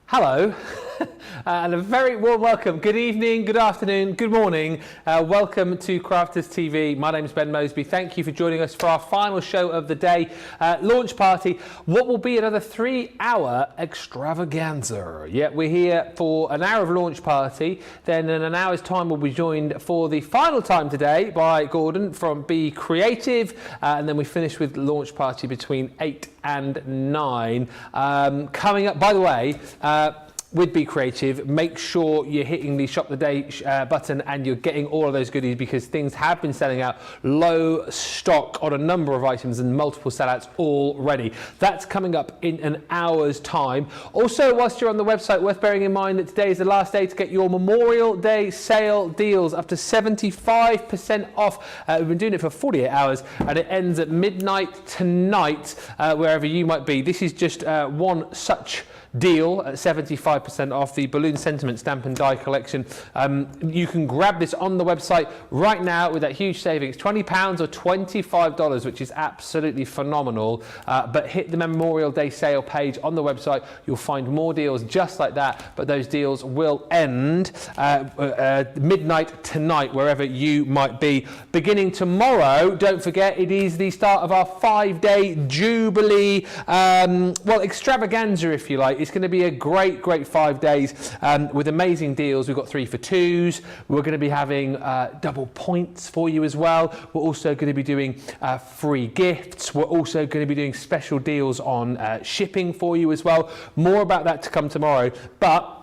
Hello, and a very warm welcome. Good evening, good afternoon, good morning. Welcome to Crafters TV. My name is Ben Moseby. Thank you for joining us for our final show of the day, launch party. What will be another 3-hour extravaganza. Yeah, we're here for an hour of launch party. Then in an hour's time, we'll be joined for the final time today by Gordon from Be Creative. And then we finish with launch party between 8 and 9. Coming up, by the way, with Be Creative, make sure you're hitting the Shop the Day button and you're getting all of those goodies, because things have been selling out, low stock on a number of items and multiple sellouts already. That's coming up in an hour's time. Also, whilst you're on the website, worth bearing in mind that today is the last day to get your Memorial Day sale deals up to 75% off. We've been doing it for 48 hours and it ends at midnight tonight, wherever you might be. This is just one such deal at 75% off the Balloon Sentiment Stamp and Die collection. You can grab this on the website right now with that huge savings, £20 or $25, which is absolutely phenomenal. But hit the Memorial Day sale page on the website. You'll find more deals just like that, but those deals will end midnight tonight, wherever you might be. Beginning tomorrow, don't forget, it is the start of our 5-day Jubilee, well, extravaganza, if you like. It's going to be a great 5 days with amazing deals. We've got 3 for 2s. We're going to be having double points for you as well. We're also going to be doing free gifts. We're also going to be doing special deals on shipping for you as well. More about that to come tomorrow. But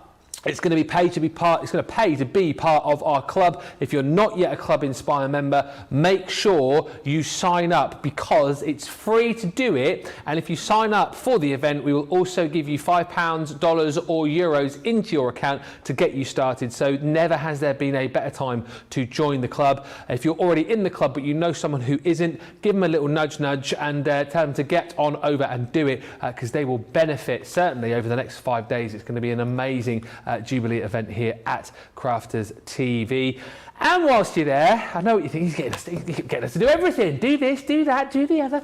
it's going to be paid to be part. It's going to pay to be part of our club. If you're not yet a Club Inspire member, make sure you sign up, because it's free to do it. And if you sign up for the event, we will also give you £5, dollars, or euros into your account to get you started. So never has there been a better time to join the club. If you're already in the club but you know someone who isn't, give them a little nudge, and tell them to get on over and do it, because they will benefit certainly over the next 5 days. It's going to be an amazing Jubilee event here at Crafters TV. And whilst you're there, I know what you think, he's getting us to do everything. Do this, do that, do the other.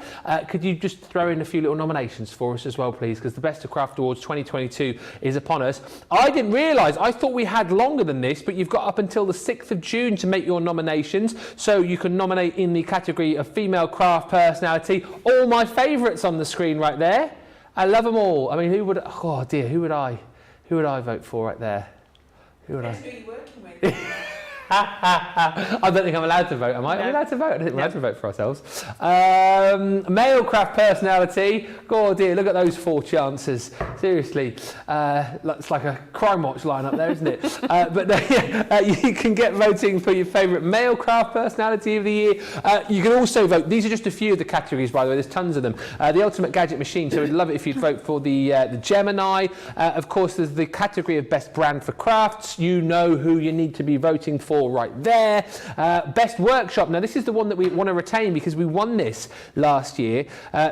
Could you just throw in a few little nominations for us as well, please? Because the Best of Craft Awards 2022 is upon us. I didn't realise, I thought we had longer than this, but you've got up until the 6th of June to make your nominations. So you can nominate in the category of Female Craft Personality. All my favourites on the screen right there. I love them all. I mean, who would I vote for right there? Who would I? Who are you working with? I don't think I'm allowed to vote, am I? No. Are we allowed to vote? I don't think we're allowed to vote for ourselves. Male craft personality. Oh dear, look at those 4 chances. Seriously. It's like a Crime Watch line up there, isn't it? You can get voting for your favourite male craft personality of the year. You can also vote. These are just a few of the categories, by the way. There's tons of them. The Ultimate Gadget Machine. So we'd love it if you'd vote for the Gemini. Of course, there's the category of Best Brand for Crafts. You know who you need to be voting for right there. Best Workshop. Now this is the one that we want to retain because we won this last year.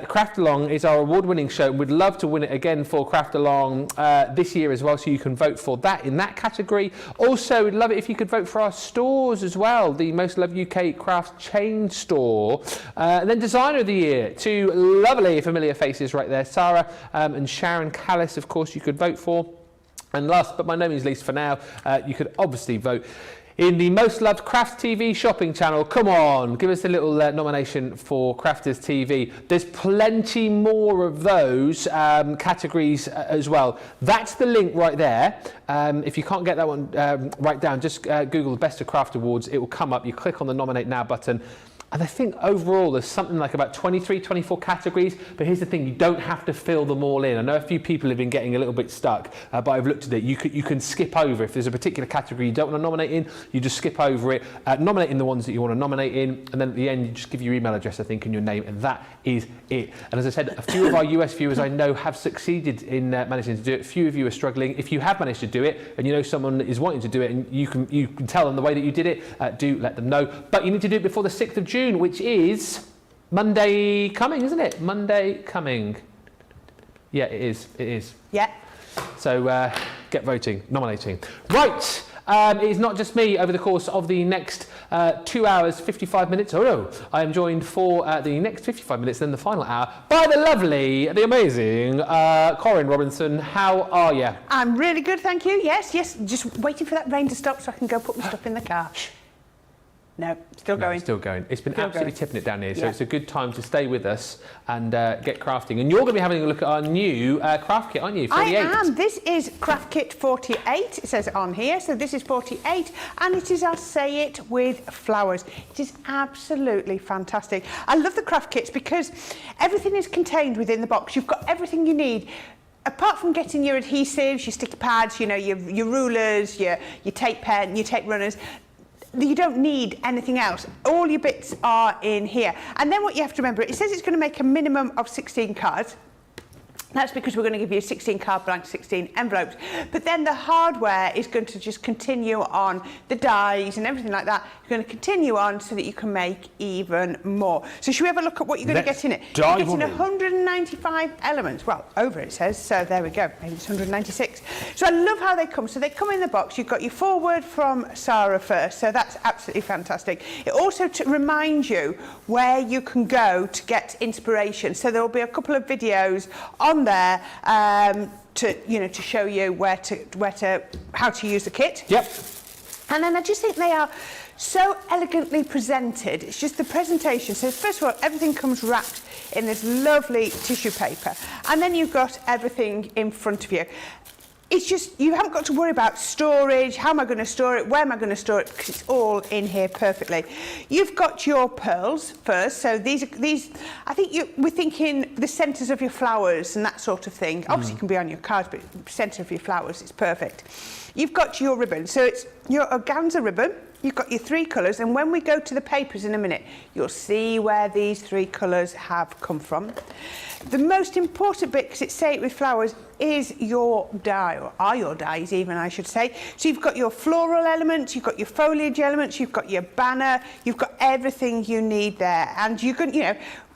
Craft Along is our award-winning show, and we'd love to win it again for Craft Along this year as well, so you can vote for that in that category. Also, we'd love it if you could vote for our stores as well, the Most Loved UK Craft Chain Store. And then Designer of the Year, 2 lovely familiar faces right there, Sarah and Sharon Callis, of course, you could vote for. And last but by no means least for now, you could obviously vote in the Most Loved Craft TV shopping channel. Come on, give us a little nomination for Crafters TV. There's plenty more of those categories as well. That's the link right there. If you can't get that one right down, just Google the Best of Craft Awards. It will come up. You click on the Nominate Now button. And I think overall there's something like about 23, 24 categories, but here's the thing, you don't have to fill them all in. I know a few people have been getting a little bit stuck, but I've looked at it. You can skip over. If there's a particular category you don't want to nominate in, you just skip over it, nominate in the ones that you want to nominate in, and then at the end you just give your email address, I think, and your name, and that is it. And as I said, a few of our US viewers I know have succeeded in managing to do it. A few of you are struggling. If you have managed to do it, and you know someone is wanting to do it, and you can tell them the way that you did it, do let them know. But you need to do it before the 6th of June, which is Monday coming, isn't it? Monday coming. Yeah, it is. It is. Yeah. So get voting, nominating. Right. It is not just me over the course of the next 2 hours, 55 minutes. Oh no, I am joined for the next 55 minutes, then the final hour, by the lovely, the amazing Corrine Robinson. How are you? I'm really good, thank you. Yes, just waiting for that rain to stop so I can go put my stuff in the car. No, still going. Still going. It's been absolutely tipping it down here, so yeah. It's a good time to stay with us and get crafting. And you're going to be having a look at our new craft kit, aren't you? 48. I am. This is Craft Kit 48. It says it on here. So this is 48, and it is our Say It with Flowers. It is absolutely fantastic. I love the craft kits because everything is contained within the box. You've got everything you need. Apart from getting your adhesives, your sticky pads, you know, your rulers, your tape pen, your tape runners, you don't need anything else. All your bits are in here. And then what you have to remember, it says it's going to make a minimum of 16 cards. That's because we're going to give you 16 card blanks, 16 envelopes. But then the hardware is going to just continue on, the dies and everything like that. You're going to continue on so that you can make even more. So should we have a look at what you're going to get in it? You're getting 195 elements. Well, over it says, so there we go. Maybe it's 196. So I love how they come. So they come in the box. You've got your foreword from Sarah first. So that's absolutely fantastic. It also reminds you where you can go to get inspiration. So there will be a couple of videos on there to show you how to use the kit. Yep. And then I just think they are so elegantly presented. It's just the presentation. So first of all, everything comes wrapped in this lovely tissue paper, and then you've got everything in front of you. It's just, you haven't got to worry about storage. How am I going to store it? Where am I going to store it? Because it's all in here perfectly. You've got your pearls first. So these, I think we're thinking the centres of your flowers and that sort of thing. Obviously, it can be on your cards, but centre of your flowers is perfect. You've got your ribbon. So it's your organza ribbon. You've got your 3 colours, and when we go to the papers in a minute, you'll see where these 3 colours have come from. The most important bit, because it's Say It with Flowers, is your die, or are your dies even, I should say. So you've got your floral elements, you've got your foliage elements, you've got your banner, you've got everything you need there. And you can,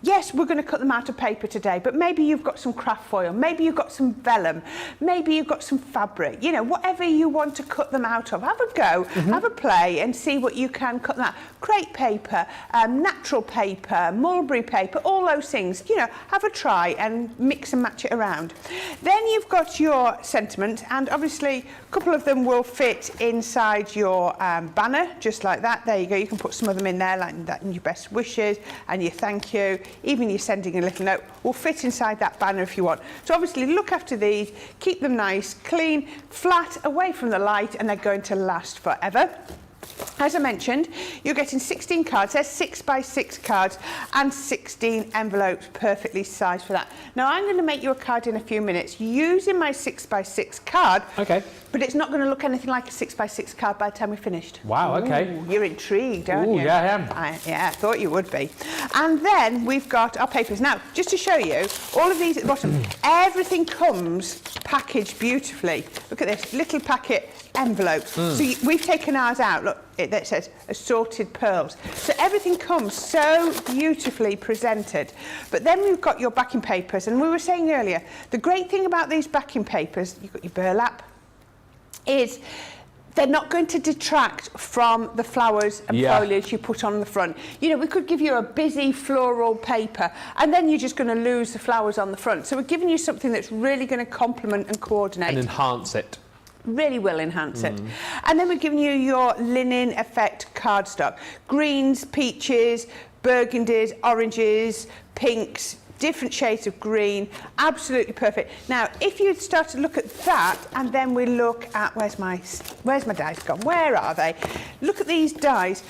yes, we're going to cut them out of paper today, but maybe you've got some craft foil, maybe you've got some vellum, maybe you've got some fabric, whatever you want to cut them out of. Have a go, have a play and see what you can cut them out. Crepe paper, natural paper, mulberry paper, all those things, have a try and mix and match it around. Then you've got your sentiment, and obviously a couple of them will fit inside your banner, just like that. There you go, you can put some of them in there, like that, and your best wishes and your thank you. Even you're sending a little note will fit inside that banner if you want. So obviously look after these, keep them nice, clean, flat, away from the light, and they're going to last forever. As I mentioned, you're getting 16 cards. There's 6 by 6 cards and 16 envelopes perfectly sized for that. Now I'm going to make you a card in a few minutes using my 6 by 6 card. Okay. But it's not going to look anything like a 6 by 6 card by the time we're finished. Wow, okay. Ooh, you're intrigued, aren't you? Yeah, I am. Yeah, I thought you would be. And then we've got our papers. Now, just to show you, all of these at the bottom, everything comes packaged beautifully. Look at this, little packet envelopes. So we've taken ours out. Look, that says assorted pearls. So everything comes so beautifully presented. But then we've got your backing papers, and we were saying earlier, the great thing about these backing papers, you've got your burlap, is they're not going to detract from the flowers and foliage you put on the front. We could give you a busy floral paper, and then you're just going to lose the flowers on the front. So we're giving you something that's really going to complement and coordinate. And enhance it. Really will enhance it. And then we're giving you your linen effect cardstock. Greens, peaches, burgundies, oranges, pinks, different shades of green, absolutely perfect. Now, if you start to look at that, and then we look at, where's my dies gone? Where are they? Look at these dies.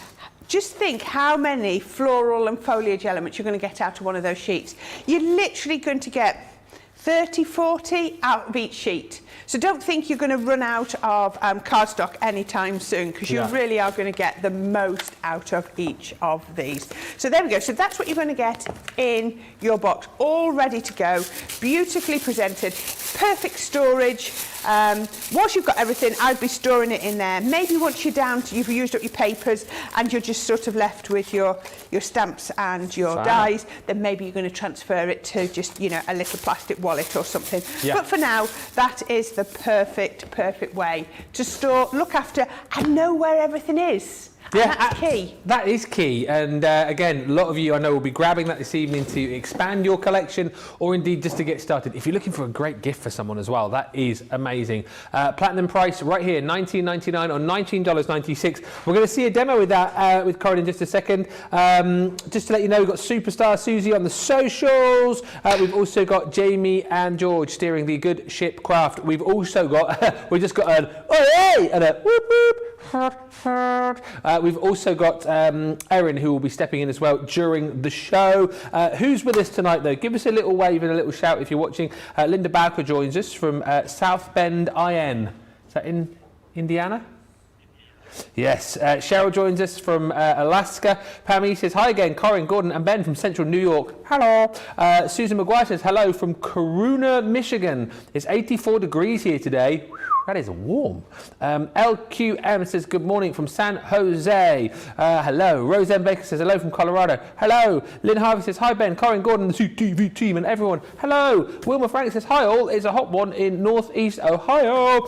Just think how many floral and foliage elements you're going to get out of one of those sheets. You're literally going to get 30, 40 out of each sheet. So don't think you're going to run out of cardstock anytime soon, because you really are going to get the most out of each of these. So there we go. So that's what you're going to get in your box, all ready to go, beautifully presented, perfect storage. Once you've got everything, I'd be storing it in there. Maybe once you're down to, you've used up your papers and you're just sort of left with your stamps and your dies, then maybe you're going to transfer it to just, a little plastic wallet or something. But for now, that is the perfect way to store, look after, and know where everything is. And that's key. That is key. And again, a lot of you I know will be grabbing that this evening to expand your collection or indeed just to get started. If you're looking for a great gift for someone as well, that is amazing. Platinum price right here, $19.99 or $19.96. We're going to see a demo with that with Corrine in just a second. Just to let you know, we've got Superstar Susie on the socials. We've also got Jamie and George steering the Good Ship Craft. We've also got, we've just got an oi and a whoop whoop. We've also got Erin, who will be stepping in as well during the show. Who's with us tonight, though? Give us a little wave and a little shout if you're watching. Linda Bowker joins us from South Bend, IN. Is that in Indiana? Yes. Cheryl joins us from Alaska. Pammy says, hi again, Corrine, Gordon and Ben from Central New York. Hello. Susan McGuire says, hello from Corona, Michigan. It's 84 degrees here today. That is warm. LQM says, good morning from San Jose. Hello. Roseanne Baker says, hello from Colorado. Hello. Lynn Harvey says, hi Ben, Corrine, Gordon, the CTV team and everyone. Hello. Wilma Frank says, hi all. It's a hot one in Northeast Ohio.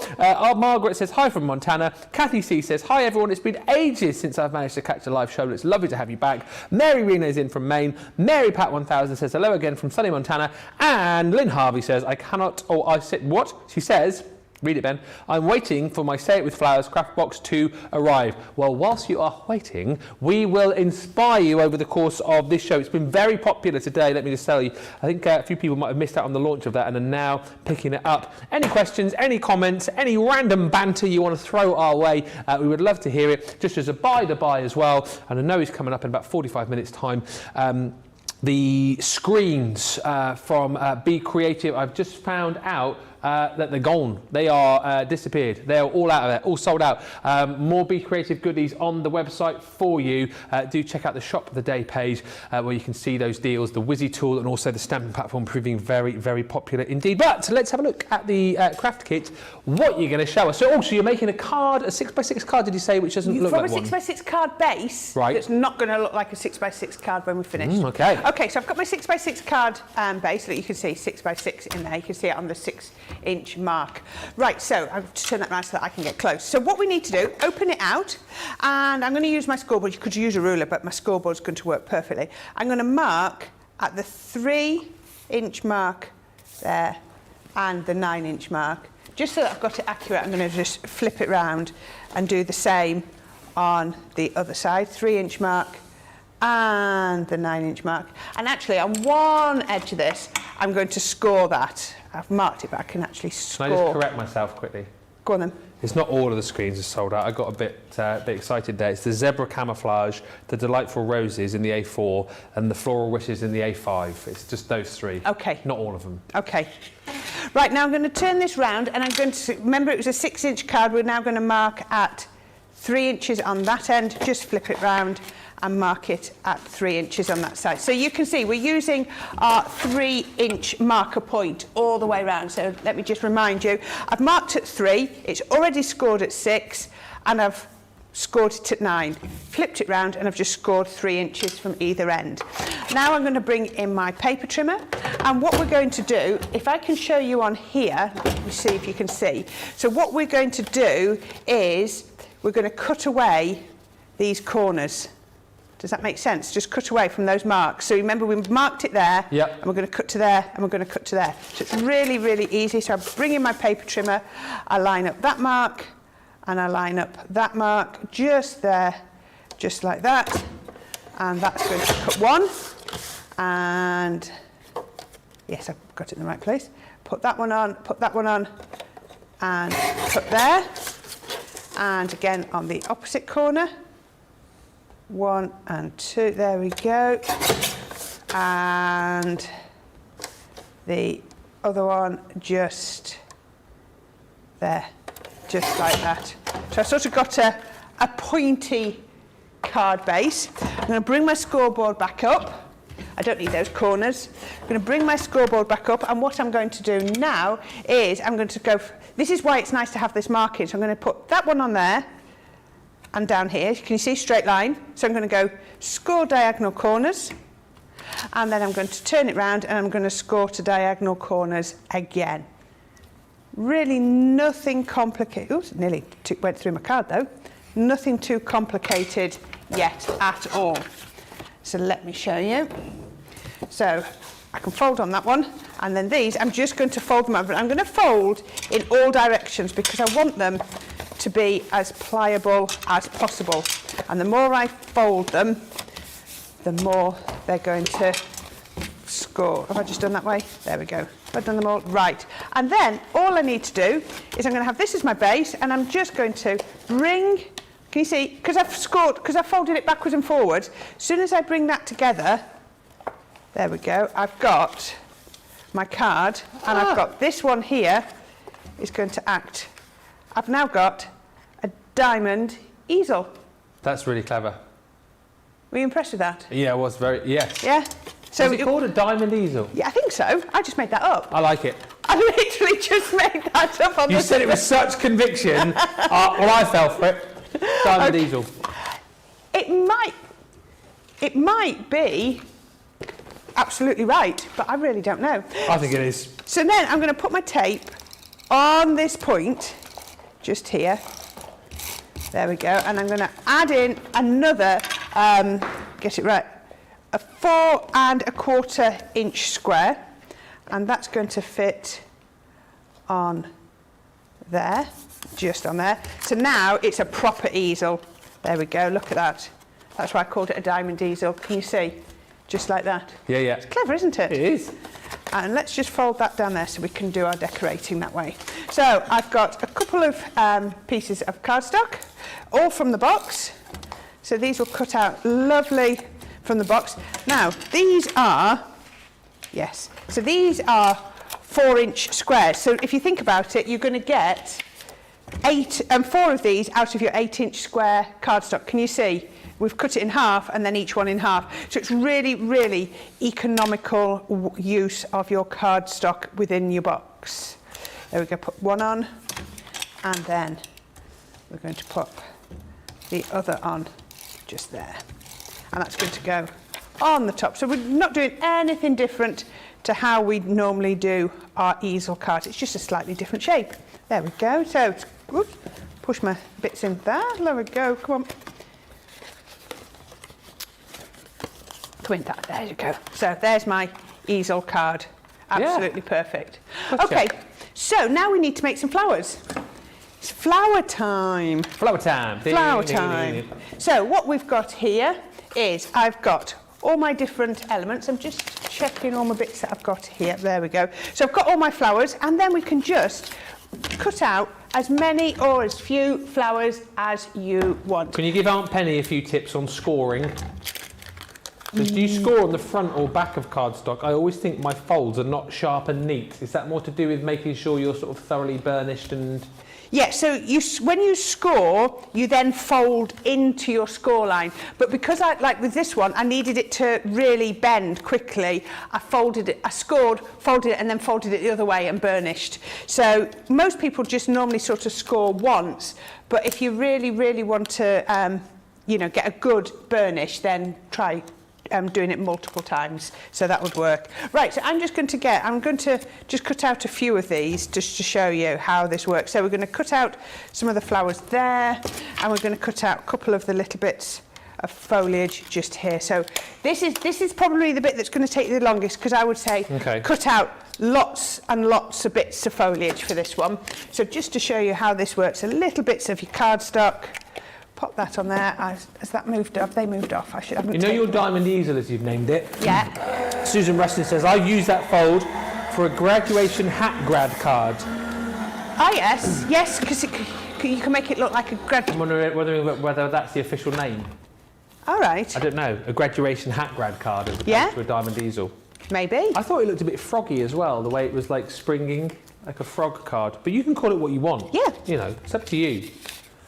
Margaret says, hi from Montana. Kathy C says, hi everyone. It's been ages since I've managed to catch a live show. It's lovely to have you back. Mary Reno is in from Maine. Mary Pat 1000 says, hello again from sunny Montana. And Lynn Harvey says, I cannot, or I said, what? She says, read it, Ben. I'm waiting for my Say It With Flowers craft box to arrive. Well, whilst you are waiting, we will inspire you over the course of this show. It's been very popular today, let me just tell you. I think a few people might have missed out on the launch of that and are now picking it up. Any questions, any comments, any random banter you want to throw our way, we would love to hear it. Just as a by-the-by as well, and I know he's coming up in about 45 minutes' time. The screens from Be Creative, I've just found out that they're gone. They are disappeared. They are all out of there, all sold out. More Be Creative goodies on the website for you. Do check out the Shop of the Day page where you can see those deals, the Wizzy tool and also the stamping platform proving very, very popular indeed. But let's have a look at the craft kit, what you're going to show us. So also you're making a card, a 6x6 card, did you say, which doesn't look like one? From a 6x6 card base, right. That's not going to look like a 6x6 card when we're finished. Okay. Okay, so I've got my 6x6 card base that you can see 6x6 in there. You can see it on the 6-inch mark. Right, so I've to turn that around so that I can get close. So what we need to do, open it out, and I'm going to use my scoreboard. You could use a ruler, but my scoreboard's going to work perfectly. I'm going to mark at the 3-inch mark there and the 9-inch mark. Just so that I've got it accurate, I'm going to just flip it round and do the same on the other side. 3-inch mark and the 9-inch mark. And actually, on one edge of this, I'm going to score that. I've marked it, but I can actually score. Can I just correct myself quickly? Go on then. It's not all of the screens are sold out. I got a bit excited there. It's the Zebra Camouflage, the Delightful Roses in the A4, and the Floral Wishes in the A5. It's just those three. Okay. Not all of them. Okay. Right, now I'm going to turn this round, and I'm going to, remember it was a 6-inch card, we're now going to mark at 3 inches on that end, just flip it round and mark it at 3 inches on that side. So you can see we're using our 3-inch marker point all the way around. So let me just remind you, I've marked at 3, it's already scored at 6, and I've scored it at 9. Flipped it round and I've just scored 3 inches from either end. Now I'm going to bring in my paper trimmer, and what we're going to do, if I can show you on here, let me see if you can see. So what we're going to do is we're going to cut away these corners. Does that make sense? Just cut away from those marks. So remember, we marked it there, yep. And we're going to cut to there, and we're going to cut to there. So it's really, really easy. So I bring in my paper trimmer, I line up that mark, and I line up that mark just there, just like that. And that's going to cut one. And yes, I've got it in the right place. Put that one on, and cut there. And again on the opposite corner. 1 and 2, there we go. And the other one just there, just like that. So I've sort of got a pointy card base. I'm going to bring my scoreboard back up. I don't need those corners. I'm going to bring my scoreboard back up, and what I'm going to do now is I'm going to go, this is why it's nice to have this marking. So I'm going to put that one on there, and down here, can you see straight line? So I'm going to go score diagonal corners, and then I'm going to turn it round and I'm going to score to diagonal corners again. Really nothing complicated. Oops, nearly went through my card though. Nothing too complicated yet at all. So let me show you. So I can fold on that one, and then these, I'm just going to fold them over. I'm going to fold in all directions because I want them to be as pliable as possible. And the more I fold them, the more they're going to score. Have I just done that way? There we go. I've done them all. Right. And then all I need to do is I'm going to have this as my base, and I'm just going to bring, can you see, because I've scored, because I've folded it backwards and forwards, as soon as I bring that together, there we go, I've got my card, and I've got this one here is going to act. I've now got a diamond easel. That's really clever. Were you impressed with that? Yeah, it was very, yes. Yeah? So is it called a diamond easel? Yeah, I think so. I just made that up. I like it. I literally just made that up on You said it with such conviction. Well, I fell for it. Diamond easel. It might be absolutely right, but I really don't know. I think it is. So then I'm going to put my tape on this point, just here. There we go. And I'm going to add in another, get it right, a 4 1/4 inch square. And that's going to fit on there, just on there. So now it's a proper easel. There we go, look at that. That's why I called it a diamond easel. Can you see? Just like that. Yeah, yeah. It's clever, isn't it? It is. And let's just fold that down there so we can do our decorating that way. So I've got a couple of pieces of cardstock, all from the box. So these will cut out lovely from the box. Now, these are, yes, so these are 4-inch squares. So if you think about it, you're going to get 4 of these out of your 8-inch square cardstock. Can you see? We've cut it in half and then each one in half. So it's really, really economical use of your cardstock within your box. There we go, put one on, and then we're going to put the other on just there. And that's going to go on the top. So we're not doing anything different to how we normally do our easel card. It's just a slightly different shape. There we go. So oops, push my bits in there. There we go. Come on. Come in that. There you go. So there's my easel card. Absolutely perfect. Gotcha. Okay. So now we need to make some flowers. It's flower time. Flower time. Flower time. So what we've got here is I've got all my different elements. I'm just checking all my bits that I've got here. There we go. So I've got all my flowers, and then we can just cut out as many or as few flowers as you want. Can you give Aunt Penny a few tips on scoring? Because do you score on the front or back of cardstock? I always think my folds are not sharp and neat. Is that more to do with making sure you're sort of thoroughly burnished and... Yeah, so when you score, you then fold into your score line. But because like with this one, I needed it to really bend quickly, I folded it, I scored, folded it, and then folded it the other way and burnished. So most people just normally sort of score once, but if you really, really want to, you know, get a good burnish, then try doing it multiple times, so that would work. Right, so I'm going to just cut out a few of these just to show you how this works. So we're going to cut out some of the flowers there, and we're going to cut out a couple of the little bits of foliage just here. So this is probably the bit that's going to take the longest, because I would say cut out lots and lots of bits of foliage for this one. So just to show you how this works, a little bits of your cardstock. Pop that on there. Has that moved off? They moved off. I should have. You know your diamond easel, as you've named it? Yeah. Susan Rustin says, I use that fold for a graduation hat grad card. Ah, yes. Yes, because you can make it look like a grad... I'm wondering whether that's the official name. All right. I don't know. A graduation hat grad card as opposed to a diamond easel. Maybe. I thought it looked a bit froggy as well, the way it was like springing, like a frog card. But you can call it what you want. Yeah. You know, it's up to you.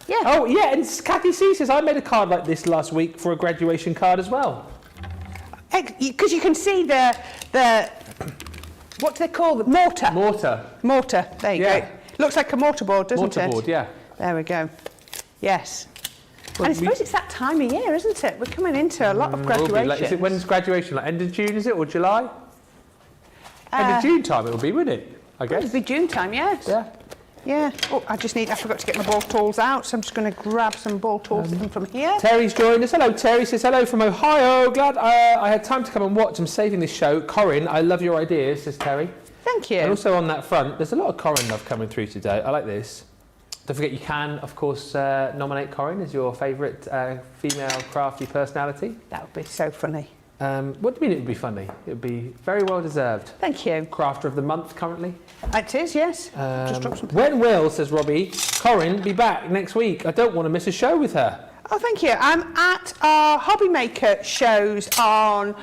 Yeah. Oh, yeah, and Kathy C says, I made a card like this last week for a graduation card as well. Because you can see the what do they call them? Mortar. Mortar. There you go. Looks like a mortarboard, doesn't it? Mortarboard, yeah. There we go. Yes. Well, and I suppose it's that time of year, isn't it? We're coming into a lot of graduations. When's graduation? Like end of June, is it, or July? End of June time it will be, wouldn't it? I guess. It would be June time, yes. Yeah. Yeah. Oh, I forgot to get my ball tools out, so I'm just going to grab some ball tools from here. Terry's joined us. Hello, Terry says hello from Ohio. Glad I had time to come and watch. I'm saving this show. Corinne, I love your ideas, says Terry. Thank you. And also on that front, there's a lot of Corinne love coming through today. I like this. Don't forget you can, of course, nominate Corinne as your favourite female crafty personality. That would be so funny. What do you mean it would be funny? It would be very well deserved. Thank you. Crafter of the month currently. It is, yes. Just drop some. When will, says Robbie, Corinne be back next week? I don't want to miss a show with her. Oh, thank you. I'm at our Hobby Maker shows on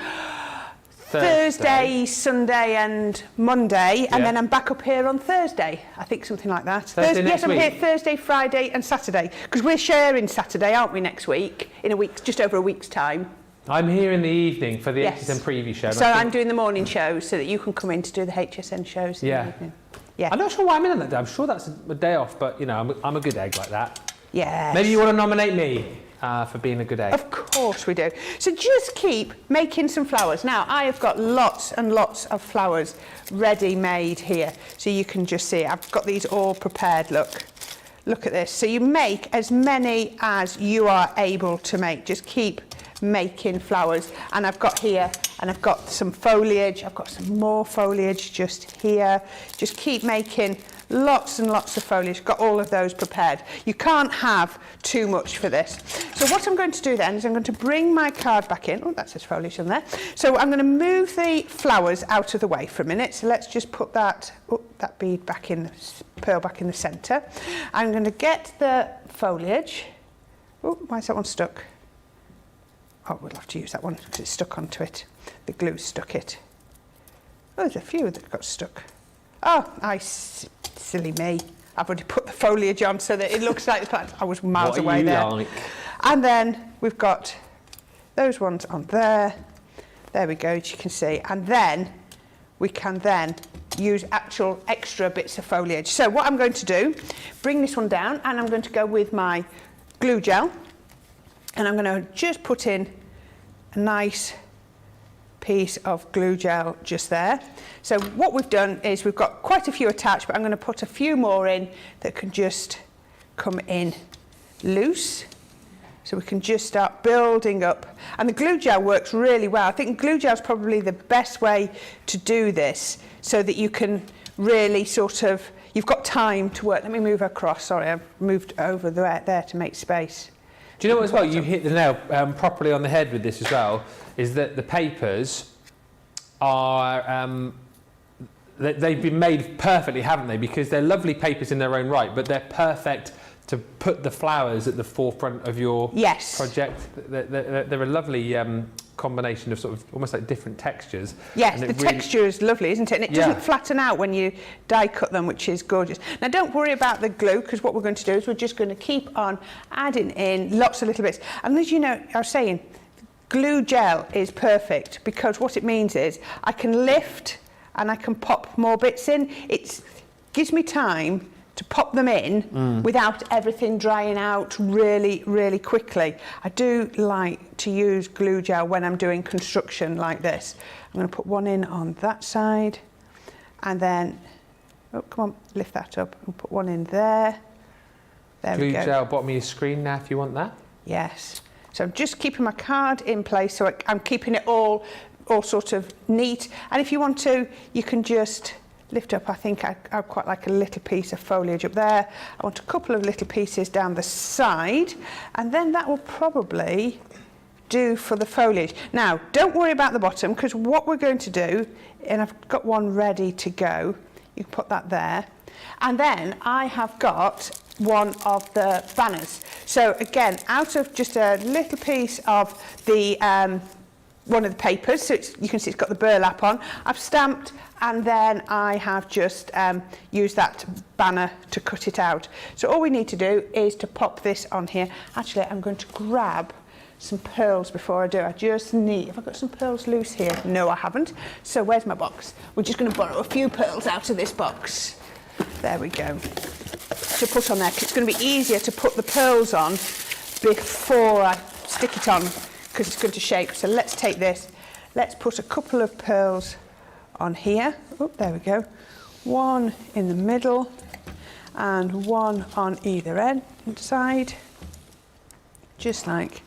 Thursday, Sunday and Monday, and then I'm back up here on Thursday. I think something like that. Yes, I'm here Thursday, Friday and Saturday, because we're sharing Saturday, aren't we, next week, in a week, just over a week's time. I'm here in the evening for the HSN preview show. So I'm doing the morning shows so that you can come in to do the HSN shows in the evening. Yeah. I'm not sure why I'm in on that day. I'm sure that's a day off, but, you know, I'm a good egg like that. Yeah. Maybe you want to nominate me for being a good egg. Of course we do. So just keep making some flowers. Now, I have got lots and lots of flowers ready-made here. So you can just see, I've got these all prepared, look. Look at this. So you make as many as you are able to make. Just keep making flowers. And I've got here, and I've got some foliage. I've got some more foliage just here. Just keep making lots and lots of foliage. Got all of those prepared. You can't have too much for this. So what I'm going to do then is I'm going to bring my card back in. Oh, that says foliage on there. So I'm going to move the flowers out of the way for a minute. So let's just put that bead back in, the pearl back in the centre. I'm going to get the foliage. Oh, why is that one stuck? Oh, we'll have to use that one because it's stuck onto it. The glue stuck it. Oh, there's a few that got stuck. Oh, silly me. I've already put the foliage on so that it looks like the plant. I was miles away there. Like? And then we've got those ones on there. There we go, as you can see. And then we can then use actual extra bits of foliage. So what I'm going to do, bring this one down, and I'm going to go with my glue gel. And I'm going to just put in a nice piece of glue gel just there. So what we've done is we've got quite a few attached, but I'm going to put a few more in that can just come in loose. So we can just start building up. And the glue gel works really well. I think glue gel is probably the best way to do this so that you can really sort of, you've got time to work. Let me move across. Sorry, I've moved over there to make space. Do you know what as well, you hit the nail properly on the head with this as well, is that the papers are, they've been made perfectly, haven't they? Because they're lovely papers in their own right, but they're perfect to put the flowers at the forefront of your project. They're a lovely combination of sort of almost like different textures. Yes, the texture is lovely, isn't it? And it doesn't flatten out when you die cut them, which is gorgeous. Now don't worry about the glue, because what we're going to do is we're just going to keep on adding in lots of little bits. And as you know, I was saying, glue gel is perfect because what it means is I can lift and I can pop more bits in. It gives me time to pop them in without everything drying out really, really quickly. I do like to use glue gel when I'm doing construction like this. I'm going to put one in on that side, and then, oh, come on, lift that up and put one in there. There we go. Glue gel bottom of your screen now if you want that. Yes. So I'm just keeping my card in place, so I'm keeping it all sort of neat. And if you want to, you can just lift up. I think I quite like a little piece of foliage up there. I want a couple of little pieces down the side, and then that will probably do for the foliage. Now, don't worry about the bottom, because what we're going to do, and I've got one ready to go, you can put that there, and then I have got one of the banners. So again, out of just a little piece of the one of the papers, so you can see it's got the burlap on, I've stamped, and then I have just used that banner to cut it out. So all we need to do is to pop this on here. Actually, I'm going to grab some pearls before I do. I just need, have I got some pearls loose here? No, I haven't. So where's my box? We're just going to borrow a few pearls out of this box. There we go. To put on there, 'cause it's going to be easier to put the pearls on before I stick it on, because it's going to shape. So let's take this. Let's put a couple of pearls on here. Oh, there we go. One in the middle. and one on either end side, just like,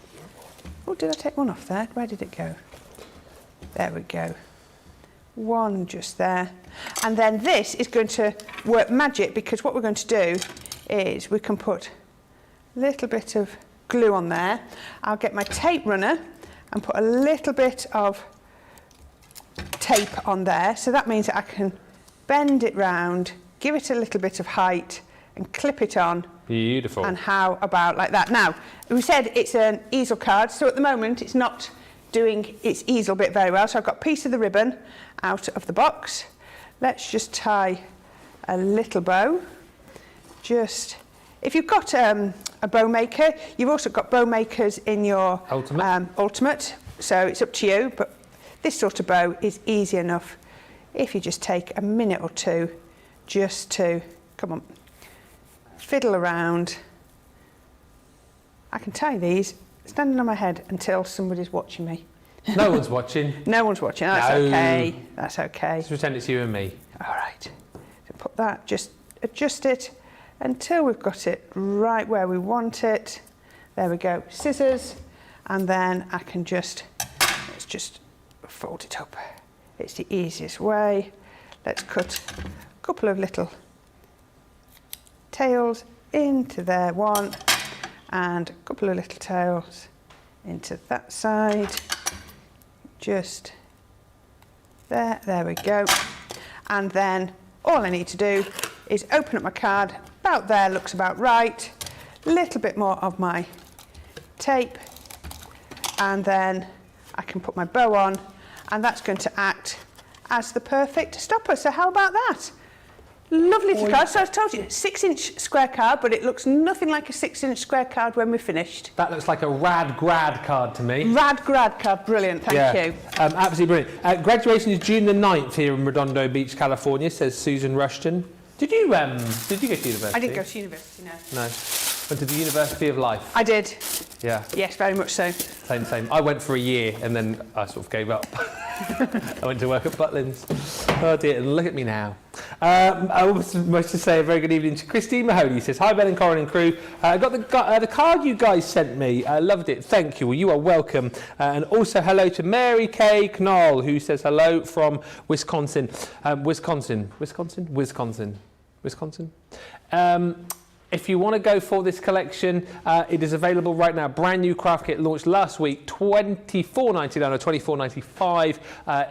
oh, did I take one off there? Where did it go? There we go. One just there. And then this is going to work magic, because what we're going to do is we can put a little bit of glue on there. I'll get my tape runner and put a little bit of tape on there. So that means that I can bend it round, give it a little bit of height and clip it on. Beautiful. And how about like that? Now, we said it's an easel card, so at the moment it's not doing its easel bit very well. So I've got a piece of the ribbon out of the box. Let's just tie a little bow. Just, if you've got a bow maker, you've also got bow makers in your ultimate, so it's up to you, but this sort of bow is easy enough if you just take a minute or two just to, come on, fiddle around. I can tie these standing on my head until somebody's watching me. No one's watching. No one's watching, that's okay, that's okay. Let's pretend it's you and me. All right, so put that, just adjust it until we've got it right where we want it. There we go, scissors, and then I can just, let's just fold it up. It's the easiest way. Let's cut a couple of little tails into there, one, and a couple of little tails into that side. Just there we go. And then all I need to do is open up my card. About there, looks about right. A little bit more of my tape, and then I can put my bow on, and that's going to act as the perfect stopper. So how about that? Lovely little card. So I told you, 6-inch square card, but it looks nothing like a 6-inch square card when we're finished. That looks like a rad grad card to me. Rad grad card, brilliant, thank you. Absolutely brilliant. Graduation is June the 9th here in Redondo Beach, California, says Susan Rushton. Did you go to university? I didn't go to university, no. No. Went to the University of Life. I did. Yeah. Yes, very much so. Same. I went for a year and then I sort of gave up. I went to work at Butlins. Oh dear, and look at me now. I must just say a very good evening to Christine Mahoney. Says, hi Ben and Corrine and crew. I got the card you guys sent me. I loved it. Thank you. Well, you are welcome. And also hello to Mary Kay Knoll, who says hello from Wisconsin. Wisconsin. If you want to go for this collection, it is available right now. Brand new craft kit launched last week, $24.99 or $24.95.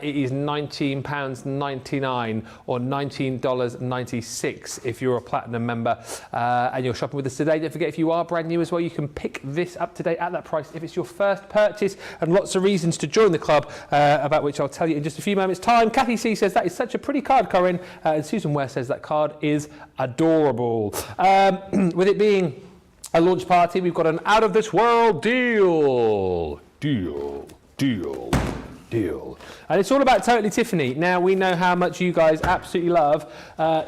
It is £19.99 or $19.96 if you're a platinum member and you're shopping with us today. Don't forget, if you are brand new as well, you can pick this up today at that price if it's your first purchase, and lots of reasons to join the club, about which I'll tell you in just a few moments' time. Kathy C says, that is such a pretty card, Corrine. And Susan Ware says that card is adorable. With it being a launch party, we've got an out of this world deal. And it's all about Totally Tiffany. Now, we know how much you guys absolutely love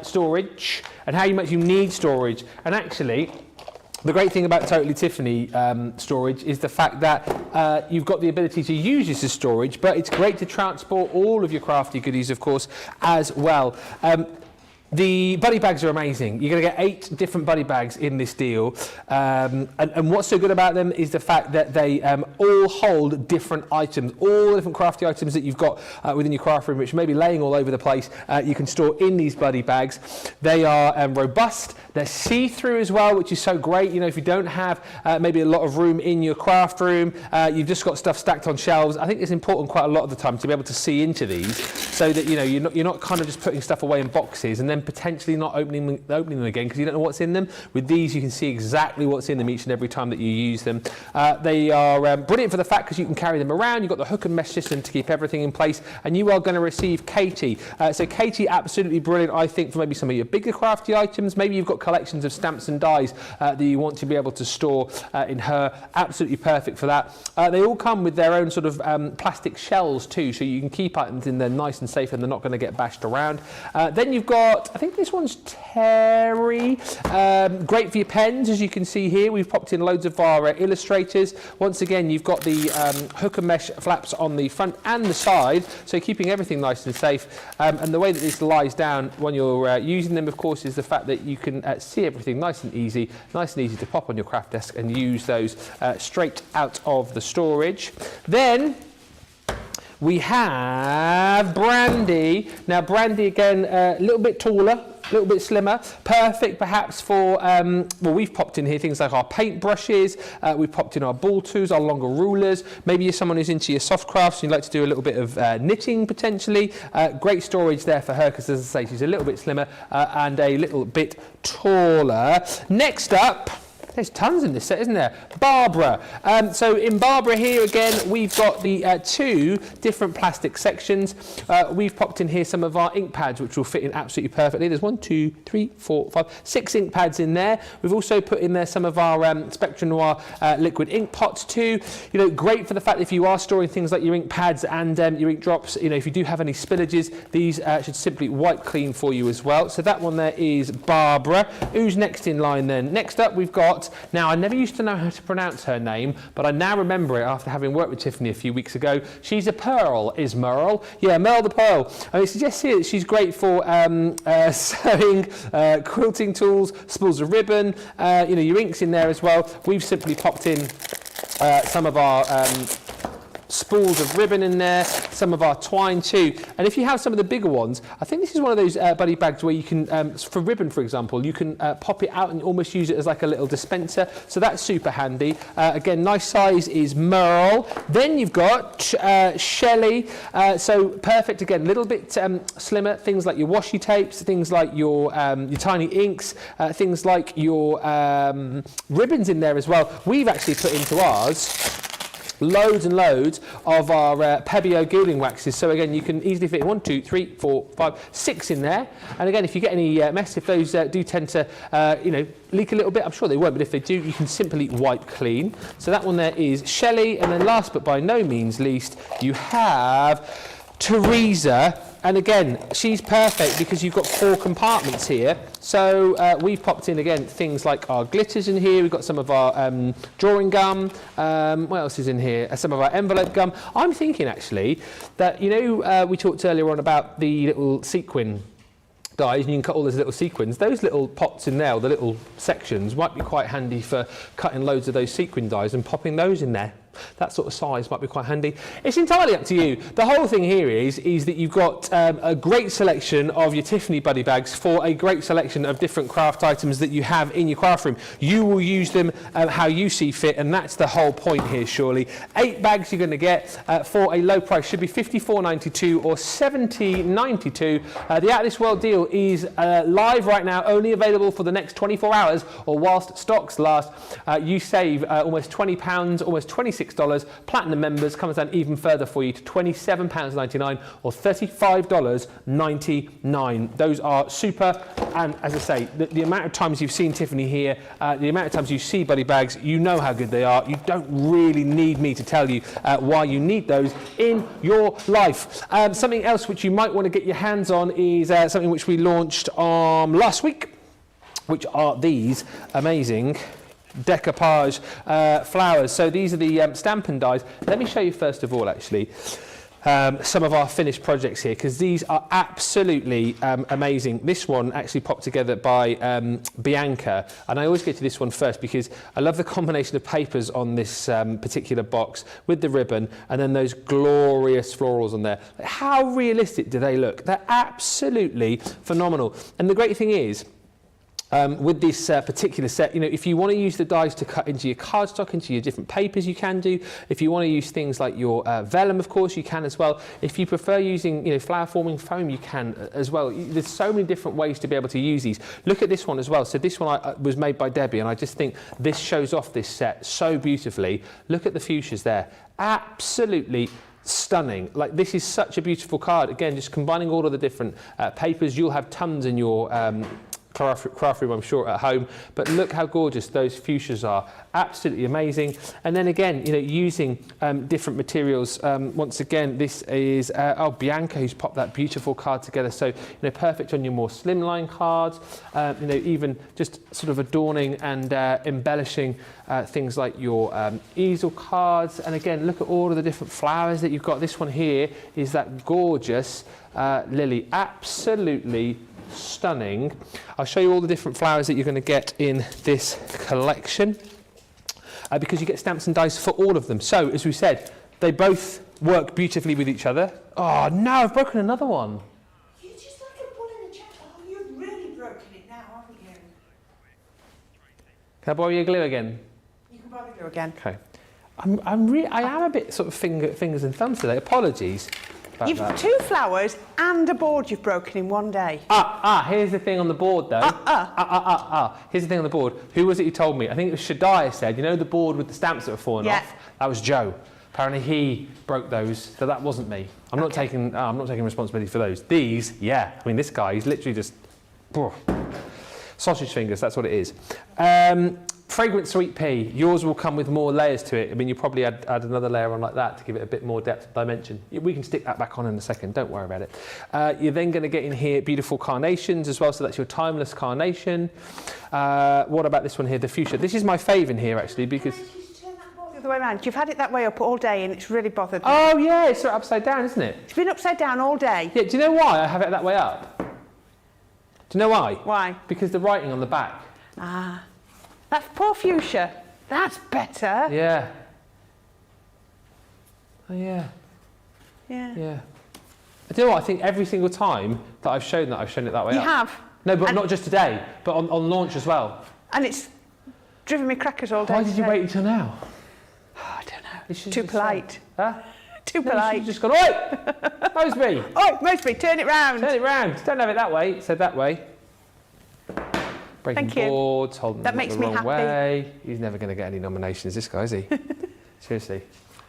storage and how much you need storage. And actually, the great thing about Totally Tiffany storage is the fact that you've got the ability to use this as storage, but it's great to transport all of your crafty goodies, of course, as well. The buddy bags are amazing. You're going to get 8 different buddy bags in this deal. And what's so good about them is the fact that they all hold different items, all the different crafty items that you've got within your craft room, which may be laying all over the place, you can store in these buddy bags. They are robust. They're see-through as well, which is so great. You know, if you don't have maybe a lot of room in your craft room, you've just got stuff stacked on shelves. I think it's important quite a lot of the time to be able to see into these, so that, you know, you're not kind of just putting stuff away in boxes and then potentially not opening them again because you don't know what's in them. With these, you can see exactly what's in them each and every time that you use them. They are brilliant for the fact because you can carry them around. You've got the hook and mesh system to keep everything in place, and you are going to receive Katie. So Katie, absolutely brilliant, I think, for maybe some of your bigger crafty items. Maybe you've got collections of stamps and dies that you want to be able to store in her. Absolutely perfect for that. They all come with their own sort of plastic shells too, so you can keep items in there nice and safe and they're not going to get bashed around. Then you've got got, I think this one's Terry. Great for your pens, as you can see here. We've popped in loads of our illustrators. Once again, you've got the hook and mesh flaps on the front and the side, so keeping everything nice and safe. And the way that this lies down when you're using them, of course, is the fact that you can see everything nice and easy to pop on your craft desk and use those straight out of the storage. Then we have Grande. Now Grande again, a little bit taller, a little bit slimmer, perfect perhaps for, well, we've popped in here things like our paint brushes, we've popped in our ball tools, our longer rulers. Maybe you're someone who's into your soft crafts and you'd like to do a little bit of knitting potentially. Great storage there for her because, as I say, she's a little bit slimmer and a little bit taller. Next up, there's tons in this set, isn't there? Barbara. So in Barbara here again, we've got the two different plastic sections. We've popped in here some of our ink pads, which will fit in absolutely perfectly. There's 1, 2, 3, 4, 5, 6 ink pads in there. We've also put in there some of our Spectrum Noir liquid ink pots too. You know, great for the fact that if you are storing things like your ink pads and your ink drops, you know, if you do have any spillages, these should simply wipe clean for you as well. So that one there is Barbara. Who's next in line then? Next up we've got, now I never used to know how to pronounce her name, but I now remember it after having worked with Tiffany a few weeks ago. She's a Pearl, is Merle. Yeah, Merle the Pearl. And it suggests here that she's great for sewing, quilting tools, spools of ribbon, you know, your inks in there as well. We've simply popped in some of our spools of ribbon in there, some of our twine too. And if you have some of the bigger ones, I think this is one of those buddy bags where you can, for ribbon for example, you can pop it out and almost use it as like a little dispenser. So that's super handy. Again, nice size is Merle. Then you've got Shelley. So perfect again, a little bit slimmer. Things like your washi tapes, things like your tiny inks, things like your ribbons in there as well. We've actually put into ours loads and loads of our Pebeo gilding waxes. So again, you can easily fit 1, 2, 3, 4, 5, 6 in there. And again, if you get any mess, if those do tend to, you know, leak a little bit, I'm sure they won't, but if they do, you can simply wipe clean. So that one there is Shelley. And then last but by no means least, you have Teresa. And again, she's perfect because you've got 4 compartments here. So we've popped in, again, things like our glitters in here. We've got some of our drawing gum. What else is in here? Some of our envelope gum. I'm thinking, actually, that, you know, we talked earlier on about the little sequin dies, and you can cut all those little sequins. Those little pots in there, or the little sections, might be quite handy for cutting loads of those sequin dies and popping those in there. That sort of size might be quite handy. It's entirely up to you. The whole thing here is that you've got a great selection of your Tiffany buddy bags for a great selection of different craft items that you have in your craft room. You will use them how you see fit, and that's the whole point here, surely. 8 bags you're going to get for a low price. Should be $54.92 or $70.92. The Out of This World deal is live right now, only available for the next 24 hours or whilst stocks last. You save almost £20, almost $26. Platinum members comes down even further for you to £27.99 or $35.99. Those are super, and as I say, the amount of times you've seen Tiffany here, the amount of times you see buddy bags, you know how good they are. You don't really need me to tell you why you need those in your life. Something else which you might want to get your hands on is something which we launched last week, which are these amazing Decoupage flowers. So these are the Stampin' dies. Let me show you first of all, actually, some of our finished projects here, because these are absolutely amazing. This one actually popped together by Bianca, and I always go to this one first because I love the combination of papers on this particular box with the ribbon and then those glorious florals on there. How realistic do they look? They're absolutely phenomenal. And the great thing is, with this particular set, you know, if you want to use the dies to cut into your cardstock, into your different papers, you can do. If you want to use things like your vellum, of course, you can as well. If you prefer using, you know, flower forming foam, you can as well. There's so many different ways to be able to use these. Look at this one as well. So this one was made by Debbie, and I just think this shows off this set so beautifully. Look at the fuchsias there. Absolutely stunning. Like, this is such a beautiful card. Again, just combining all of the different papers. You'll have tons in your craft room, I'm sure, at home. But look how gorgeous those fuchsias are. Absolutely amazing. And then again, you know, using different materials. Once again, this is Bianca, who's popped that beautiful card together. So, you know, perfect on your more slimline cards. You know, even just sort of adorning and embellishing things like your easel cards. And again, look at all of the different flowers that you've got. This one here is that gorgeous lily. Absolutely stunning. I'll show you all the different flowers that you're going to get in this collection because you get stamps and dies for all of them. So, as we said, they both work beautifully with each other. Oh no, I've broken another one. You're just like a bull in a chest. Oh, you've really broken it now, haven't you? Can I borrow your glue again? You can borrow the glue again. Okay. I am a bit sort of fingers and thumbs today. Apologies. You've 2 flowers and a board you've broken in one day. Here's the thing on the board though. Here's the thing on the board. Who was it who told me? I think it was Shaddai said, you know the board with the stamps that were falling off? That was Joe. Apparently he broke those, so that wasn't me. I'm not taking responsibility for those. These, yeah. I mean, this guy, he's literally just sausage fingers, that's what it is. Fragrant sweet pea, yours will come with more layers to it. I mean, you probably add another layer on like that to give it a bit more depth and dimension. We can stick that back on in a second, don't worry about it. You're then going to get in here beautiful carnations as well, so that's your timeless carnation. What about this one here, the fuchsia? This is my fave in here actually because... Turn that board the other way around. You've had it that way up all day and it's really bothered me. Oh yeah, it's sort of upside down, isn't it? It's been upside down all day. Yeah, do you know why I have it that way up? Do you know why? Why? Because the writing on the back. That's poor fuchsia. That's better. Yeah. Oh, yeah. Yeah. Yeah. I do know what, I think every single time that I've shown it that way up. You have? No, but not just today, but on launch as well. And it's driven me crackers all day. Why did you wait until now? Oh, I don't know. Too polite. Huh? Too No, polite. you should have just gone, oi! Moseby! Oi, Moseby, turn it round. Turn it round. Don't have it that way. It said that way. Breaking Thank you. boards, holding That them makes the me wrong happy. way. He's never going to get any nominations, this guy, is he? Seriously.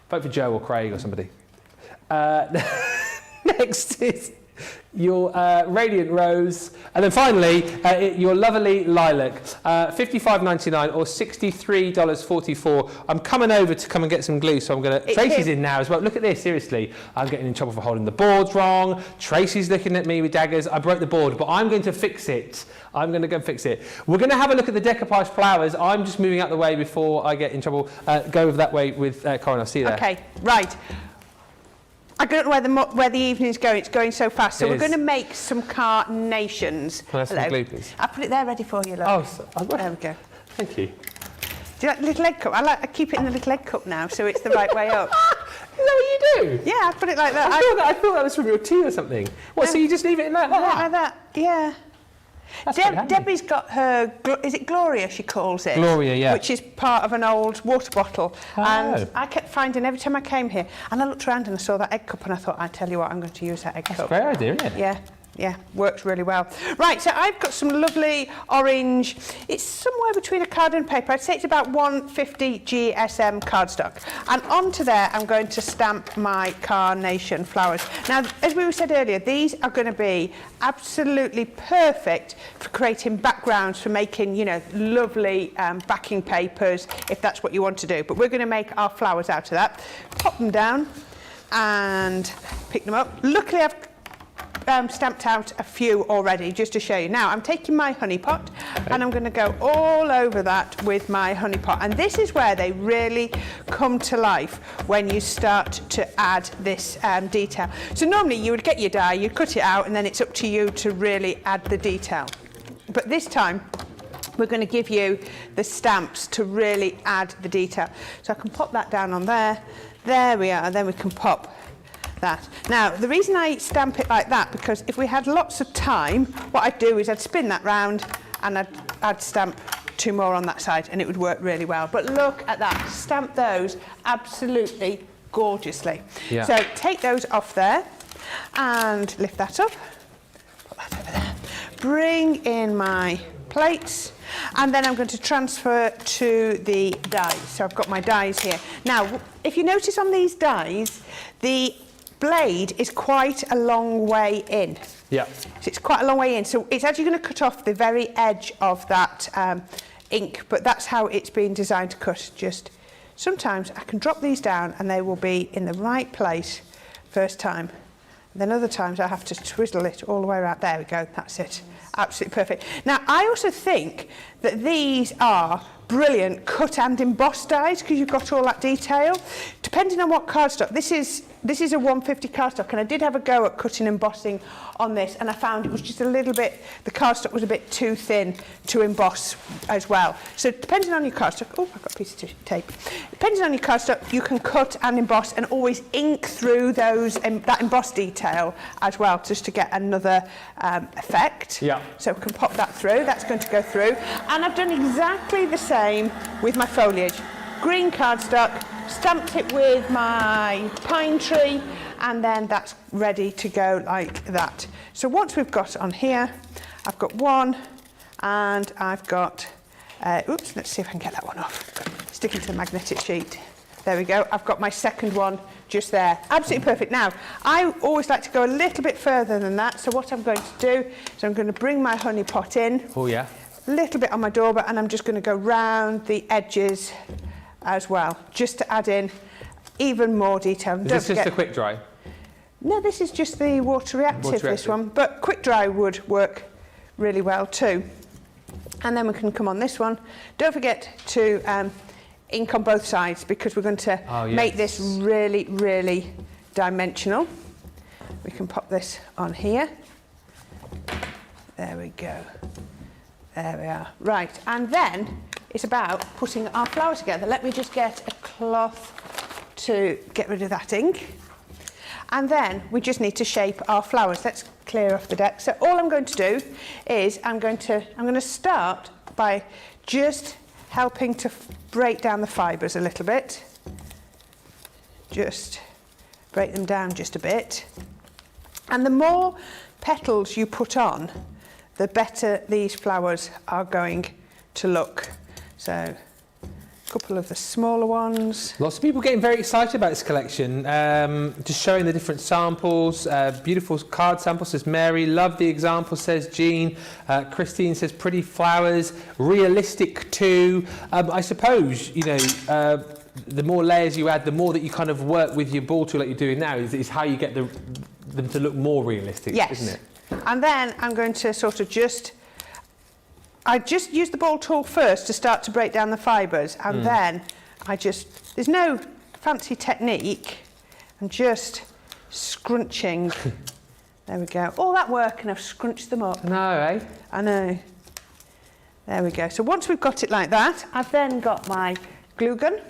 Vote for Joe or Craig or somebody. Next is your Radiant Rose, and then finally your Lovely Lilac, $55.99 or $63.44. I'm coming over to come and get some glue, so I'm going to... Tracy's in now as well. Look at this, seriously. I'm getting in trouble for holding the boards wrong. Tracy's looking at me with daggers. I broke the board, but I'm going to fix it. I'm going to go and fix it. We're going to have a look at the Decoupage Flowers. I'm just moving out the way before I get in trouble. Go over that way with Corrine. I'll see you there. Okay, right. I don't know where the evening's going. It's going so fast. So we're going to make some carnations. Can I have some glue, please? I'll put it there ready for you, look. Oh, so, there we go. Thank you. Do you like the little egg cup? I keep it in the little egg cup now, so it's the right way up. Is that what you do? Yeah, I put it like that. I thought that was from your tea or something. What, so you just leave it in that? Like that, yeah. That's quite handy. Debbie's got her, is it Gloria she calls it? Gloria, yeah. Which is part of an old water bottle. Oh. And I kept finding every time I came here, and I looked around and I saw that egg cup and I thought, I tell you what, I'm going to use that egg cup. That's a great idea, isn't it? Yeah. Yeah, works really well. Right, so I've got some lovely orange. It's somewhere between a card and paper. I'd say it's about 150 GSM cardstock. And onto there, I'm going to stamp my carnation flowers. Now, as we said earlier, these are going to be absolutely perfect for creating backgrounds, for making, you know, lovely backing papers, if that's what you want to do. But we're going to make our flowers out of that. Pop them down and pick them up. Luckily, I've stamped out a few already just to show you. Now I'm taking my honey pot and I'm going to go all over that with my honey pot, and this is where they really come to life when you start to add this detail. So normally you would get your die, you cut it out, and then it's up to you to really add the detail. But this time we're going to give you the stamps to really add the detail. So I can pop that down on there. There we are, and then we can pop that. Now, the reason I stamp it like that, because if we had lots of time, what I'd do is I'd spin that round and I'd stamp 2 more on that side, and it would work really well. But look at that, stamp those absolutely gorgeously. Yeah. So take those off there and lift that up, put that over there, bring in my plates, and then I'm going to transfer to the dies. So I've got my dies here. Now, if you notice on these dies, the blade is quite a long way in. Yeah. So it's quite a long way in. So it's actually going to cut off the very edge of that ink, but that's how it's been designed to cut. Just sometimes I can drop these down and they will be in the right place first time. And then other times I have to twizzle it all the way around. There we go, that's it. Absolutely perfect. Now, I also think that these are brilliant cut and embossed dies because you've got all that detail. Depending on what cardstock, this is a 150 cardstock, and I did have a go at cutting and embossing on this, and I found it was just a little bit, the cardstock was a bit too thin to emboss as well. So depending on your cardstock, oh, I've got a piece of tape. Depending on your cardstock, you can cut and emboss and always ink through those that embossed detail as well, just to get another effect. Yeah. So we can pop that through. That's going to go through, and I've done exactly the same with my foliage. Green cardstock, stamped it with my pine tree, and then that's ready to go like that. So once we've got on here, I've got one, and I've got, oops, let's see if I can get that one off. Stick it to the magnetic sheet. There we go. I've got my second one just there. Absolutely perfect. Now, I always like to go a little bit further than that. So what I'm going to do is I'm going to bring my honey pot in. Oh, yeah. A little bit on my doorbell, and I'm just going to go round the edges as well, just to add in even more detail. Is this just a quick dry? No, this is just the water reactive, this one, but quick dry would work really well too. And then we can come on this one. Don't forget to ink on both sides, because we're going to make this really, really dimensional. We can pop this on here. There we go. There we are. Right, and then it's about putting our flowers together. Let me just get a cloth to get rid of that ink. And then we just need to shape our flowers. Let's clear off the deck. So all I'm going to do is I'm going to start by just helping to break down the fibres a little bit. Just break them down just a bit. And the more petals you put on, the better these flowers are going to look. So a couple of the smaller ones. Lots of people getting very excited about this collection, just showing the different samples. Beautiful card samples, says Mary. Love the example, says Jean. Christine says pretty flowers, realistic too. I suppose, you know, the more layers you add, the more that you kind of work with your ball tool like you're doing now is how you get them to look more realistic, yes. Isn't it? And then I'm going to sort of I just use the ball tool first to start to break down the fibres, and then there's no fancy technique, I'm just scrunching. There we go. All that work and I've scrunched them up. No, eh? I know. There we go. So once we've got it like that, I've then got my glue gun.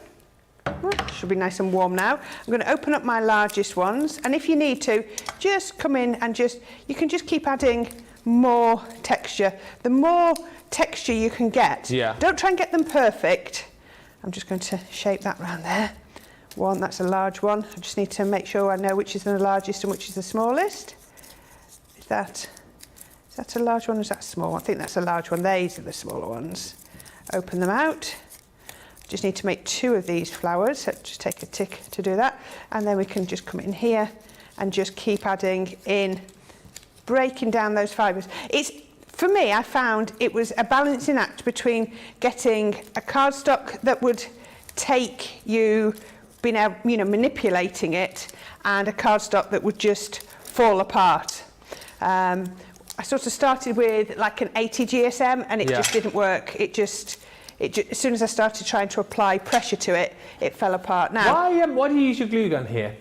Should be nice and warm now. I'm going to open up my largest ones, and if you need to, just come in and you can just keep adding more texture. The more texture you can get, don't try and get them perfect. I'm just going to shape that round there. One, that's a large one. I just need to make sure I know which is the largest and which is the smallest. Is that a large one or is that a small one? I think that's a large one. These are the smaller ones. Open them out. Just need to make 2 of these flowers, so just take a tick to do that, and then we can just come in here and just keep adding in, breaking down those fibres. For me, I found it was a balancing act between getting a cardstock that would take you manipulating it, and a cardstock that would just fall apart. I sort of started with like an 80 GSM, and it just didn't work. As soon as I started trying to apply pressure to it, it fell apart. Now, why do you use your glue gun here?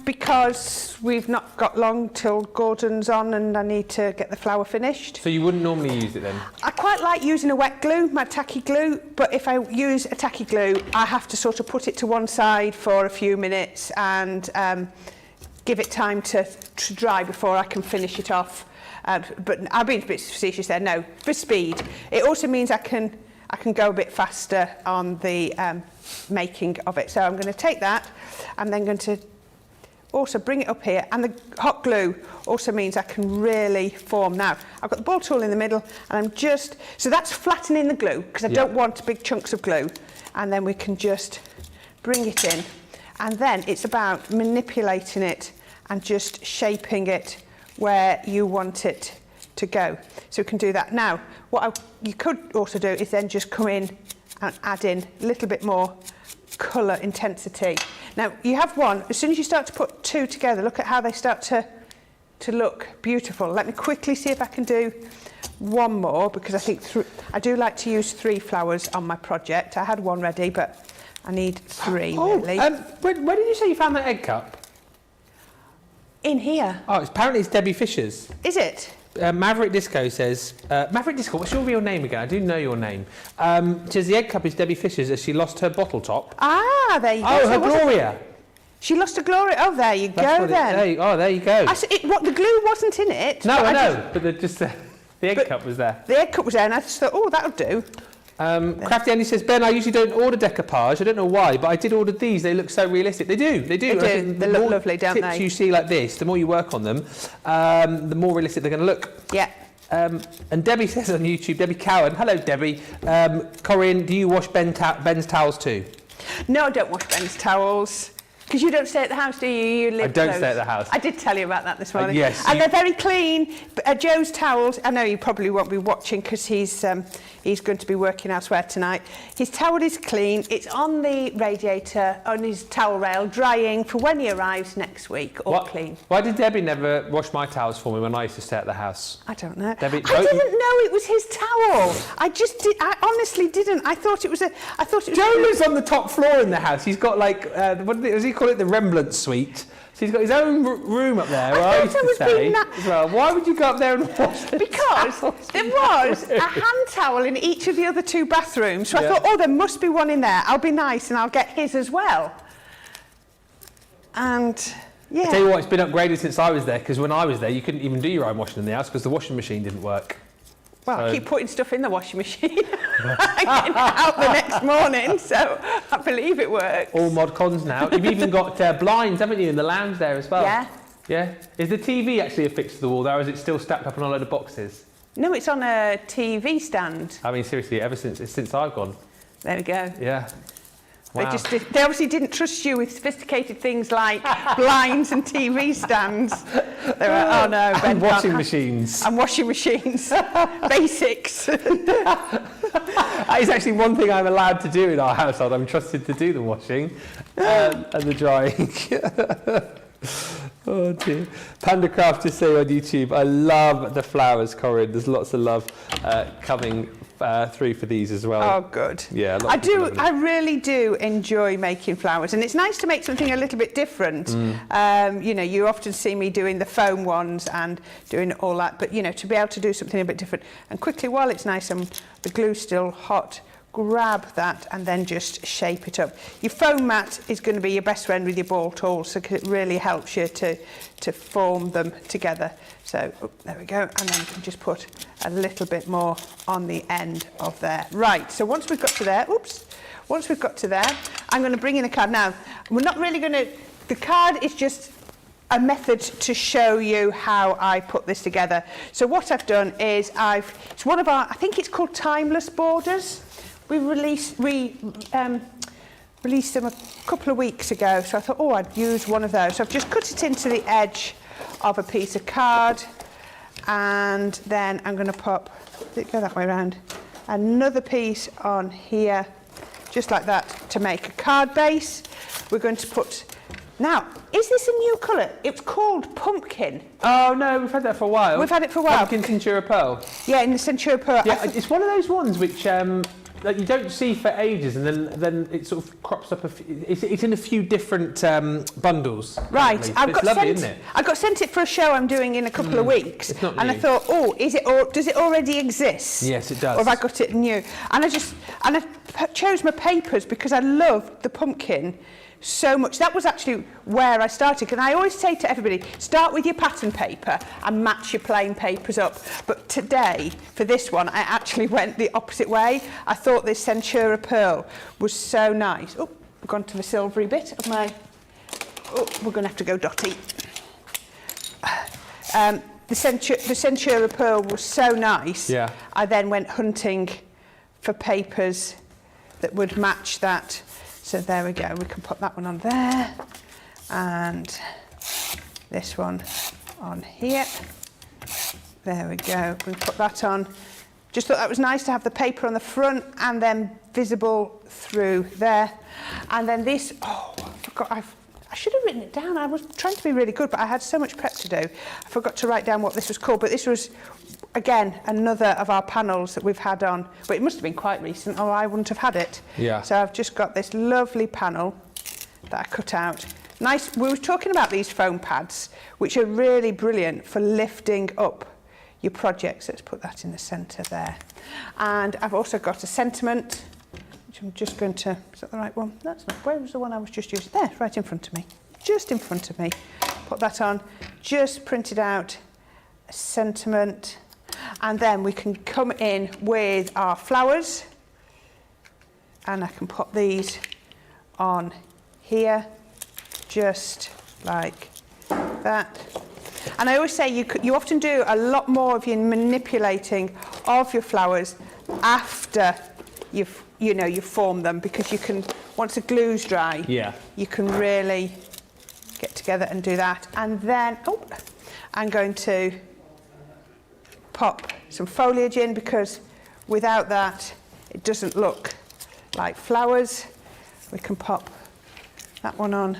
Because we've not got long till Gordon's on and I need to get the flower finished. So you wouldn't normally use it then? I quite like using a wet glue, my tacky glue, but if I use a tacky glue, I have to sort of put it to one side for a few minutes and give it time to dry before I can finish it off. But I've been a bit facetious there. No, for speed. It also means I can go a bit faster on the making of it. So I'm going to take that. I'm then going to also bring it up here, and the hot glue also means I can really form. Now, I've got the ball tool in the middle, and so that's flattening the glue, because I don't want big chunks of glue. And then we can just bring it in, and then it's about manipulating it and just shaping it where you want it to go. So we can do that. Now, what you could also do is then just come in and add in a little bit more colour intensity. Now, you have one, as soon as you start to put two together, look at how they start to look beautiful. Let me quickly see if I can do one more, because I think I do like to use 3 flowers on my project. I had one ready, but I need 3 really. Where did you say you found that egg cup? In here. Oh, apparently it's Debbie Fisher's. Is it? Maverick Disco says, Maverick Disco, what's your real name again? I do know your name. Says the egg cup is Debbie Fisher's as she lost her bottle top. Ah, there you go. Oh, so her Gloria. She lost a Gloria. Oh, there you go then. There you go. What, the glue wasn't in it? No, I know, but the egg cup was there. The egg cup was there, and I just thought, oh, that'll do. Crafty Andy says, Ben, I usually don't order decoupage. I don't know why, but I did order these. They look so realistic. They do. They look lovely, don't they? The tips you see like this, the more you work on them, the more realistic they're going to look. Yeah. And Debbie says on YouTube, Debbie Cowan, hello Debbie, Corrine, do you wash Ben's towels too? No, I don't wash Ben's towels. Because you don't stay at the house, do you? You live I don't close. Stay at the house. I did tell you about that this morning. Yes. And they're very clean. Joe's towels, I know you probably won't be watching because he's going to be working elsewhere tonight. His towel is clean. It's on the radiator, on his towel rail, drying for when he arrives next week, all clean. Why did Debbie never wash my towels for me when I used to stay at the house? I don't know. Debbie, I didn't know it was his towel. I honestly didn't. I thought it was Joe lives on the top floor in the house. He's got like, what does he call it? The Rembrandts suite. So he's got his own room up there where I used to stay as well. Why would you go up there and wash the Because there was a hand towel in each of the other 2 bathrooms. So I thought, oh, there must be one in there. I'll be nice and I'll get his as well. And yeah. I tell you what, it's been upgraded since I was there, because when I was there, you couldn't even do your own washing in the house because the washing machine didn't work. Well, I keep putting stuff in the washing machine and getting it out the next morning, so I believe it works. All mod cons now. You've even got blinds, haven't you, in the lounge there as well? Yeah. Yeah? Is the TV actually affixed to the wall there, or is it still stacked up on a load of boxes? No, it's on a TV stand. I mean, seriously, since I've gone. There we go. Yeah. Wow. They obviously didn't trust you with sophisticated things like blinds and TV stands. They were, oh no, Ben and washing machines. And washing machines. Basics. That is actually one thing I'm allowed to do in our household. I'm trusted to do the washing and the drying. Oh dear. Panda Craft just say on YouTube, I love the flowers, Corrine. There's lots of love coming through for these as well. Oh, good. Yeah, I really do enjoy making flowers, and it's nice to make something a little bit different. You know, you often see me doing the foam ones and doing all that, but you know, to be able to do something a bit different and quickly while it's nice and the glue's still hot, grab that and then just shape it up. Your foam mat is going to be your best friend with your ball tools, so it really helps you to form them together. So there we go, and then you can just put a little bit more on the end of there. Right, so once we've got to there, I'm going to bring in a card. Now, we're not really going to, the card is just a method to show you how I put this together. So what I've done is it's one of our, I think it's called Timeless Borders. We released them a couple of weeks ago, so I thought, oh, I'd use one of those. So I've just cut it into the edge of a piece of card, and then I'm going to pop, go that way around, another piece on here, just like that, to make a card base. We're going to put, now, is this a new colour? It's called Pumpkin. Oh no, we've had that for a while. We've had it for a while. Pumpkin Centura Pearl. Yeah, in the Centura Pearl. Yeah, it's one of those ones which that you don't see for ages, and then it sort of crops up. It's in a few different bundles. Right, it's lovely, isn't it? I got sent it for a show I'm doing in a couple of weeks, it's not and new. I thought, oh, does it already exist? Yes, it does. Or have I got it new? And I chose my papers because I loved the pumpkin so much. That was actually where I started, and I always say to everybody, start with your pattern paper and match your plain papers up. But today, for this one, I actually went the opposite way. I thought this Centura Pearl was so nice. Oh, we've gone to the silvery bit of my, oh, we're going to have to go dotty. The Centura Pearl was so nice. Yeah. I then went hunting for papers that would match that. So there we go, we can put that one on there, and this one on here. There we go. We put that on. Just thought that was nice to have the paper on the front and then visible through there. And then this, oh, I forgot, I should have written it down. I was trying to be really good, but I had so much prep to do. I forgot to write down what this was called, but this was, again, another of our panels that we've had on. But it must have been quite recent, or I wouldn't have had it. Yeah. So I've just got this lovely panel that I cut out. Nice. We were talking about these foam pads, which are really brilliant for lifting up your projects. Let's put that in the centre there. And I've also got a sentiment, which I'm just going to, is that the right one? That's not, where was the one I was just using? There, right in front of me. Just in front of me. Put that on, just printed out a sentiment. And then we can come in with our flowers. And I can put these on here, just like that. And I always say you often do a lot more of your manipulating of your flowers after you've formed them, because you can, once the glue's dry, yeah, you can really get together and do that. And then, oh, I'm going to pop some foliage in, because without that, it doesn't look like flowers. We can pop that one on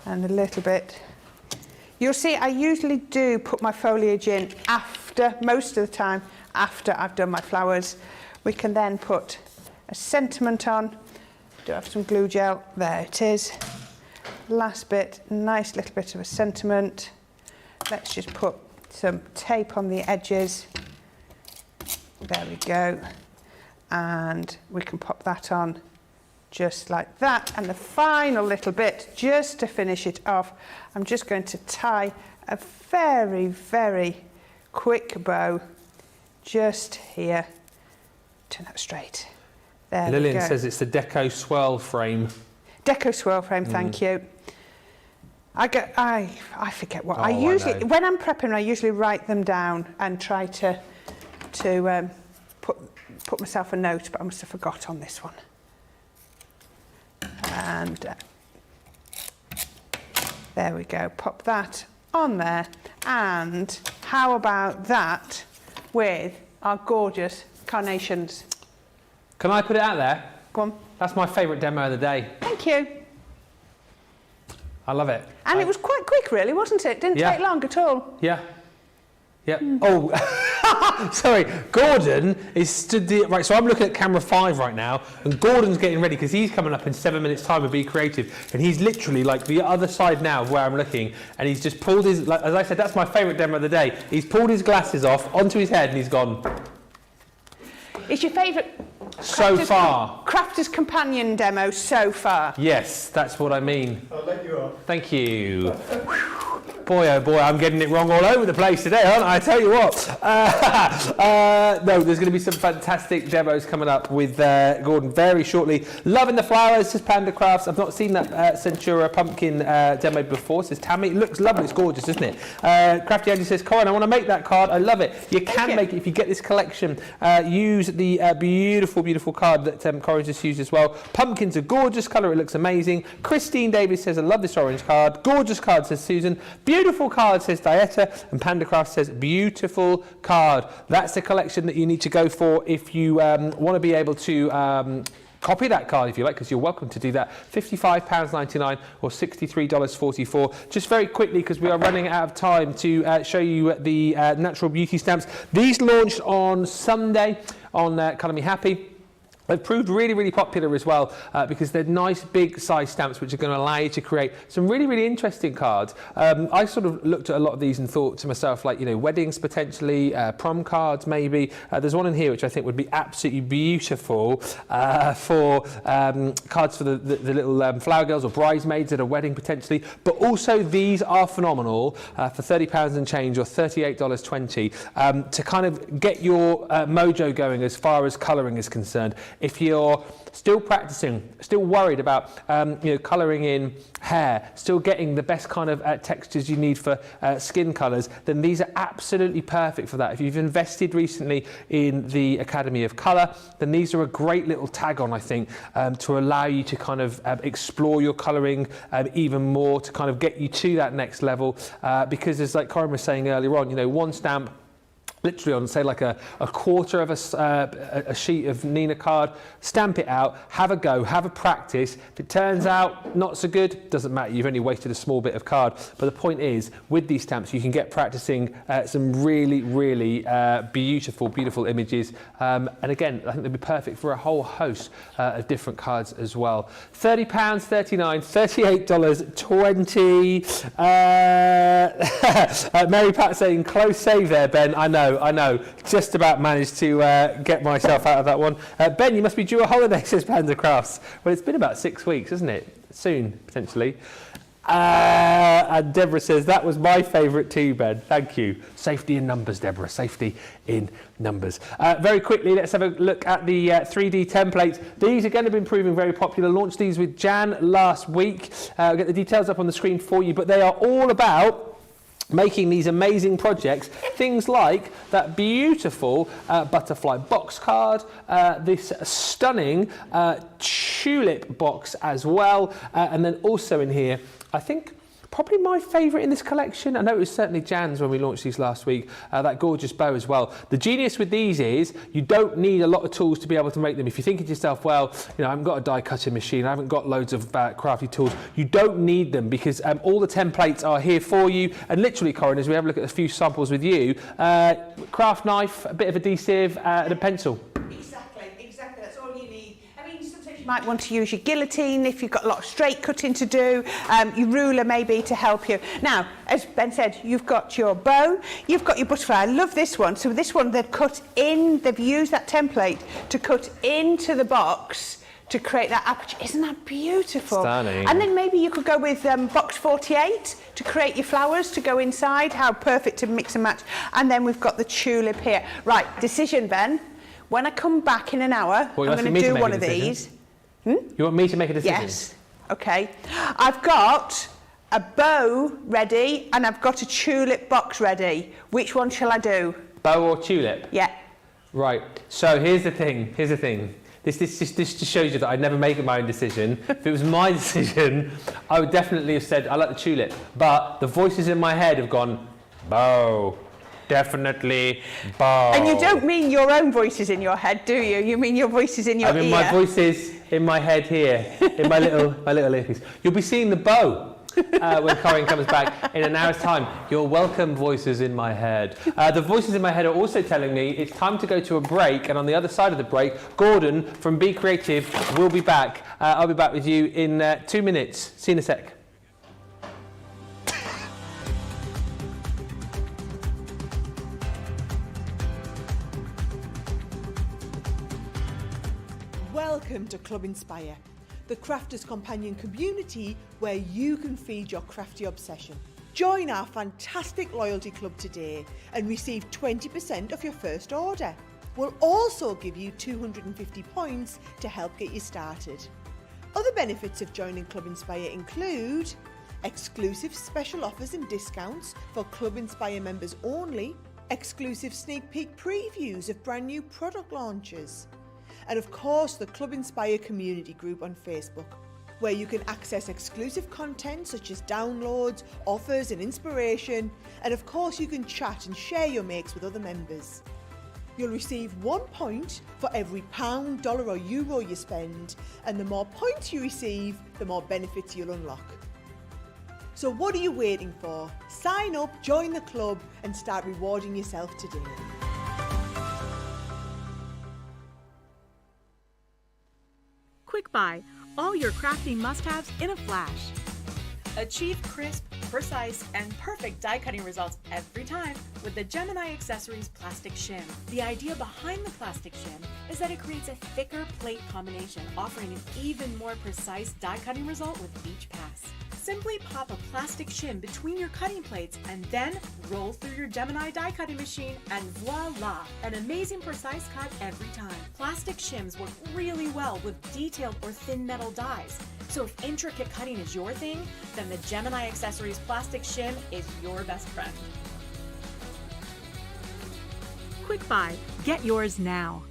and a little bit. You'll see I usually do put my foliage in after, most of the time, after I've done my flowers. We can then put a sentiment on. Do I have some glue gel? There it is. Last bit, nice little bit of a sentiment. Let's just put some tape on the edges. There we go. And we can pop that on just like that. And the final little bit, just to finish it off, I'm just going to tie a very, very quick bow just here. Turn that straight. There Lillian says it's the Deco Swirl frame. Deco Swirl frame, thank you. I forget what I usually, when I'm prepping, I usually write them down and try to put myself a note, but I must have forgot on this one. And there we go, pop that on there. And how about that with our gorgeous carnations? Can I put it out there? Go on. That's my favourite demo of the day. Thank you. I love it. And it was quite quick, really, wasn't it? Didn't take long at all. Yeah. Yeah. Oh, sorry. Gordon is stood there. Right, so I'm looking at camera 5 right now, and Gordon's getting ready because he's coming up in 7 minutes' time with Be Creative, and he's literally like the other side now of where I'm looking, and he's just pulled his, like, as I said, that's my favourite demo of the day. He's pulled his glasses off onto his head, and he's gone. It's your favourite so far crafter's companion demo so far? Yes, that's what I mean. I'll let you off. Thank you. Boy, oh boy, I'm getting it wrong all over the place today, aren't I? I tell you what. No, there's going to be some fantastic demos coming up with Gordon very shortly. Loving the flowers, says Panda Crafts. I've not seen that Centura pumpkin demo before, says Tammy. It looks lovely, it's gorgeous, isn't it? Crafty Andy says, Corrine, I want to make that card. I love it. You can make it if you get this collection. Use the beautiful, beautiful card that Corrine just used as well. Pumpkin's a gorgeous colour, it looks amazing. Christine Davis says, I love this orange card. Gorgeous card, says Susan. Beautiful card, says Dieta, and Pandacraft says beautiful card. That's the collection that you need to go for if you want to be able to copy that card if you like, because you're welcome to do that. £55.99 or $63.44. Just very quickly, because we are running out of time, to show you the Natural Beauty stamps. These launched on Sunday on Colour Me Happy. They've proved really, really popular as well because they're nice big size stamps which are going to allow you to create some really, really interesting cards. I sort of looked at a lot of these and thought to myself, like, you know, weddings potentially, prom cards maybe. There's one in here which I think would be absolutely beautiful for cards for the little flower girls or bridesmaids at a wedding potentially. But also these are phenomenal for £30 and change or $38.20 to kind of get your mojo going as far as colouring is concerned. If you're still practicing, still worried about colouring in hair, still getting the best kind of textures you need for skin colours, then these are absolutely perfect for that. If you've invested recently in the Academy of Colour, then these are a great little tag on, I think, to allow you to kind of explore your colouring even more, to kind of get you to that next level, because as like Corrine was saying earlier on, one stamp literally on, say, like a quarter of a sheet of Nina card, stamp it out, have a go, have a practice. If it turns out not so good, doesn't matter, you've only wasted a small bit of card. But the point is, with these stamps, you can get practicing some really, really beautiful images. And again, I think they'd be perfect for a whole host of different cards as well. £30, $39, $38, $20. Mary Pat saying, close save there, Ben. I know. Just about managed to get myself out of that one. Ben, you must be due a holiday, says Panda Crafts. Well, it's been about 6 weeks, isn't it? Soon, potentially. And Deborah says, that was my favourite too, Ben. Thank you. Safety in numbers, Deborah. Safety in numbers. Very quickly, let's have a look at the 3D templates. These are going to be proving very popular. Launched these with Jan last week. I'll get the details up on the screen for you, but they are all about making these amazing projects, things like that beautiful butterfly box card, this stunning tulip box as well, and then also in here, I think probably my favourite in this collection, I know it was certainly Jan's when we launched these last week, that gorgeous bow as well. The genius with these is you don't need a lot of tools to be able to make them. If you think to yourself, well, I haven't got a die cutting machine, I haven't got loads of crafty tools, you don't need them because all the templates are here for you. And literally, Corrine, as we have a look at a few samples with you, craft knife, a bit of adhesive and a pencil. Exactly, that's all you need. I mean, sometimes you might want to use your guillotine if you've got a lot of straight cutting to do, your ruler maybe to help you. Now, as Ben said, you've got your bow, you've got your butterfly. I love this one. So this one they've used that template to cut into the box to create that aperture. Isn't that beautiful? Stunning. And then maybe you could go with box 48 to create your flowers to go inside. How perfect to mix and match. And then we've got the tulip here. Right, decision, Ben. When I come back in an hour, I'm going to do one of these. You want me to make a decision? Yes. Okay. I've got a bow ready and I've got a tulip box ready. Which one shall I do? Bow or tulip? Yeah. Right. So here's the thing. This just shows you that I never make my own decision. If it was my decision, I would definitely have said I like the tulip. But the voices in my head have gone, bow. Definitely bow. And you don't mean your own voices in your head, do you? You mean your voices in your ear? I mean my voices in my head here, in my little earpiece. You'll be seeing the bow when Corrine comes back in an hour's time. Your welcome voices in my head. The voices in my head are also telling me it's time to go to a break, and on the other side of the break, Gordon from Be Creative will be back. I'll be back with you in 2 minutes. See you in a sec. Welcome to Club Inspire, the crafters' companion community where you can feed your crafty obsession. Join our fantastic loyalty club today and receive 20% off your first order. We'll also give you 250 points to help get you started. Other benefits of joining Club Inspire include exclusive special offers and discounts for Club Inspire members only, exclusive sneak peek previews of brand new product launches, and of course the Club Inspire community group on Facebook, where you can access exclusive content such as downloads, offers and inspiration, and of course you can chat and share your makes with other members. You'll receive 1 point for every £1, $1 or euro you spend, and the more points you receive, the more benefits you'll unlock. So what are you waiting for? Sign up, join the club and start rewarding yourself today. Quick Buy, all your crafting must-haves in a flash. Achieve crisp, precise, and perfect die cutting results every time with the Gemini Accessories Plastic Shim. The idea behind the plastic shim is that it creates a thicker plate combination, offering an even more precise die cutting result with each pass. Simply pop a plastic shim between your cutting plates and then roll through your Gemini die cutting machine and voila, an amazing precise cut every time. Plastic shims work really well with detailed or thin metal dies. So if intricate cutting is your thing, then the Gemini Accessories plastic shim is your best friend. Quick buy. Get yours now.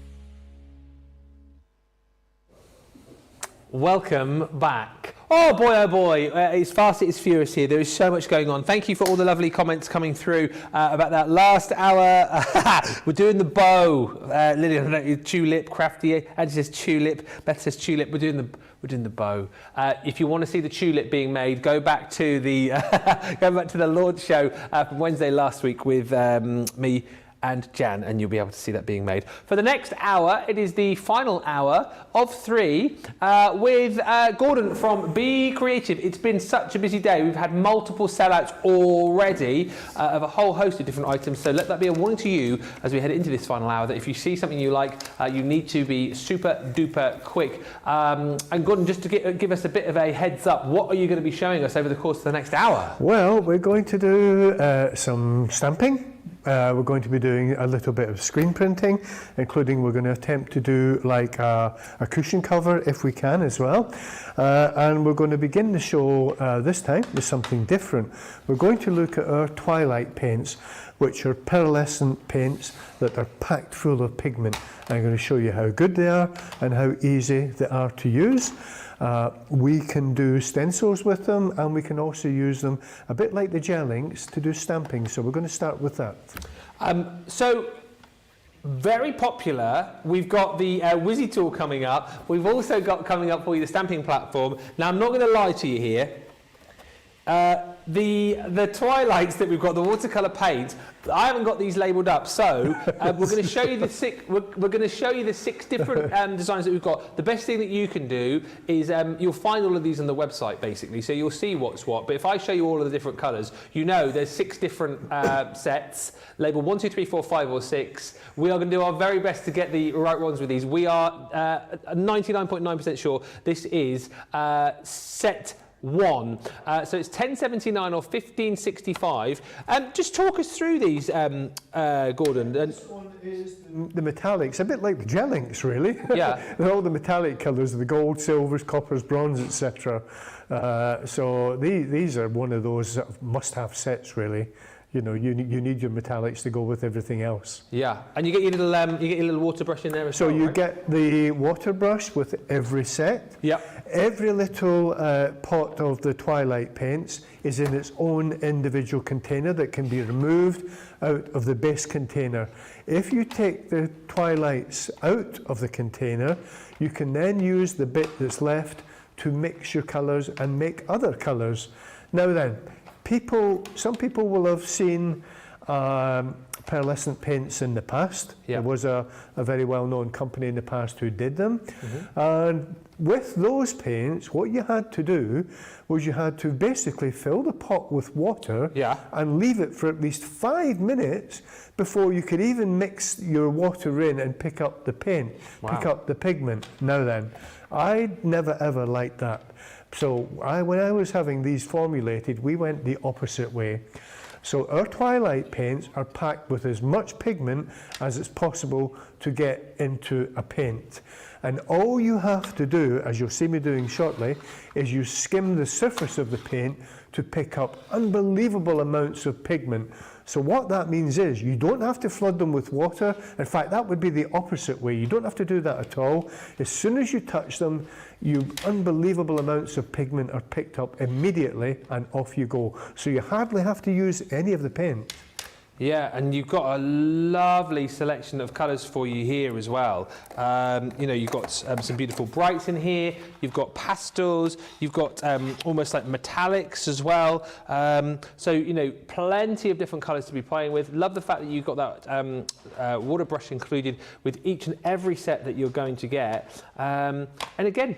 Welcome back. Oh boy, it's fast, it's furious here. There is so much going on. Thank you for all the lovely comments coming through about that last hour. We're doing the bow. Lillian, tulip, crafty, Angie says tulip, Beth says tulip. We're doing the bow. If you want to see the tulip being made, go back to the launch show from Wednesday last week with me and Jan, and you'll be able to see that being made. For the next hour, it is the final hour of 3 with Gordon from Be Creative. It's been such a busy day. We've had multiple sellouts already of a whole host of different items, so let that be a warning to you as we head into this final hour that if you see something you like, you need to be super duper quick. And Gordon, just to give us a bit of a heads up, what are you going to be showing us over the course of the next hour? Well, we're going to do some stamping. We're going to be doing a little bit of screen printing, including we're going to attempt to do like a cushion cover if we can as well. And we're going to begin the show this time with something different. We're going to look at our twilight paints, which are pearlescent paints that are packed full of pigment. I'm going to show you how good they are and how easy they are to use. We can do stencils with them, and we can also use them a bit like the gel inks to do stamping. So we're going to start with that. So very popular. We've got the Wizzy tool coming up. We've also got coming up for you the stamping platform. Now I'm not going to lie to you here. The twilights that we've got, the watercolor paint, I haven't got these labelled up, so we're going to show you the six. We're going to show you the 6 different designs that we've got. The best thing that you can do is you'll find all of these on the website basically, so you'll see what's what. But if I show you all of the different colours, you know there's 6 different sets labelled 1, 2, 3, 4, 5, or 6. We are going to do our very best to get the right ones with these. We are 99.9% sure this is set 1. So it's 1079 or 1565. Just talk us through these, Gordon. This one is the metallics, a bit like the gel inks, really. Yeah. They're all the metallic colours, the gold, silvers, coppers, bronze, etc. So these are one of those must-have sets, really. You know, you need your metallics to go with everything else. Yeah, and you get your little water brush in there as well. So you right? get the water brush with every set. Yeah. Every little pot of the twilight paints is in its own individual container that can be removed out of the base container. If you take the twilights out of the container, you can then use the bit that's left to mix your colours and make other colours. Now then, some people will have seen pearlescent paints in the past. Yeah. There was a very well-known company in the past who did them. And with those paints, what you had to do was you had to basically fill the pot with water and leave it for at least 5 minutes before you could even mix your water in and pick up the paint, pick up the pigment. Now then, I never ever liked that. So when I was having these formulated, we went the opposite way. So our twilight paints are packed with as much pigment as it's possible to get into a paint. And all you have to do, as you'll see me doing shortly, is you skim the surface of the paint to pick up unbelievable amounts of pigment. So what that means is you don't have to flood them with water. In fact, that would be the opposite way. You don't have to do that at all. As soon as you touch them, unbelievable amounts of pigment are picked up immediately and off you go. So you hardly have to use any of the paint. Yeah, and you've got a lovely selection of colours for you here as well. You know, you've got some beautiful brights in here. You've got pastels. You've got almost like metallics as well. So, you know, plenty of different colours to be playing with. Love the fact that you've got that water brush included with each and every set that you're going to get. And again,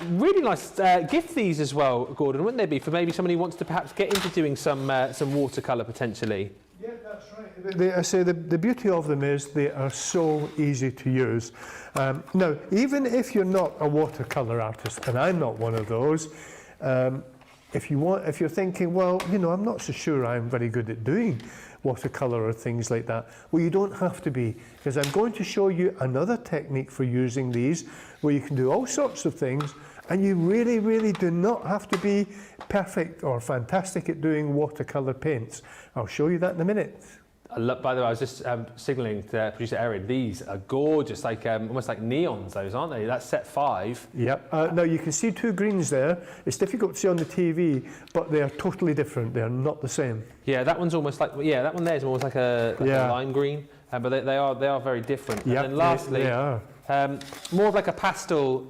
really nice gift these as well, Gordon, wouldn't they be, for maybe somebody who wants to perhaps get into doing some watercolour potentially? Yeah, that's right. I say the beauty of them is they are so easy to use. Now, even if you're not a watercolour artist, and I'm not one of those, if you're thinking, well, you know, I'm not so sure I'm very good at doing watercolour or things like that. Well, you don't have to be, because I'm going to show you another technique for using these where you can do all sorts of things, and you really, really do not have to be perfect or fantastic at doing watercolour paints. I'll show you that in a minute. By the way, I was just signalling to producer Erin, these are gorgeous, like almost like neons, those, aren't they? That's set 5. Yep. Now you can see 2 greens there. It's difficult to see on the TV, but they are totally different. They are not the same. Yeah, that one's almost like, that one there is almost like a lime green, but they are very different. Yep, And then lastly, they are. more of like a pastel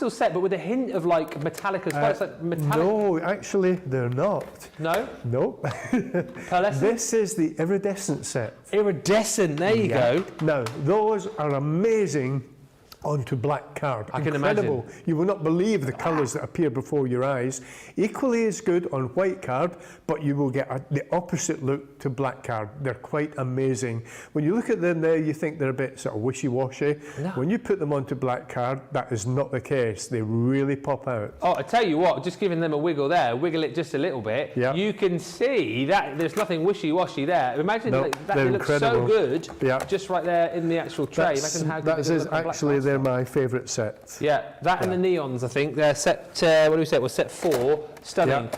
set, but with a hint of like metallic as well. It's like metallic. No, actually, they're not. No? No. Pearlescent? This is the iridescent set. Iridescent, there you go. Now, those are amazing onto black card. I can Incredible. imagine. You will not believe the colours that appear before your eyes. Equally as good on white card, but you will get the opposite look to black card. They're quite amazing. When you look at them there, you think they're a bit sort of wishy-washy. No. When you put them onto black card, that is not the case. They really pop out. Oh, I tell you what, just giving them a wiggle there, wiggle it just a little bit, Yeah. you can see that there's nothing wishy-washy there. Imagine No, that they're it looks so incredible. good, yeah. just right there in the actual tray. Imagine how good That it is looks on black actually, card. they're my favourite sets. Yeah, that and the neons, I think. They're set, what do we say? Well, set 4. Stunning.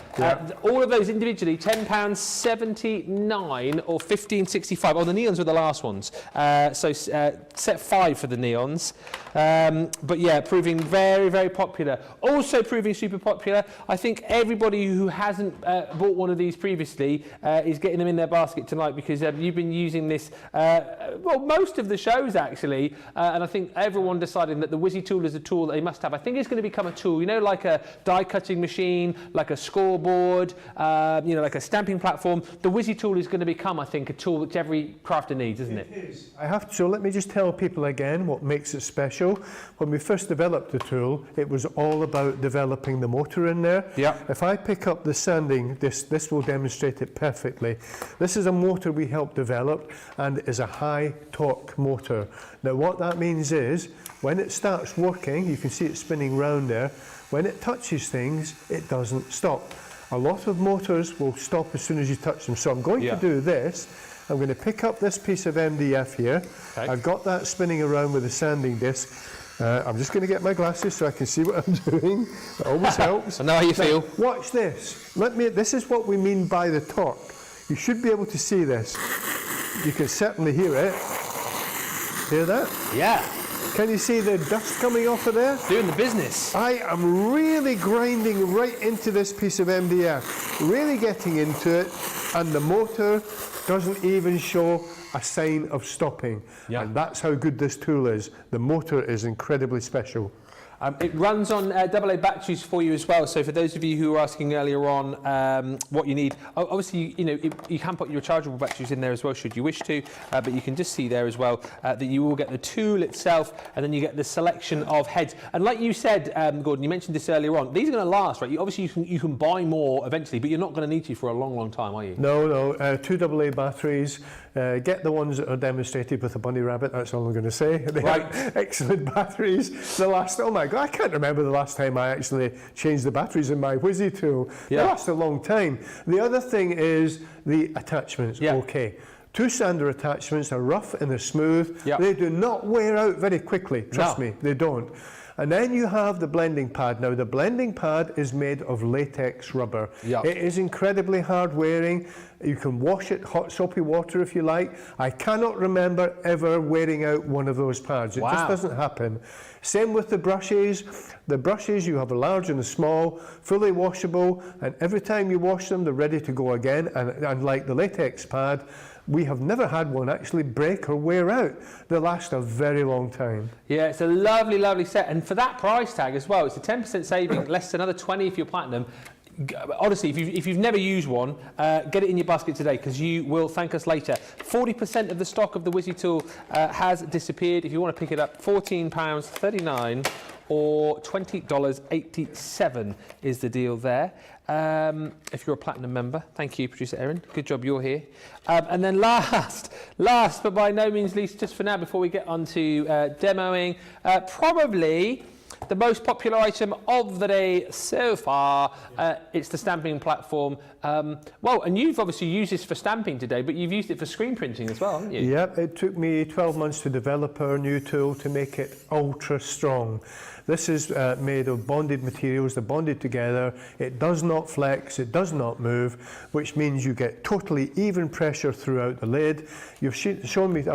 All of those individually, £10.79 or £15.65. Oh, the neons were the last ones. Set 5 for the neons. But yeah, proving very, very popular. Also proving super popular. I think everybody who hasn't bought one of these previously is getting them in their basket tonight, because you've been using this, most of the shows actually. And I think everyone deciding that the Wizzy tool is a tool that they must have. I think it's going to become a tool, you know, like a die cutting machine, like a scoreboard, like a stamping platform. The Wizzy tool is going to become, I think, a tool which every crafter needs, isn't it? It is. So let me just tell people again what makes it special. When we first developed the tool, it was all about developing the motor in there. Yeah. If I pick up the sanding, this will demonstrate it perfectly. This is a motor we helped develop, and it is a high torque motor. Now what that means is, when it starts working, you can see it spinning round there, when it touches things, it doesn't stop. A lot of motors will stop as soon as you touch them. So I'm going to do this. I'm going to pick up this piece of MDF here. Okay. I've got that spinning around with a sanding disc. I'm just going to get my glasses so I can see what I'm doing. It always helps. I know how you feel. Watch this. This is what we mean by the torque. You should be able to see this. You can certainly hear it. Hear that? Yeah. Can you see the dust coming off of there? Doing the business. I am really grinding right into this piece of MDF, really getting into it, and the motor doesn't even show a sign of stopping. Yeah. And that's how good this tool is. The motor is incredibly special. It runs on AA batteries for you as well. So for those of you who were asking earlier on what you need, obviously you can put your chargeable batteries in there as well should you wish to, but you can just see there as well that you will get the tool itself, and then you get the selection of heads. And like you said, Gordon, you mentioned this earlier on. These are going to last, right? Obviously you can buy more eventually, but you're not going to need to for a long, long time, are you? No. 2 AA batteries. Get the ones that are demonstrated with a bunny rabbit. That's all I'm going to say. They have excellent batteries. Oh my God, I can't remember the last time I actually changed the batteries in my Wizzy tool. They last a long time. The other thing is the attachments. Okay. 2 sander attachments are rough and they're smooth. They do not wear out very quickly. Trust me, they don't. And then you have the blending pad. Now the blending pad is made of latex rubber. It is incredibly hard wearing. You can wash it hot soapy water if you like. I cannot remember ever wearing out one of those pads. It just doesn't happen. Same with the brushes. The brushes, you have a large and a small, fully washable, and every time you wash them, they're ready to go again. And like the latex pad, we have never had one actually break or wear out. They last a very long time. Yeah, it's a lovely, lovely set. And for that price tag as well, it's a 10% saving, less than another 20 if you're platinum. Honestly, if you've never used one, get it in your basket today, because you will thank us later. 40% of the stock of the Wizzy tool has disappeared. If you want to pick it up, £14.39 or $20.87 is the deal there. If you're a platinum member, thank you, producer Erin. Good job, you're here. And then last but by no means least, just for now, before we get on to demoing, probably the most popular item of the day so far. It's the stamping platform. Well, and you've obviously used this for stamping today, but you've used it for screen printing as well, haven't you? Yep, it took me 12 months to develop our new tool to make it ultra strong. This is made of bonded materials, they're bonded together, it does not flex, it does not move, which means you get totally even pressure throughout the lid. I've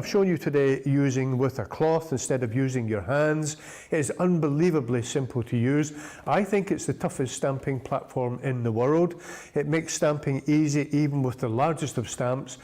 shown you today using with a cloth instead of using your hands. It is unbelievably simple to use. I think it's the toughest stamping platform in the world. It makes stamping easy even with the largest of stamps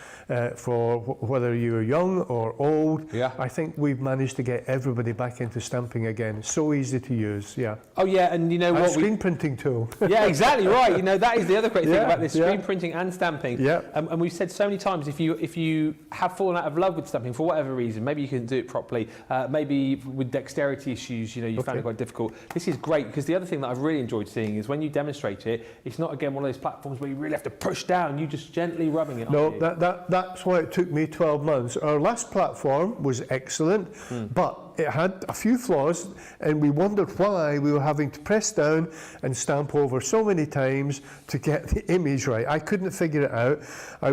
for whether you're young or old. Yeah. I think we've managed to get everybody back into stamping again. It's so easy to use, yeah. Oh yeah, and you know what? Screen printing tool. Yeah, exactly right. You know, that is the other great thing about this, screen printing and stamping. Yeah. And we've said so many times, if you have fallen out of love with stamping for whatever reason, maybe you couldn't do it properly, maybe with dexterity issues, you know, you found it quite difficult. This is great because the other thing that I've really enjoyed seeing is when you demonstrate it, it's not again one of those platforms where you really have to push down. You just gently rubbing it. No, that's why it took me 12 months. Our last platform was excellent, but it had a few flaws, and we wondered why we were having to press down and stamp over so many times to get the image right. I couldn't figure it out.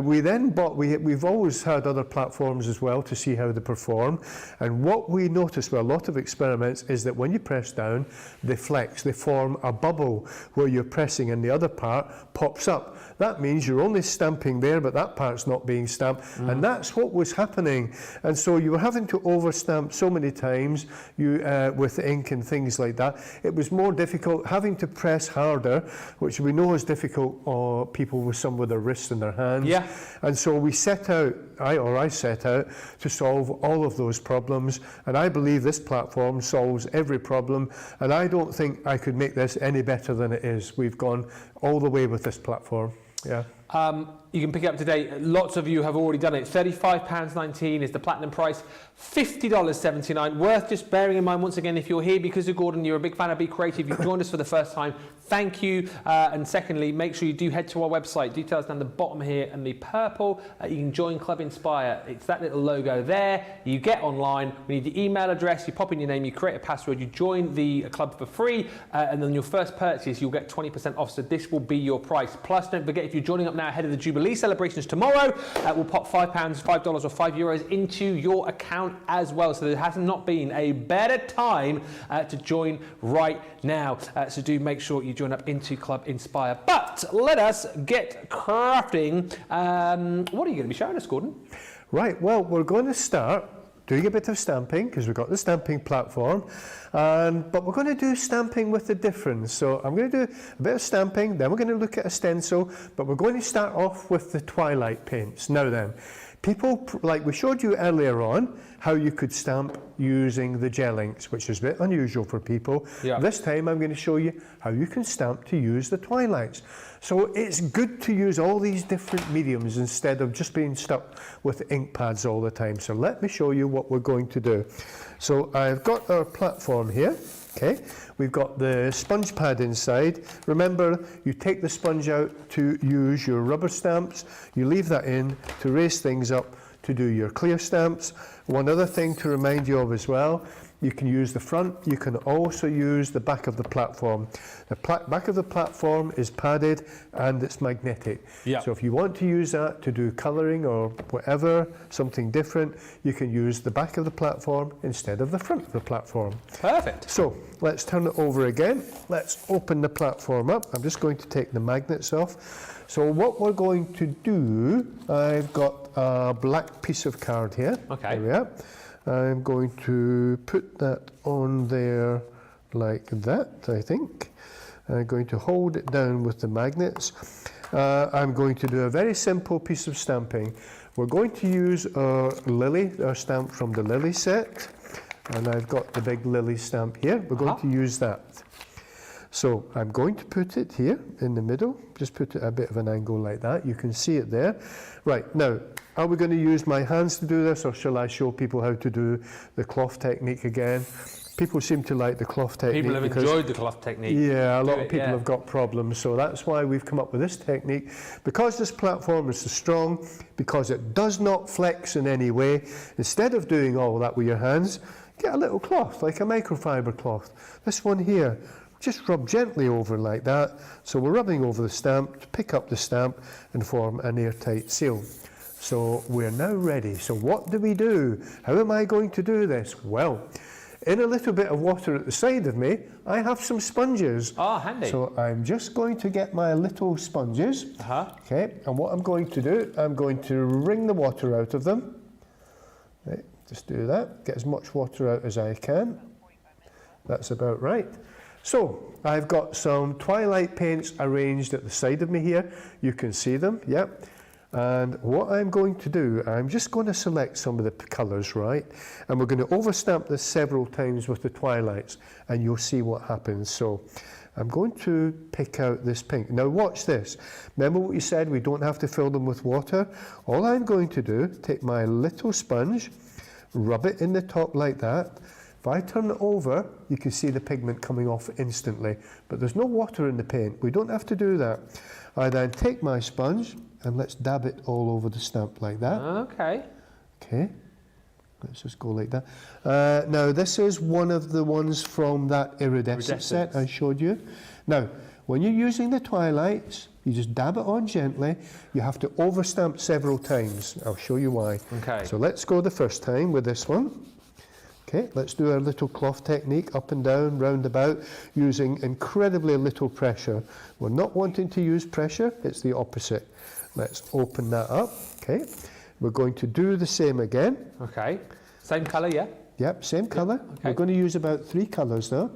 We then bought, we've always had other platforms as well to see how they perform, and what we noticed with a lot of experiments is that when you press down, they flex, they form a bubble where you're pressing and the other part pops up. That means you're only stamping there, but that part's not being stamped, and that's what was happening. And so you were having to overstamp so many times with ink and things like that. It was more difficult having to press harder, which we know is difficult for people with some with their wrists and their hands. Yeah. And so we set out, I set out to solve all of those problems, and I believe this platform solves every problem, and I don't think I could make this any better than it is. We've gone all the way with this platform. Yeah. You can pick it up today. Lots of you have already done it. £35.19 is the platinum price. $50.79. Worth just bearing in mind once again, if you're here because of Gordon, you're a big fan of Be Creative, you've joined us for the first time, thank you. And secondly, make sure you do head to our website. Details down the bottom here in the purple. You can join Club Inspire. It's that little logo there. You get online. We need your email address. You pop in your name. You create a password. You join the club for free. And then your first purchase, you'll get 20% off. So this will be your price. Plus, don't forget, if you're joining up now ahead of the Jubilee celebrations tomorrow, we'll pop £5, $5 or €5 into your account as well. So there has not been a better time to join right now. So do make sure you join up into Club Inspire. But let us get crafting. What are you going to be showing us, Gordon? Right, well, we're going to start doing a bit of stamping because we've got the stamping platform, but we're going to do stamping with a difference. So I'm going to do a bit of stamping, then we're going to look at a stencil, but we're going to start off with the twilight paints. Now then, people, like we showed you earlier on, how you could stamp using the gel inks, which is a bit unusual for people. Yeah. This time I'm going to show you how you can stamp to use the twilights. So it's good to use all these different mediums instead of just being stuck with ink pads all the time. So let me show you what we're going to do. So I've got our platform here. Okay, we've got the sponge pad inside. Remember, you take the sponge out to use your rubber stamps. You leave that in to raise things up to do your clear stamps. One other thing to remind you of as well, you can use the front, you can also use the back of the platform. The back of the platform is padded and it's magnetic. Yeah. So if you want to use that to do colouring or whatever, something different, you can use the back of the platform instead of the front of the platform. Perfect. So let's turn it over again. Let's open the platform up. I'm just going to take the magnets off. So what we're going to do, I've got a black piece of card here. Okay. There we are. I'm going to put that on there like that, I think. I'm going to hold it down with the magnets. I'm going to do a very simple piece of stamping. We're going to use our lily, our stamp from the lily set. And I've got the big lily stamp here. We're going to use that. So I'm going to put it here in the middle, just put it a bit of an angle like that. You can see it there. Right, now, are we going to use my hands to do this, or shall I show people how to do the cloth technique again? People seem to like the cloth technique. People have enjoyed the cloth technique. Yeah, a lot of people have got problems, so that's why we've come up with this technique. Because this platform is so strong, because it does not flex in any way, instead of doing all that with your hands, get a little cloth, like a microfiber cloth. This one here, just rub gently over like that. So we're rubbing over the stamp to pick up the stamp and form an airtight seal. So we're now ready. So what do? How am I going to do this? Well, in a little bit of water at the side of me, I have some sponges. Oh, handy. So I'm just going to get my little sponges. Okay, and what I'm going to do, I'm going to wring the water out of them. Right, just do that. Get as much water out as I can. That's about right. So I've got some twilight paints arranged at the side of me here. You can see them, yep. And what I'm going to do, I'm just going to select some of the colours, right? And we're going to overstamp this several times with the twilights, and you'll see what happens. So I'm going to pick out this pink. Now watch this. Remember what you said, we don't have to fill them with water? All I'm going to do, take my little sponge, rub it in the top like that. If I turn it over, you can see the pigment coming off instantly, but there's no water in the paint. We don't have to do that. I then take my sponge and let's dab it all over the stamp like that. Okay. Okay, let's just go like that. Now this is one of the ones from that iridescent set I showed you. Now, when you're using the twilights, you just dab it on gently. You have to overstamp several times. I'll show you why. Okay. So let's go the first time with this one. Okay, let's do our little cloth technique, up and down, round about, using incredibly little pressure. We're not wanting to use pressure, it's the opposite. Let's open that up, okay. We're going to do the same again. Okay, same colour, yeah? Yep, same colour. Okay. We're going to use about 3 colours now.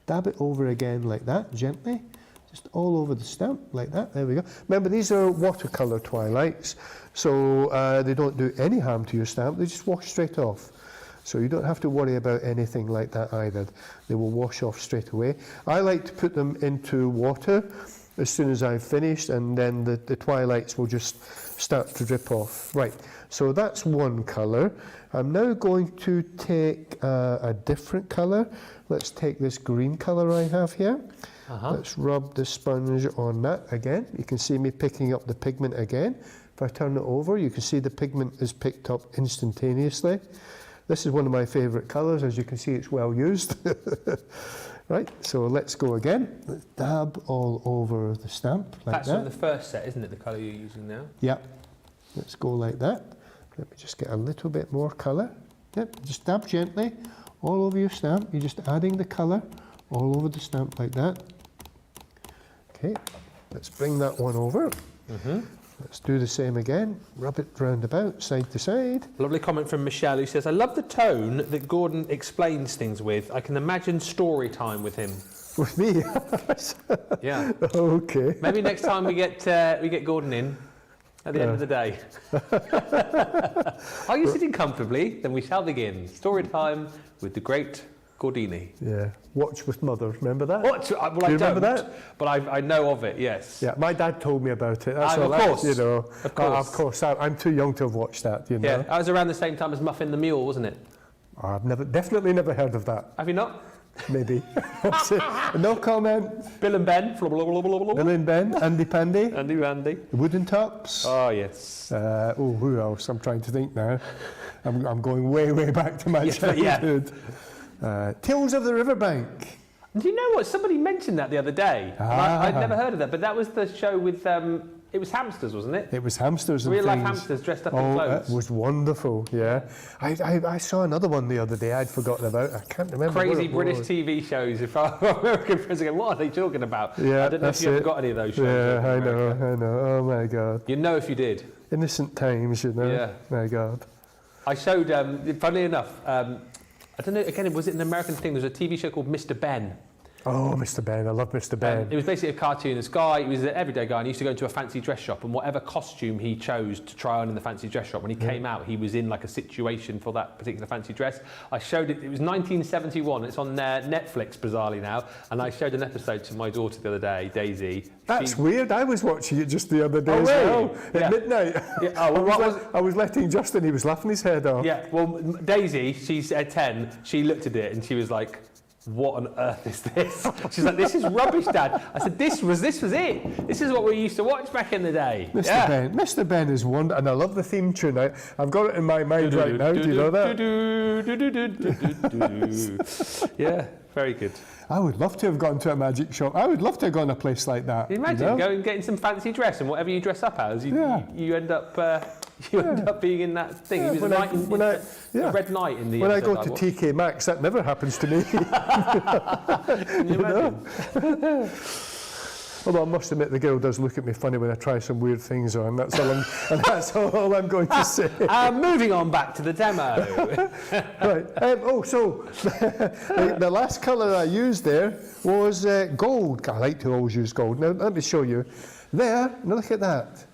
Dab it over again like that, gently. Just all over the stamp, like that, there we go. Remember, these are watercolour twilights, so they don't do any harm to your stamp, they just wash straight off. So you don't have to worry about anything like that either. They will wash off straight away. I like to put them into water as soon as I've finished, and then the twilights will just start to drip off. Right, so that's one colour. I'm now going to take a different colour. Let's take this green colour I have here. Let's rub the sponge on that again. You can see me picking up the pigment again. If I turn it over, you can see the pigment is picked up instantaneously. This is one of my favourite colours. As you can see, it's well used. Right, so let's go again. Let's dab all over the stamp like That's that. from the first set, isn't it, the colour you're using now? Yep. Let's go like that. Let me just get a little bit more colour. Yep, just dab gently all over your stamp. You're just adding the colour all over the stamp like that. Okay, let's bring that one over. Let's do the same again. Rub it round about, side to side. Lovely comment from Michelle, who says, I love the tone that Gordon explains things with. I can imagine story time with him. With me? Yeah. Okay. Maybe next time we get Gordon in at the end of the day. Are you sitting comfortably? Then we shall begin. Story time with the great Gordini. Yeah. Watch with Mother. Remember that? What? Well, Do you remember that? But I know of it, yes. Yeah, my dad told me about it. That's all. Of course. You know, Of course. of course. I'm too young to have watched that. You know. Yeah, that was around the same time as Muffin the Mule, wasn't it? I've definitely never heard of that. Have you not? Maybe. No comment. Bill and Ben. Bill and Ben. Andy Pandy. Andy Randy. The Wooden Tops. Oh, yes. Who else? I'm trying to think now. I'm going way back to my childhood. Tales of the Riverbank. Do you know what? Somebody mentioned that the other day. I'd never heard of that, but that was the show with, it was hamsters, wasn't it? It was hamsters and Real life things. hamsters dressed up in clothes. It was wonderful, yeah. I saw another one the other day I'd forgotten about. I can't remember Crazy what it British was. TV shows. If our American friends are going, what are they talking about? Yeah, I don't know if you ever got any of those shows. Yeah, I in America. know. Oh my God. You know if you did. Innocent times, you know. Yeah. My God. I showed, funnily enough, I don't know, again, was it an American thing? There was a TV show called Mr. Ben. Oh, Mr. Ben. I love Mr. Ben. It was basically a cartoonist guy. He was an everyday guy, and he used to go into a fancy dress shop, and whatever costume he chose to try on in the fancy dress shop, when he came out, he was in like a situation for that particular fancy dress. I showed it. It was 1971. It's on Netflix, bizarrely now, and I showed an episode to my daughter the other day, Daisy. That's weird. I was watching it just the other day as really? well, at midnight. Yeah. Oh, well, I was letting Justin, he was laughing his head off. Yeah, well, Daisy, she's 10, she looked at it and she was like, what on earth is this? She's like, this is rubbish, Dad. I said, this was it. This is what we used to watch back in the day. Mr. Ben is wonderful, and I love the theme tune. I've got it in my mind right now. Do you know that? Yeah, very good. I would love to have gone to a magic shop. I would love to have gone to a place like that. Can you imagine going and getting some fancy dress, and whatever you dress up as, you end up end up being in that thing. He was a red knight in the when I episode go to TK Maxx, that never happens to me. Can you imagine? Although I must admit, the girl does look at me funny when I try some weird things on. That's all I'm going to say. Moving on back to the demo. Right. So the last colour I used there was gold. I like to always use gold. Now let me show you. Now look at that.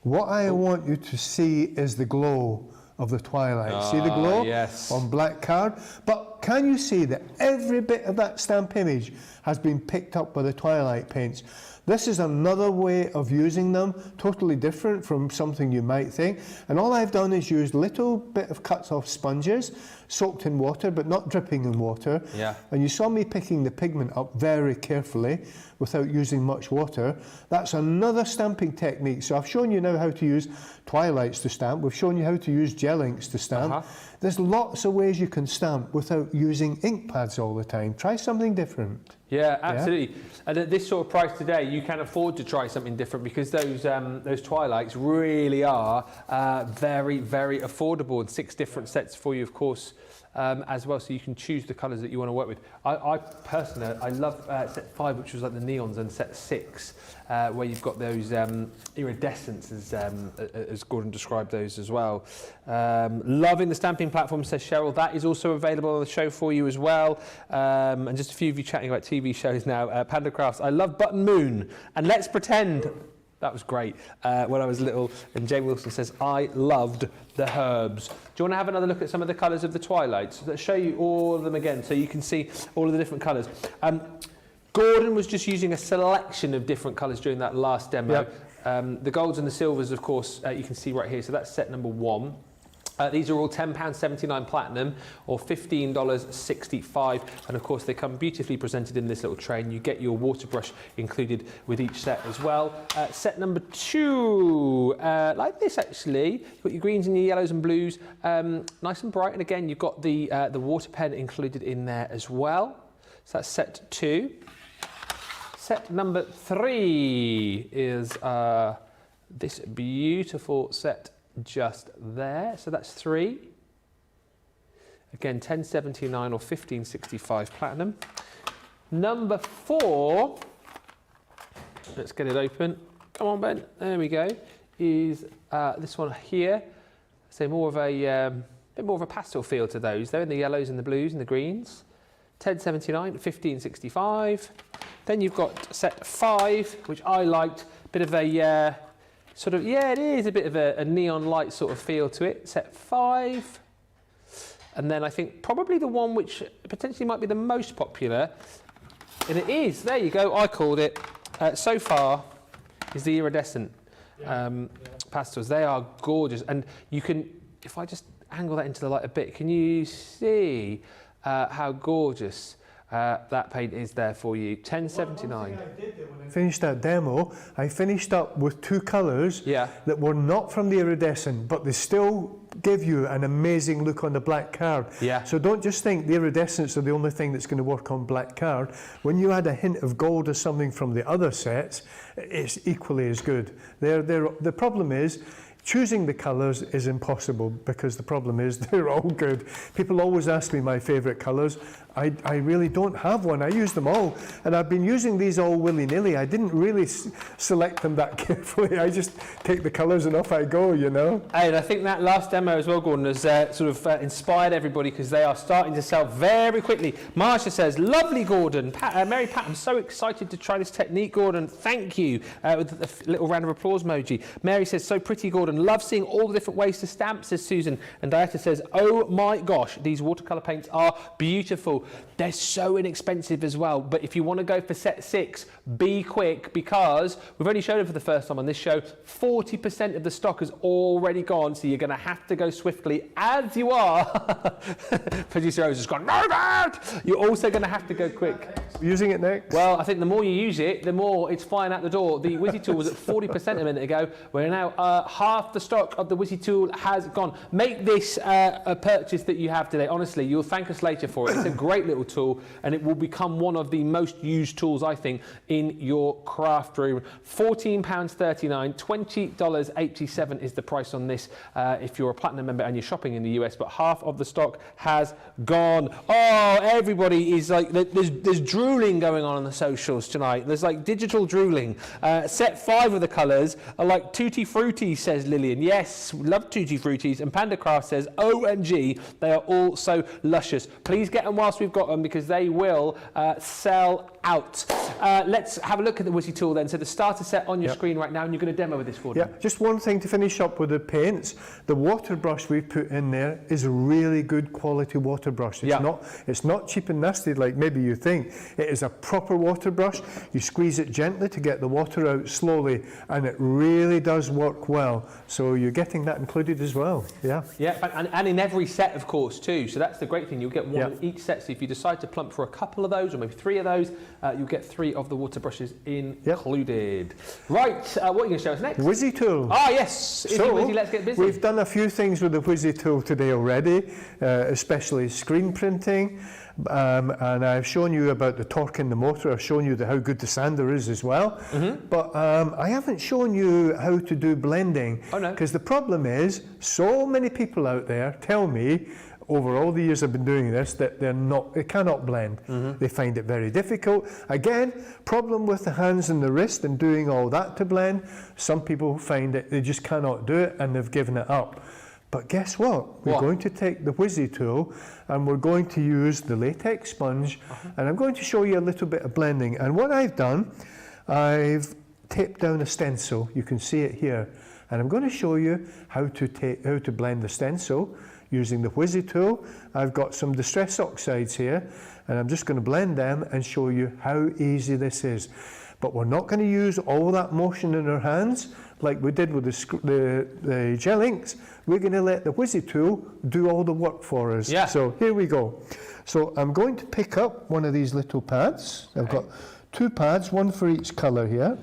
What I want you to see is the glow of the twilight. See the glow on black card? But can you see that every bit of that stamp image has been picked up by the twilight paints? This is another way of using them, totally different from something you might think. And all I've done is used a little bit of cuts off sponges, soaked in water, but not dripping in water. Yeah. And you saw me picking the pigment up very carefully without using much water. That's another stamping technique. So I've shown you now how to use twilights to stamp. We've shown you how to use gel inks to stamp. There's lots of ways you can stamp without using ink pads all the time. Try something different. Yeah, absolutely. And at this sort of price today, you can afford to try something different because those twilights really are very, very affordable, and 6 different sets for you, of course, as well. So you can choose the colours that you want to work with. I personally, I love set 5, which was like the neons, and set 6, where you've got those iridescents, as Gordon described those as well. Loving the stamping platform, says Cheryl. That is also available on the show for you as well. And just a few of you chatting about TV shows now. Panda Crafts, I love Button Moon, and Let's Pretend. That was great when I was little. And Jay Wilson says, I loved the herbs. Do you want to have another look at some of the colours of the twilights? Let's show you all of them again so you can see all of the different colours. Gordon was just using a selection of different colours during that last demo. Yep. The golds and the silvers, of course, you can see right here. So that's set number 1. These are all £10.79 platinum or $15.65, and of course they come beautifully presented in this little tray, and you get your water brush included with each set as well. Set number 2, like this actually, you've got your greens and your yellows and blues, nice and bright, and again you've got the water pen included in there as well. So that's set 2. Set number 3 is this beautiful set just there, so that's 3. Again, 1079 or 1565 platinum. Number 4, let's get it open. Come on, Ben. There we go. Is this one here? So more of a bit more of a pastel feel to those. They're in the yellows and the blues and the greens. 1079, 1565. Then you've got set 5, which I liked. Bit of a sort of, it is a bit of a neon light sort of feel to it. Set 5. And then I think probably the one which potentially might be the most popular, and it is, there you go, I called it, so far, is the iridescent pastels. They are gorgeous. And you can, if I just angle that into the light a bit, can you see how gorgeous that paint is there for you? 1079. When I finished that demo, I finished up with 2 colours that were not from the iridescent, but they still give you an amazing look on the black card. So don't just think the iridescents are the only thing that's going to work on black card. When you add a hint of gold or something from the other sets, it's equally as good. The problem is, choosing the colours is impossible, because the problem is they're all good. People always ask me my favourite colours. I really don't have one. I use them all, and I've been using these all willy-nilly. I didn't really select them that carefully. I just take the colours and off I go, you know. And I think that last demo as well, Gordon, has sort of inspired everybody, because they are starting to sell very quickly. Marsha says, lovely, Gordon. Mary Pat, I'm so excited to try this technique, Gordon. Thank you. With a little round of applause emoji. Mary says, so pretty, Gordon. Gordon, love seeing all the different ways to stamp, says Susan. And Dieta says, oh my gosh, these watercolour paints are beautiful. They're so inexpensive as well. But if you want to go for set 6, be quick, because we've only shown it for the first time on this show. 40% of the stock has already gone, so you're going to have to go swiftly, as you are. Producer Rose has gone, no, Dad! You're also going to have to go quick. Using it next? Well, I think the more you use it, the more it's flying out the door. The Wizzy Tool was at 40% a minute ago. We're now half the stock of the Wizzy Tool has gone. Make this a purchase that you have today. Honestly, you'll thank us later for it. It's a great little tool, and it will become one of the most used tools, I think, in your craft room. £14.39, $20.87 is the price on this if you're a Platinum member and you're shopping in the US, but half of the stock has gone. Oh, everybody is like, there's drooling going on the socials tonight. There's like digital drooling. Set 5 of the colours are like Tutti Frutti, says Lillian. Yes, love Tutti Fruttis. And Panda Craft says, OMG, they are all so luscious. Please get them whilst we've got them, because they will sell out. Let's have a look at the Wizzy Tool then. So the starter set on your screen right now, and you're going to demo with this, Gordon. Yeah, just one thing to finish up with the paints. The water brush we've put in there is a really good quality water brush. It's not cheap and nasty like maybe you think. It is a proper water brush. You squeeze it gently to get the water out slowly, and it really does work well. So you're getting that included as well. Yeah. Yeah, and in every set, of course, too. So that's the great thing. You'll get one in each set. So if you decide to plump for a couple of those, or maybe 3 of those, you'll get 3 of the water brushes included. Right, what are you going to show us next? Wizzy Tool. Ah, yes. So, Wizzy, let's get busy. We've done a few things with the Wizzy Tool today already, especially screen printing. And I've shown you about the torque in the motor. I've shown you how good the sander is as well. But I haven't shown you how to do blending. Oh, no. Because the problem is, so many people out there tell me, over all the years I've been doing this, that they cannot blend. They find it very difficult. Again, problem with the hands and the wrist and doing all that to blend. Some people find that they just cannot do it and they've given it up. But guess what? We're going to take the Wizzy Tool and we're going to use the latex sponge, and I'm going to show you a little bit of blending. And what I've done, I've taped down a stencil. You can see it here. And I'm going to show you how to blend the stencil using the Wizzy Tool. I've got some distress oxides here, and I'm just going to blend them and show you how easy this is. But we're not going to use all that motion in our hands like we did with the gel inks. We're going to let the Wizzy Tool do all the work for us. Yeah. So here we go. So I'm going to pick up one of these little pads. I've got 2 pads, one for each colour here.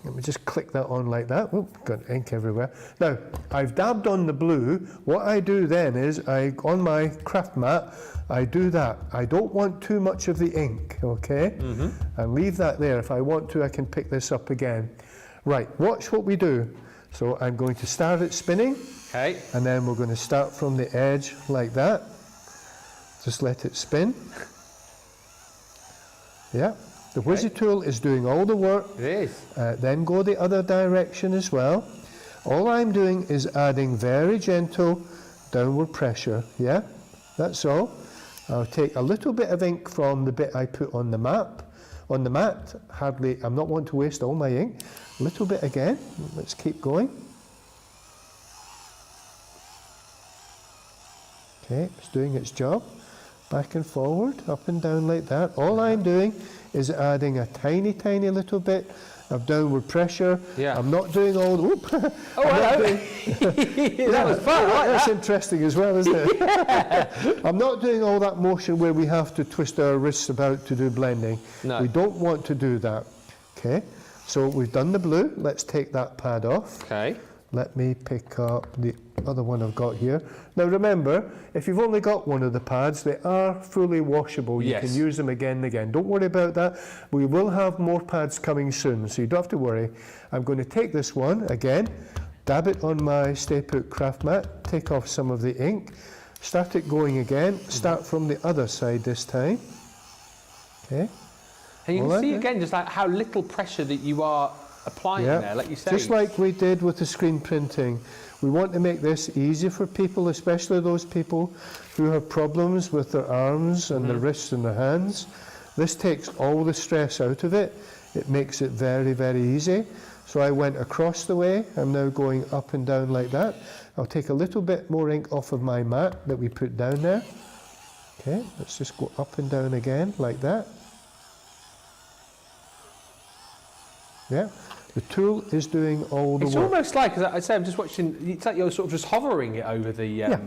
Let me just click that on like that. Oh, got ink everywhere. Now, I've dabbed on the blue. What I do then is, on my craft mat, I do that. I don't want too much of the ink, okay? And leave that there. If I want to, I can pick this up again. Right, watch what we do. So I'm going to start it spinning. Okay. And then we're going to start from the edge like that. Just let it spin. Yeah. The Wizzy Tool is doing all the work. It is. Then go the other direction as well. All I'm doing is adding very gentle downward pressure. Yeah, that's all. I'll take a little bit of ink from the bit I put on the mat. Hardly, I'm not wanting to waste all my ink. A little bit again. Let's keep going. Okay, it's doing its job. Back and forward, up and down like that. All I'm doing is adding a tiny, tiny little bit of downward pressure. Yeah. I'm not doing all the... Whoop. Oh, hello. That was fun. That's interesting as well, isn't it? Yeah. I'm not doing all that motion where we have to twist our wrists about to do blending. No. We don't want to do that. Okay, so we've done the blue. Let's take that pad off. Okay. Let me pick up the other one I've got here. Now remember, if you've only got one of the pads, they are fully washable. You can use them again and again. Don't worry about that. We will have more pads coming soon, so you don't have to worry. I'm going to take this one again, dab it on my Stay Put craft mat, take off some of the ink, start it going again, start from the other side this time. Okay. And you can see again just like how little pressure that you are applying there, like you say. Just like we did with the screen printing. We want to make this easy for people, especially those people who have problems with their arms and their wrists and their hands. This takes all the stress out of it. It makes it very, very easy. So I went across the way. I'm now going up and down like that. I'll take a little bit more ink off of my mat that we put down there. Okay, let's just go up and down again like that. Yeah, the tool is doing all the work. It's almost like, as I say, I'm just watching, it's like you're sort of just hovering it over the... Yeah.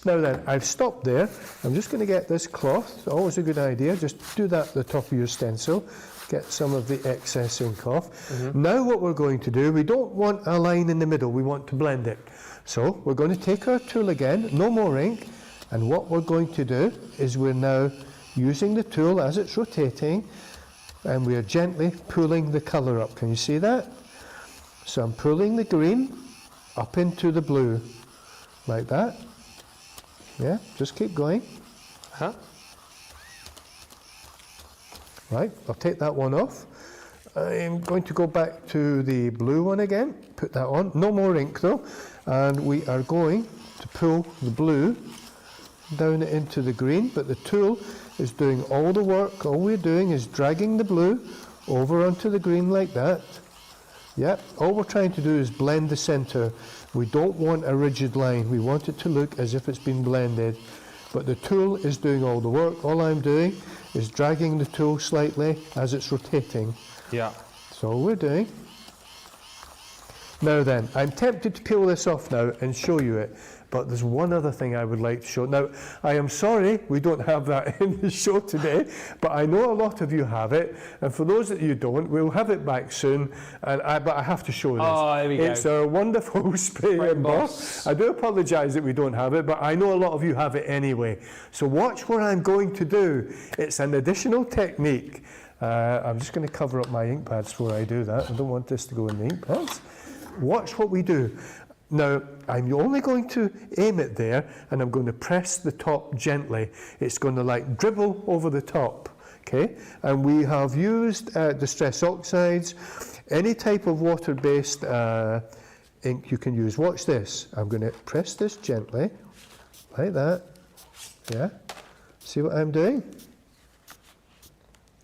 Now then, I've stopped there. I'm just going to get this cloth. Always a good idea. Just do that at the top of your stencil. Get some of the excess ink off. Now what we're going to do, we don't want a line in the middle. We want to blend it. So we're going to take our tool again, no more ink. And what we're going to do is we're now using the tool as it's rotating, and we are gently pulling the colour up. Can you see that? So I'm pulling the green up into the blue, like that. Yeah, just keep going. Right, I'll take that one off. I'm going to go back to the blue one again, put that on. No more ink though. And we are going to pull the blue down into the green, but the tool is doing all the work. All we're doing is dragging the blue over onto the green like that. Yeah, all we're trying to do is blend the centre. We don't want a rigid line. We want it to look as if it's been blended. But the tool is doing all the work. All I'm doing is dragging the tool slightly as it's rotating. Yeah. So all we're doing. Now then, I'm tempted to peel this off now and show you it. But there's one other thing I would like to show. Now, I am sorry we don't have that in the show today, but I know a lot of you have it. And for those that you don't, we'll have it back soon. But I have to show this. Oh, here we go. It's a wonderful spray emboss. I do apologise that we don't have it, but I know a lot of you have it anyway. So watch what I'm going to do. It's an additional technique. I'm just going to cover up my ink pads before I do that. I don't want this to go in the ink pads. Watch what we do. Now, I'm only going to aim it there, and I'm going to press the top gently. It's going to like dribble over the top, okay? And we have used Distress Oxides, any type of water-based ink you can use. Watch this. I'm going to press this gently, like that. Yeah? See what I'm doing?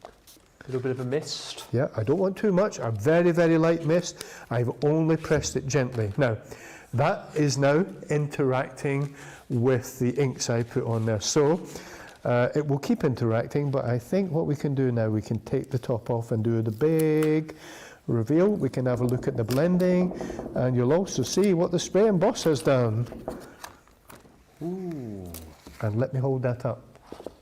A little bit of a mist. Yeah, I don't want too much. A very, very light mist. I've only pressed it gently. Now, that is now interacting with the inks I put on there. So it will keep interacting, but I think what we can do now, we can take the top off and do the big reveal. We can have a look at the blending, and you'll also see what the spray emboss has done. Ooh. And let me hold that up.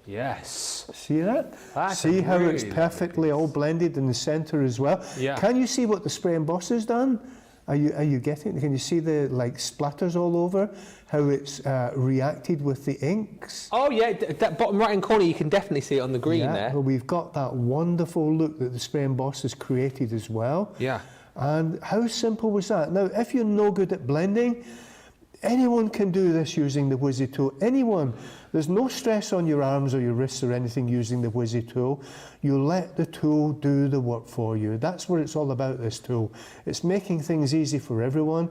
Yes. See that? That's see how really it's perfectly all blended in the centre as well? Yeah. Can you see what the spray emboss has done? Are you getting it? Can you see the like splatters all over? How it's reacted with the inks? Oh yeah, that bottom right hand corner, you can definitely see it on the green there. Well, we've got that wonderful look that the spray emboss has created as well. Yeah. And how simple was that? Now, if you're no good at blending, anyone can do this using the Whizzy tool. Anyone. There's no stress on your arms or your wrists or anything using the Whizzy tool. You let the tool do the work for you. That's what it's all about, this tool. It's making things easy for everyone,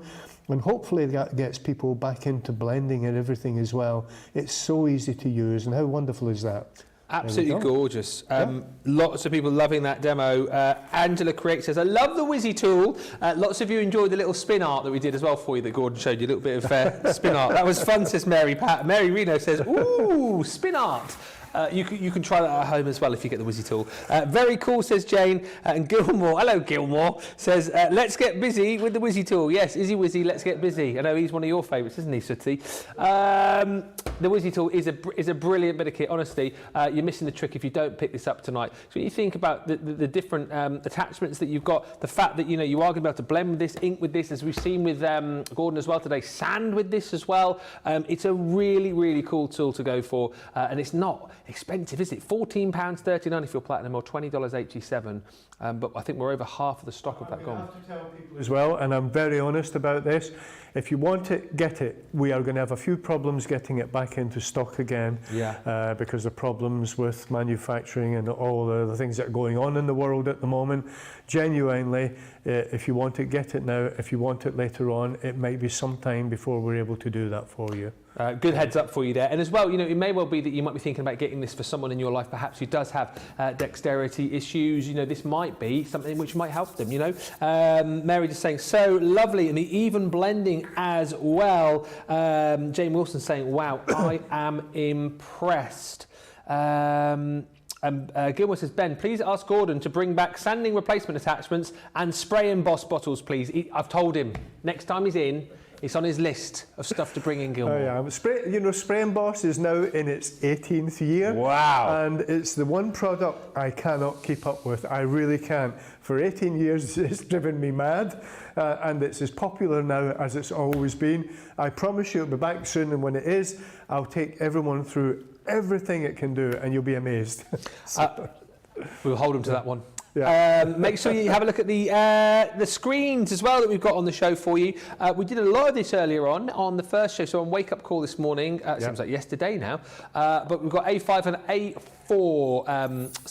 and hopefully that gets people back into blending and everything as well. It's so easy to use, and how wonderful is that? Absolutely gorgeous. Lots of people loving that demo. Angela Crick says, I love the Whizzy tool. Lots of you enjoyed the little spin art that we did as well for you, that Gordon showed you, a little bit of spin art. That was fun, says Mary Pat. Mary Reno says, ooh, spin art. You can try that at home as well if you get the Whizzy tool. Very cool, says Jane. And Gilmore, hello Gilmore, says, let's get busy with the Whizzy tool. Yes, Izzy Whizzy, let's get busy. I know he's one of your favourites, isn't he, Sooty? The Whizzy tool is a brilliant bit of kit. Honestly, you're missing the trick if you don't pick this up tonight. So when you think about the different attachments that you've got, the fact that you are going to be able to blend with this, ink with this, as we've seen with Gordon as well today, sand with this as well. It's a really, really cool tool to go for, and it's not expensive, is it? £14.39 if you're platinum, or $20.87. But I think we're over half of the stock of that gone. I have to tell people as well, and I'm very honest about this, If you want it, get it. We are going to have a few problems getting it back into stock again because of problems with manufacturing and all the things that are going on in the world at the moment. Genuinely, if you want it, get it now. If you want it later on, it might be some time before we're able to do that for you. Good heads up for you there. And as well, you know, it may well be that you might be thinking about getting this for someone in your life, perhaps who does have dexterity issues. You know, this might be something which might help them, you know. Mary just saying, so lovely, and the even blending as well. Jane Wilson saying, wow, I am impressed. Gilmore says, Ben, please ask Gordon to bring back sanding replacement attachments and spray emboss bottles, please. I've told him, next time he's in, it's on his list of stuff to bring in, Gilmore. Oh yeah, spray emboss is now in its 18th year. Wow. And it's the one product I cannot keep up with. I really can't. For 18 years, it's driven me mad. And it's as popular now as it's always been. I promise you it'll be back soon, and when it is, I'll take everyone through everything it can do, and you'll be amazed. We'll hold him to that one. Yeah. Make sure you have a look at the screens as well that we've got on the show for you. We did a lot of this earlier on the first show, so on Wake Up Call this morning, seems like yesterday now, but we've got A5 and A4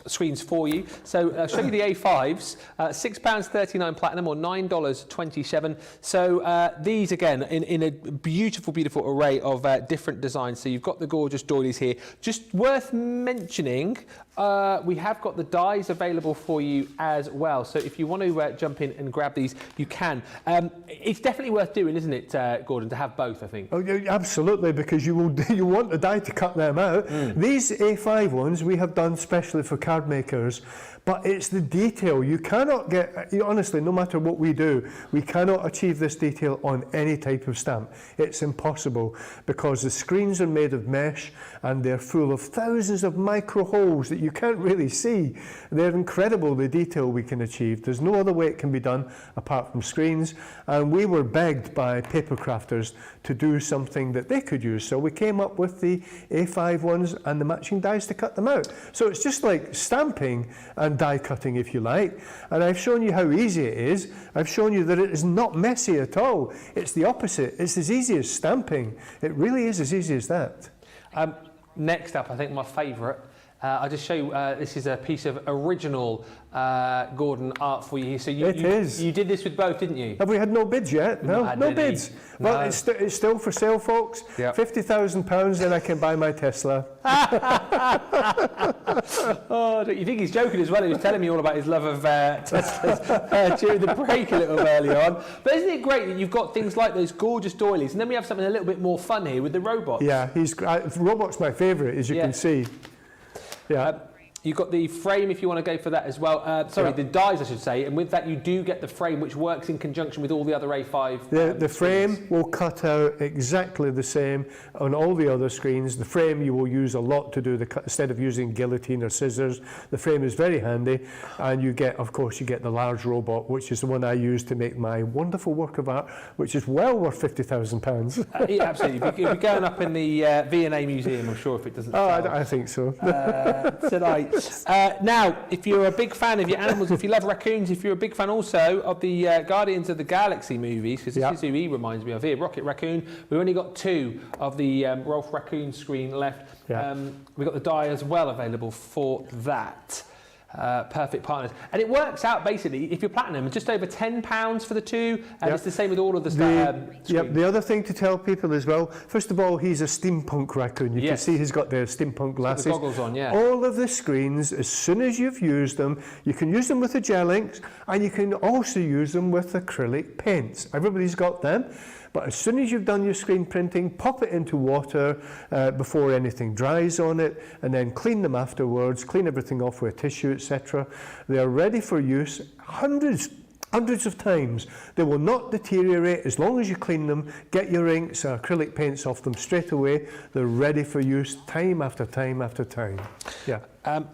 screens for you. So I'll show you the A5s, £6.39 platinum or $9.27. So these again in a beautiful array of different designs. So you've got the gorgeous doilies here. Just worth mentioning, we have got the dies available for you as well. So if you want to jump in and grab these, you can. It's definitely worth doing, isn't it, Gordon, to have both, I think? Oh, yeah, absolutely, because you want the die to cut them out. These A5 ones we have done specially for card makers, but it's the detail. You cannot get, honestly, no matter what we do, we cannot achieve this detail on any type of stamp. It's impossible because the screens are made of mesh and they're full of thousands of micro holes that you can't really see. They're incredible, the detail we can achieve. There's no other way it can be done apart from screens. And we were begged by paper crafters to do something that they could use. So we came up with the A5 ones and the matching dies to cut them out. So it's just like stamping and die cutting, if you like. And I've shown you how easy it is. I've shown you that it is not messy at all. It's the opposite. It's as easy as stamping. It really is as easy as that. Next up, I think my favourite. I'll just show you, this is a piece of original Gordon art for you. So you did this with both, didn't you? Have we had no bids yet? No bids. No. Well, it's still for sale, folks. Yep. £50,000, then I can buy my Tesla. Oh, you think he's joking as well? He was telling me all about his love of Teslas during the break a little earlier on. But isn't it great that you've got things like those gorgeous doilies, and then we have something a little bit more fun here with the robots? Yeah, robot's my favourite, as you can see. Yeah. You've got the frame if you want to go for that as well. The dies, I should say. And with that, you do get the frame, which works in conjunction with all the other A5. The frame will cut out exactly the same on all the other screens. The frame you will use a lot to do the cut. Instead of using guillotine or scissors, the frame is very handy. And you get, of course, you get the large robot, which is the one I use to make my wonderful work of art, which is well worth £50,000. Yeah, absolutely. If you're going up in the V&A Museum, I'm sure if it doesn't sell. I think so. Tonight. Now, if you're a big fan of your animals, if you love raccoons, if you're a big fan also of the Guardians of the Galaxy movies, because this is who he reminds me of here, Rocket Raccoon, we've only got 2 of the Rolf Raccoon screen left. We've got the die as well available for that. Perfect partners, and it works out basically if you're platinum just over £10 for the 2, and it's the same with all of the the other thing to tell people as well, first of all, he's a steampunk raccoon. You can see he's got the steampunk glasses, the goggles on. All of the screens, as soon as you've used them, you can use them with the gel inks, and you can also use them with acrylic paints. Everybody's got them. But as soon as you've done your screen printing, pop it into water before anything dries on it, and then clean them afterwards, clean everything off with tissue, etc. They are ready for use hundreds of times. They will not deteriorate as long as you clean them, get your inks, acrylic paints off them straight away. They're ready for use time after time after time. Yeah.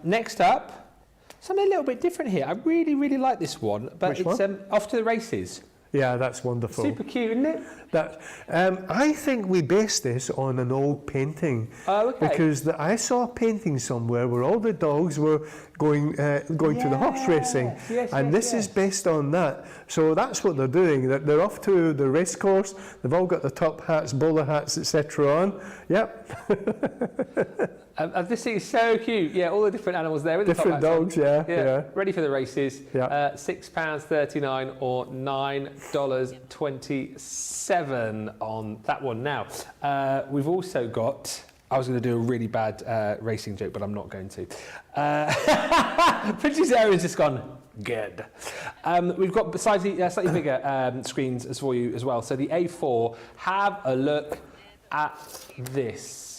Next up, something a little bit different here. I really like this one, but it's Off to the Races. Yeah, that's wonderful. Super cute, isn't it? That, I think we based this on an old painting. Oh, okay. Because I saw a painting somewhere where all the dogs were going to the horse racing. And this is based on that. So that's what they're doing. They're off to the race course. They've all got the top hats, bowler hats, etc. on. Yep. This thing is so cute. Yeah, all the different animals there. With Different the top dogs, hats on. yeah. Ready for the races. Yeah. £6.39 or $9.27 on that one. Now, we've also got... I was going to do a really bad racing joke, but I'm not going to. Princess Arian's just gone, good. We've got slightly bigger screens as for you as well. So the A4, have a look at this.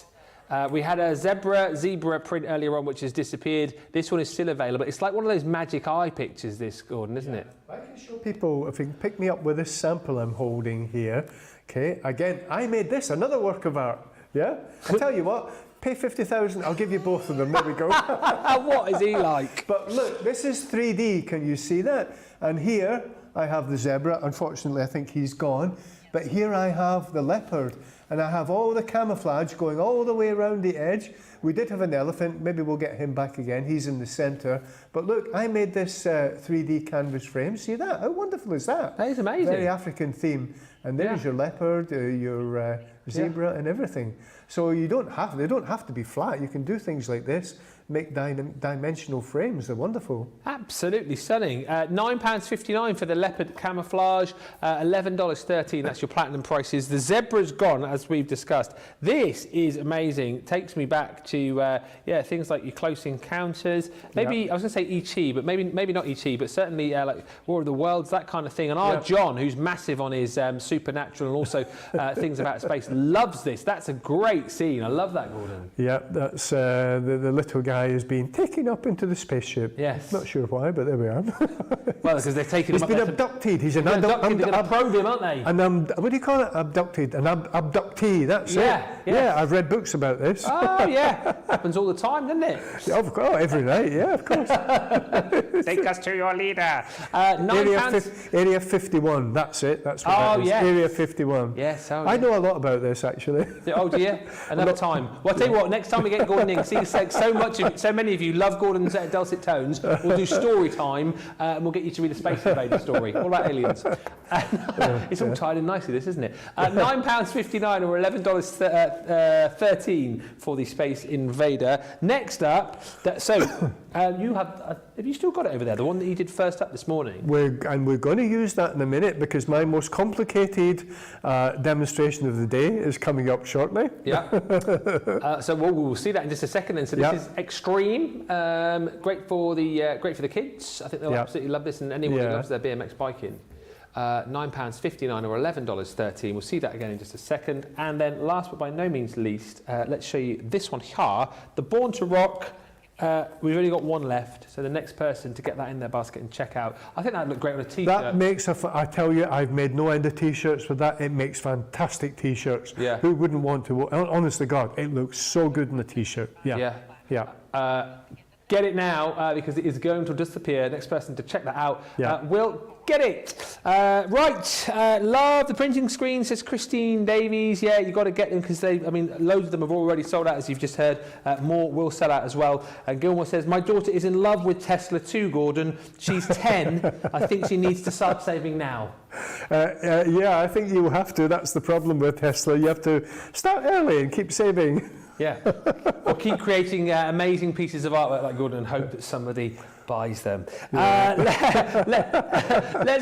We had a zebra print earlier on, which has disappeared. This one is still available. It's like one of those magic eye pictures, this, Gordon, isn't it? I can show people, if you can pick me up with this sample I'm holding here. Okay, again, I made this, another work of art. Yeah? I tell you what, pay 50,000, I'll give you both of them. There we go. What is he like? But look, this is 3D, can you see that? And here I have the zebra. Unfortunately, I think he's gone. But here I have the leopard. And I have all the camouflage going all the way around the edge. We did have an elephant. Maybe we'll get him back again. He's in the centre. But look, I made this 3D canvas frame. See that? How wonderful is that? That is amazing. Very African theme. And there's your leopard, your zebra and everything. So they don't have to be flat. You can do things like this, make dimensional frames. They're wonderful. Absolutely stunning. £9.59 for the leopard camouflage, $11.13. That's your platinum prices. The zebra's gone, as we've discussed. This is amazing. Takes me back to things like your Close Encounters. Maybe I was going to say E.T., but maybe not E.T., but certainly like War of the Worlds, that kind of thing. And our John, who's massive on his supernatural and also things about space, loves this. That's a great scene. I love that, Gordon. Yeah, that's the little guy is being taken up into the spaceship. Yes. Not sure why, but there we are. Well, because they've taken him up. He's been abducted. He's an abducted. They're going to probe him, aren't they? What do you call it? Abducted. An abductee. That's it. Yeah, I've read books about this. Oh, yeah. Happens all the time, doesn't it? Of course, every night. Yeah, of course. Take us to your leader. Area 51. That's it. That's what that is. Yes. Area 51. Yes. I know a lot about this, actually. Oh, do you? Another time. Well, I'll tell you what, next time we get Gordon in, see so many of you love Gordon's dulcet tones, we'll do story time and we'll get you to read the Space Invader story, all about aliens. It's all tied in nicely, this, isn't it? £9.59 or $11.13 for the Space Invader. Next up, have you still got it over there, the one that you did first up this morning? We're going to use that in a minute because my most complicated demonstration of the day is coming up shortly. Yeah. So we'll see that in just a second. And so this is Extreme, great for the kids. I think they'll absolutely love this, and anyone who loves their BMX biking. £9.59 or $11.13. We'll see that again in just a second. And then last but by no means least, let's show you this one here, the Born to Rock. We've only got one left, so the next person to get that in their basket and check out. I think that'd look great on a t-shirt. That makes I tell you, I've made no end of t-shirts with that. It makes fantastic t-shirts. Yeah. Who wouldn't want to? Honest to God, it looks so good in a t-shirt. Yeah. Get it now because it is going to disappear. Next person to check that out will get it. Love the printing screen, says Christine Davies. Yeah, you've got to get them because loads of them have already sold out, as you've just heard. More will sell out as well. And Gilmore says, my daughter is in love with Tesla too, Gordon. She's 10. I think she needs to start saving now. I think you have to. That's the problem with Tesla. You have to start early and keep saving. Yeah, or keep creating amazing pieces of artwork like Gordon and hope that somebody buys them. Let's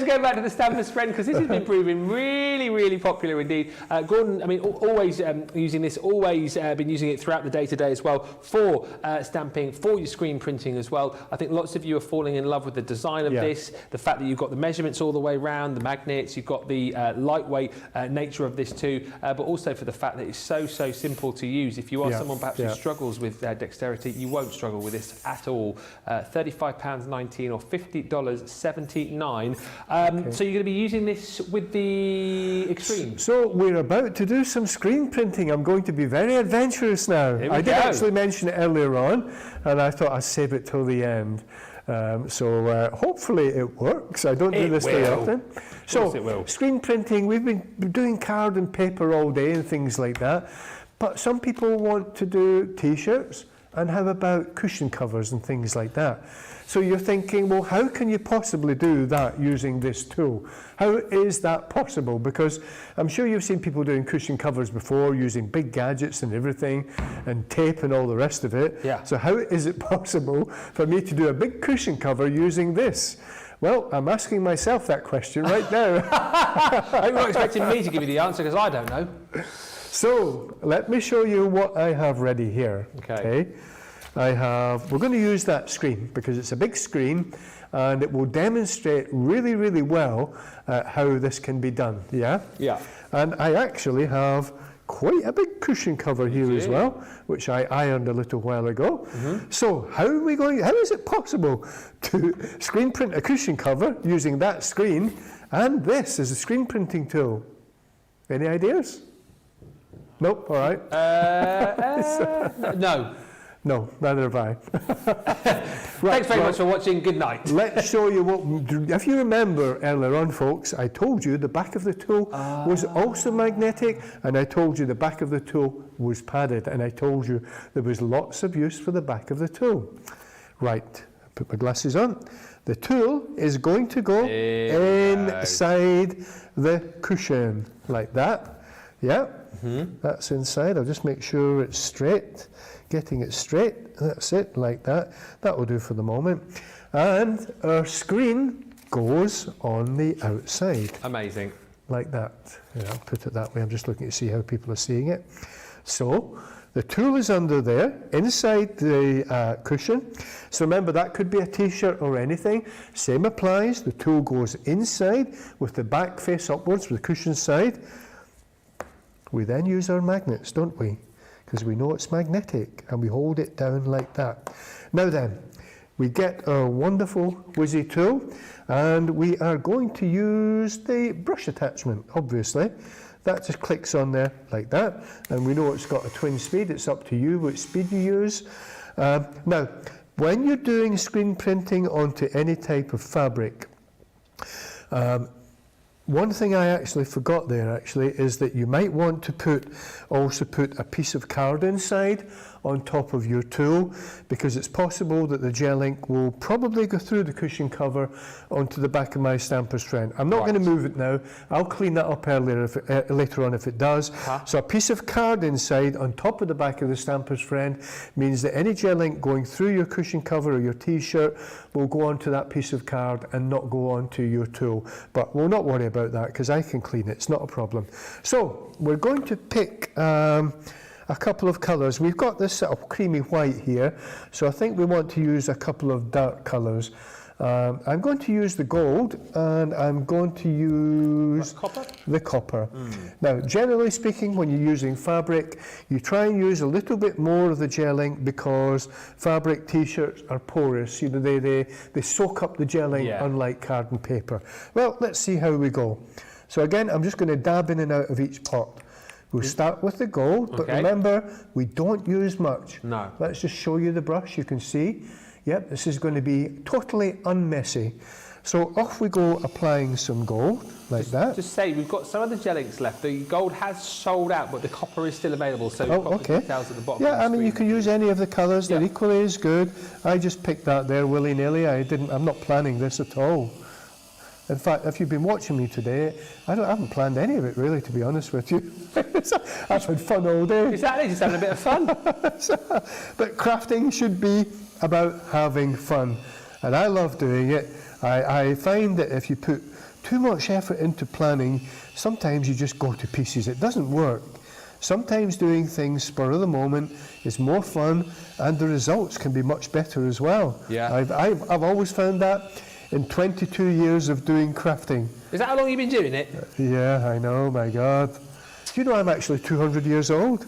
go back to the Stampers Friend because this has been proving really, really popular indeed. Gordon, always using this, always been using it throughout the day-to-day as well for stamping, for your screen printing as well. I think lots of you are falling in love with the design of this, the fact that you've got the measurements all the way around, the magnets, you've got the lightweight nature of this too, but also for the fact that it's so simple to use. If you are someone perhaps who struggles with dexterity, you won't struggle with this at all. £35.19 or $50.79. So you're going to be using this with the Extreme. So we're about to do some screen printing. I'm going to be very adventurous now. I did actually mention it earlier on, and I thought I'd save it till the end. Hopefully it works. I don't do this very often. So screen printing, we've been doing card and paper all day and things like that. But some people want to do t-shirts, and how about cushion covers and things like that? So you're thinking, well, how can you possibly do that using this tool? How is that possible? Because I'm sure you've seen people doing cushion covers before, using big gadgets and everything, and tape and all the rest of it. Yeah. So how is it possible for me to do a big cushion cover using this? Well, I'm asking myself that question right now. You're not expecting me to give you the answer, because I don't know. So let me show you what I have ready here. Okay. We're going to use that screen because it's a big screen and it will demonstrate really, really well how this can be done. Yeah? Yeah. And I actually have quite a big cushion cover here as well, which I ironed a little while ago. So how is it possible to screen print a cushion cover using that screen and this as a screen printing tool? Any ideas? Nope, all right. No. No, neither have I. Thanks very much for watching. Good night. Let's show you what, if you remember earlier on, folks, I told you the back of the tool was also magnetic, and I told you the back of the tool was padded, and I told you there was lots of use for the back of the tool. Right, put my glasses on. The tool is going to go inside the cushion, like that. Yeah, that's inside. I'll just make sure it's straight. Getting it straight, that's it, like that. That will do for the moment. And our screen goes on the outside. Amazing. Like that. Yeah, I'll put it that way. I'm just looking to see how people are seeing it. So the tool is under there, inside the cushion. So remember, that could be a t-shirt or anything. Same applies. The tool goes inside with the back face upwards, with the cushion side. We then use our magnets, don't we? Because we know it's magnetic, and we hold it down like that. Now then, we get our wonderful Whizzy tool, and we are going to use the brush attachment, obviously. That just clicks on there like that, and we know it's got a twin speed. It's up to you which speed you use. Now, when you're doing screen printing onto any type of fabric, one thing I actually forgot there is that you might want to also put a piece of card inside on top of your tool, because it's possible that the gel ink will probably go through the cushion cover onto the back of my stamper's friend. I'm not going to move it now. I'll clean that up later on if it does. So a piece of card inside on top of the back of the stamper's friend means that any gel ink going through your cushion cover or your t-shirt will go onto that piece of card and not go onto your tool. But we'll not worry about that because I can clean it. It's not a problem. So we're going to pick a couple of colours. We've got this sort of creamy white here, so I think we want to use a couple of dark colours. I'm going to use the gold, and I'm going to use the copper. Now, generally speaking, when you're using fabric, you try and use a little bit more of the gel ink, because fabric t-shirts are porous. You know, they soak up the gel ink, unlike card and paper. Well, let's see how we go. So again, I'm just going to dab in and out of each pot. We'll start with the gold, but remember, we don't use much. No. Let's just show you the brush. You can see, yep, this is going to be totally unmessy. So off we go, applying some gold, like that. Just say, we've got some of the gel inks left. The gold has sold out, but the copper is still available, so we've got the details at the bottom. Yeah, I mean, you can use any of the colours. They're equally as good. I just picked that there willy-nilly. I'm not planning this at all. In fact, if you've been watching me today, I haven't planned any of it, really, to be honest with you. I've had fun all day. Exactly, just having a bit of fun. But crafting should be about having fun, and I love doing it. I find that if you put too much effort into planning, sometimes you just go to pieces. It doesn't work. Sometimes doing things spur of the moment is more fun, and the results can be much better as well. Yeah. I've always found that in 22 years of doing crafting. Is that how long you've been doing it? Yeah, I know, my God. Do you know I'm actually 200 years old?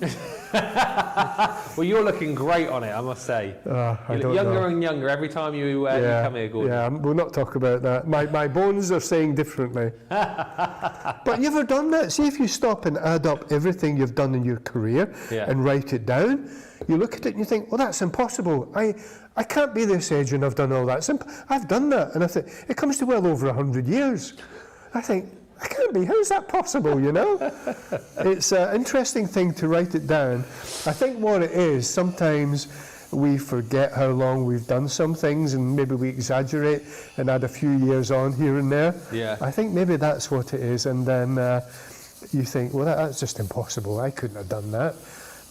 Well, you're looking great on it, I must say. You look younger and younger every time you come here, Gordon. Yeah, we'll not talk about that. My bones are saying differently. But you ever done that? See, if you stop and add up everything you've done in your career and write it down, you look at it and you think, well, that's impossible. I can't be this age and I've done all that. I've done that. And I think, it comes to well over 100 years. I think, I can't be. How is that possible, you know? It's an interesting thing to write it down. I think what it is, sometimes we forget how long we've done some things and maybe we exaggerate and add a few years on here and there. Yeah. I think maybe that's what it is. And then you think, well, that's just impossible. I couldn't have done that.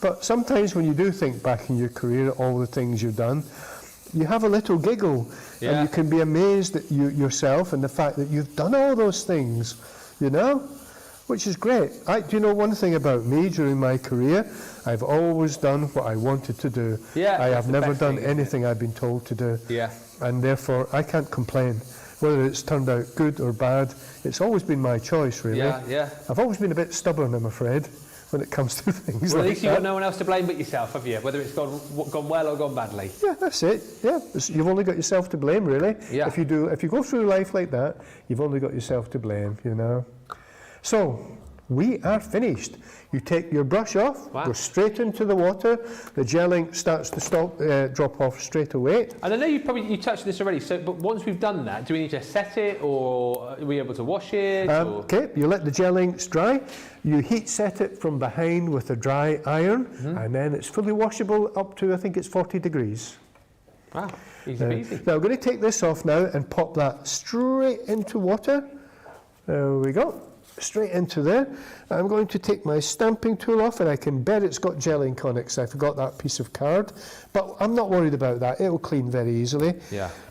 But sometimes when you do think back in your career, all the things you've done, you have a little giggle and you can be amazed at yourself and the fact that you've done all those things, you know, which is great. Do you know one thing about me during my career? I've always done what I wanted to do. I have never done anything I've been told to do. And therefore, I can't complain. Whether it's turned out good or bad, it's always been my choice, really. I've always been a bit stubborn, I'm afraid, when it comes to things well, like at least you've got no one else to blame but yourself, have you? Whether it's gone well or gone badly. Yeah, that's it. Yeah, you've only got yourself to blame, really. If you go through life like that, you've only got yourself to blame, you know. So, we are finished. You take your brush off, go straight into the water. The gel ink starts to drop off straight away. And I know you touched this already. So, but once we've done that, do we need to set it, or are we able to wash it? Okay, you let the gel inks dry. You heat set it from behind with a dry iron, and then it's fully washable up to, I think it's 40 degrees. Wow, easy peasy. Now I'm going to take this off now and pop that straight into water. There we go. Straight into there. I'm going to take my stamping tool off, and I can bet it's got gel ink on it because I forgot that piece of card. But I'm not worried about that. It'll clean very easily.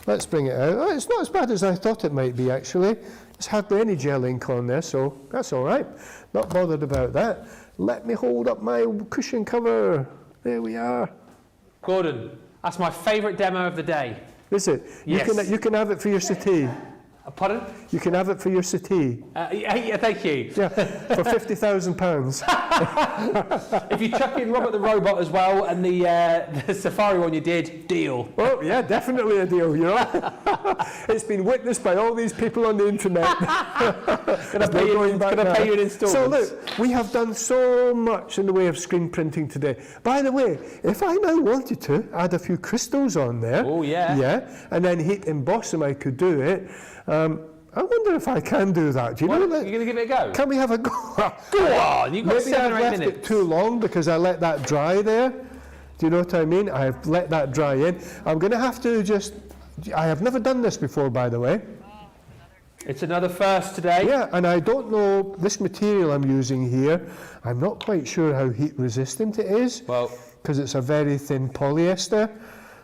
Let's bring it out. Oh, it's not as bad as I thought it might be, actually. There's hardly any gel ink on there, so that's all right. Not bothered about that. Let me hold up my cushion cover. There we are. Gordon, that's my favourite demo of the day. Is it? Yes. You can have it for your settee. Pardon? You can have it for your settee. Yeah, thank you. Yeah, for £50,000. If you chuck in Robert the Robot as well and the Safari one you did, deal. Oh, yeah, definitely a deal, you know. It's been witnessed by all these people on the internet. Gonna pay you in installments. So look, we have done so much in the way of screen printing today. By the way, if I now wanted to add a few crystals on there, and then heat emboss them, I could do it. I wonder if I can do that. Do you know that? You're going to give it a go? Can we have a go? Go on, you've got 7 or 8 minutes. Maybe I've left it too long because I let that dry there. Do you know what I mean? I've let that dry in. I'm going to have to I have never done this before, by the way. It's another first today. Yeah, and I don't know, this material I'm using here, I'm not quite sure how heat resistant it is. Well, because it's a very thin polyester.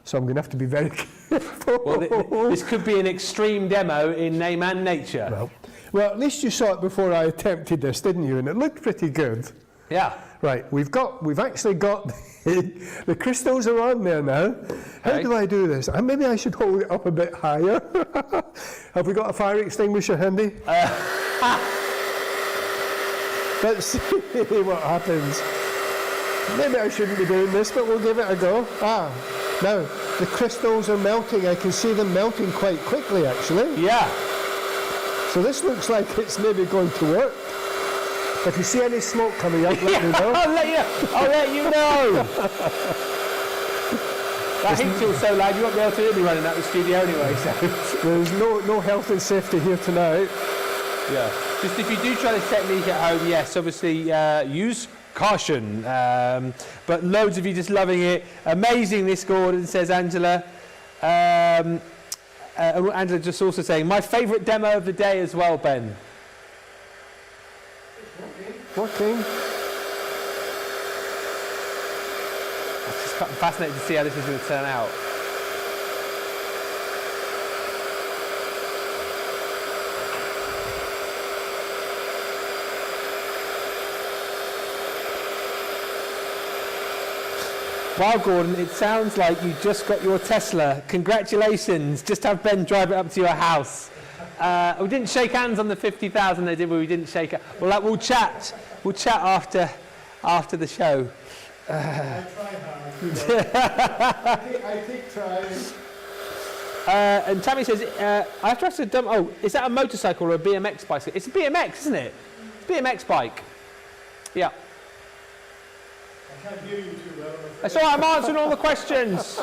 So I'm going to have to be very careful. Well, this could be an extreme demo in name and nature. Well, at least you saw it before I attempted this, didn't you? And it looked pretty good. Yeah. Right, we've actually got the crystals are on there now. How do I do this? Maybe I should hold it up a bit higher. Have we got a fire extinguisher handy? Let's see what happens. Maybe I shouldn't be doing this, but we'll give it a go. Now, the crystals are melting. I can see them melting quite quickly, actually. Yeah. So this looks like it's maybe going to work. If you see any smoke coming up, let me know. I'll let you know. That heat tool's so loud, you won't be able to hear me running out of the studio anyway. So. There's no health and safety here tonight. Yeah. Just if you do try this technique at home, yes, obviously use caution. But loads of you just loving it. Amazing this, Gordon, says Angela. Angela just also saying, my favourite demo of the day as well, Ben. Working. I'm fascinated to see how this is going to turn out. Wow, Gordon, it sounds like you just got your Tesla. Congratulations. Just have Ben drive it up to your house. We didn't shake hands on the 50,000 they did, but we didn't shake hands. Well, we'll chat. We'll chat after the show. I try hard. I take tries. And Tammy says, I have to ask is that a motorcycle or a BMX bicycle? It's a BMX, isn't it? It's a BMX bike. Yeah. I can't hear you too well. That's all right, I'm answering all the questions.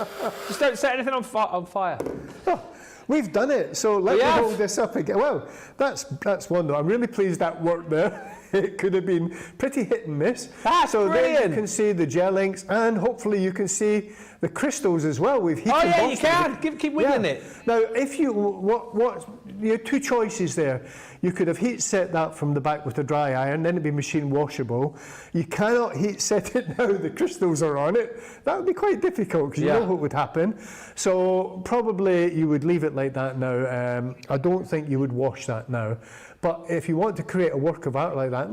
Just don't set anything on fire. Oh, we've done it, so let me hold this up again. Well, that's wonderful. I'm really pleased that worked there. It could have been pretty hit and miss. That's so brilliant. there you can see the gel inks, and hopefully you can see the crystals as well. We've heat you can. Keep wiggling it. Now, if you you have two choices there. You could have heat set that from the back with a dry iron, then it'd be machine washable. You cannot heat set it now the crystals are on it. That would be quite difficult because you know what would happen. So probably you would leave it like that now. I don't think you would wash that now. But if you want to create a work of art like that,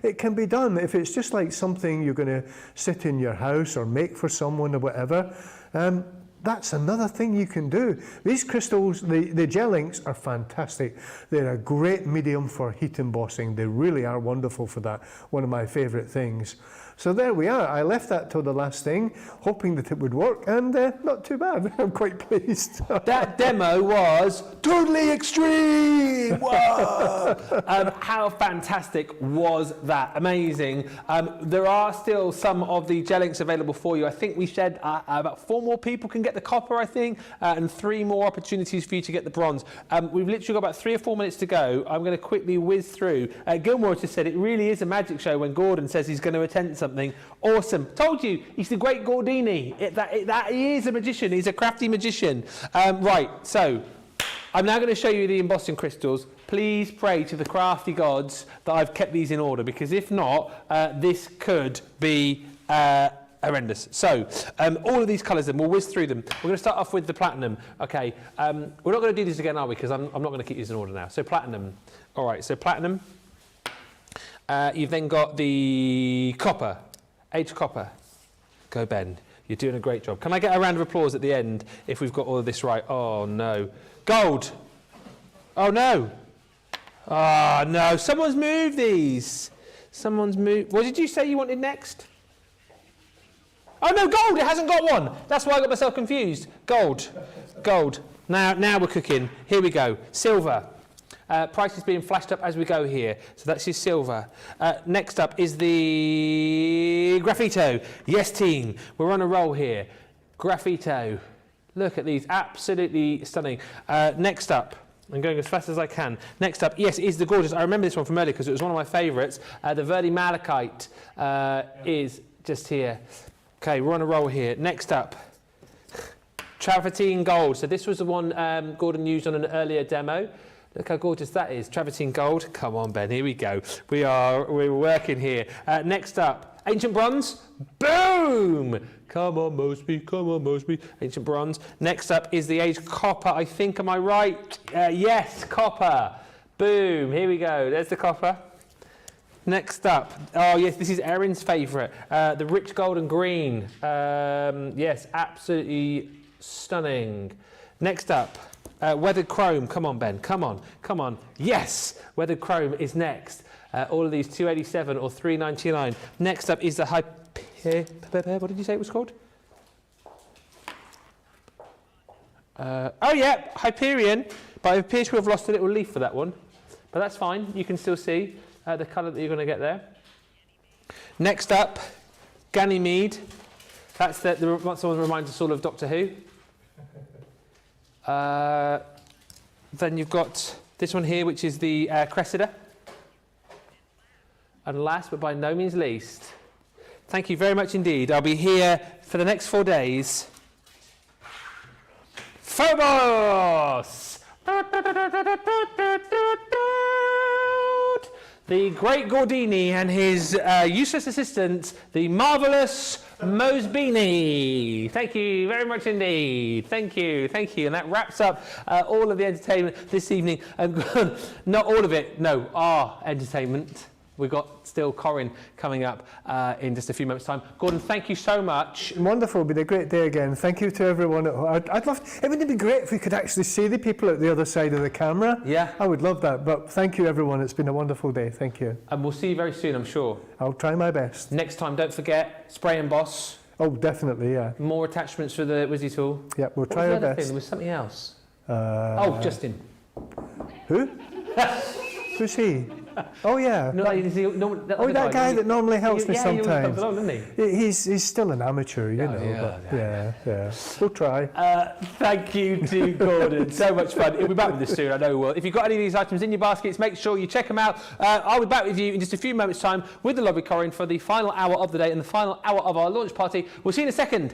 it can be done. If it's just like something you're going to sit in your house or make for someone or whatever, that's another thing you can do. These crystals, the gel inks are fantastic. They're a great medium for heat embossing. They really are wonderful for that. One of my favourite things. So there we are. I left that till the last thing, hoping that it would work, and not too bad. I'm quite pleased. That demo was totally extreme. Whoa! How fantastic was that? Amazing. There are still some of the gel inks available for you. I think we said about 4 more people can get the copper, I think, and 3 more opportunities for you to get the bronze. We've literally got about 3 or 4 minutes to go. I'm going to quickly whiz through. Gilmore just said it really is a magic show when Gordon says he's going to attend something. Awesome. Told you, he's the great Gordini. That he is a magician. He's a crafty magician. Right, so I'm now going to show you the embossing crystals. Please pray to the crafty gods that I've kept these in order, because if not, this could be horrendous. So, all of these colours then, we'll whiz through them. We're going to start off with the platinum. Okay, we're not going to do this again, are we? Because I'm not going to keep these in order now. So platinum. All right, so platinum. You've then got the copper, aged copper. Go, Ben. You're doing a great job. Can I get a round of applause at the end if we've got all of this right? Oh, no. Gold. Oh, no. Oh, no. Someone's moved these. Someone's moved. What did you say you wanted next? Oh, no, gold. It hasn't got one. That's why I got myself confused. Gold. Gold. Now we're cooking. Here we go. Silver. Price is being flashed up as we go here. So that's your silver. Next up is the graffito. Yes, team. We're on a roll here. Graffito. Look at these. Absolutely stunning. Next up. I'm going as fast as I can. Next up, yes, is the gorgeous. I remember this one from earlier because it was one of my favourites. The Verde Malachite is just here. Okay, we're on a roll here. Next up. Travertine Gold. So this was the one Gordon used on an earlier demo. Look how gorgeous that is. Travertine Gold. Come on, Ben. Here we go. We're working here. Next up, Ancient Bronze. Boom! Come on, Moseby. Come on, Moseby. Ancient Bronze. Next up is the aged copper. I think, am I right? Yes, copper. Boom. Here we go. There's the copper. Next up, oh yes, this is Erin's favourite. The rich gold and green. Yes, absolutely stunning. Next up. Weathered chrome. Come on, Ben. Come on. Come on. Yes! Weathered chrome is next. All of these $287 or $399. Next up is the what did you say it was called? Oh yeah, Hyperion. But I appear to have lost a little leaf for that one. But that's fine. You can still see the colour that you're going to get there. Next up, Ganymede. That's someone reminds us all of Doctor Who. Then you've got this one here, which is the Cressida. And last but by no means least, thank you very much indeed. I'll be here for the next 4 days. Phobos! The great Gordini and his useless assistant, the marvellous Moseby. Thank you very much indeed. Thank you, thank you. And that wraps up all of the entertainment this evening. Not all of it, no, our entertainment. We've got still Corrine coming up in just a few moments' time. Gordon, thank you so much. Wonderful, it'll be a great day again. Thank you to everyone. I'd love, it would be great if we could actually see the people at the other side of the camera. Yeah. I would love that, but thank you everyone. It's been a wonderful day. Thank you. And we'll see you very soon, I'm sure. I'll try my best. Next time, don't forget, spray and boss. Oh, definitely, yeah. More attachments for the Wizzy tool. Yeah, we'll try our best. There was something else. Oh, Justin. Who? Who's he? Oh yeah. No, that guy that normally helps me sometimes. He comes along, doesn't he? He's still an amateur, you know. Yeah. We'll try. Thank you to Gordon. So much fun. He'll be back with us soon, I know he will. If you've got any of these items in your baskets, make sure you check them out. I'll be back with you in just a few moments' time with the lovely Corrine for the final hour of the day and the final hour of our launch party. We'll see you in a second.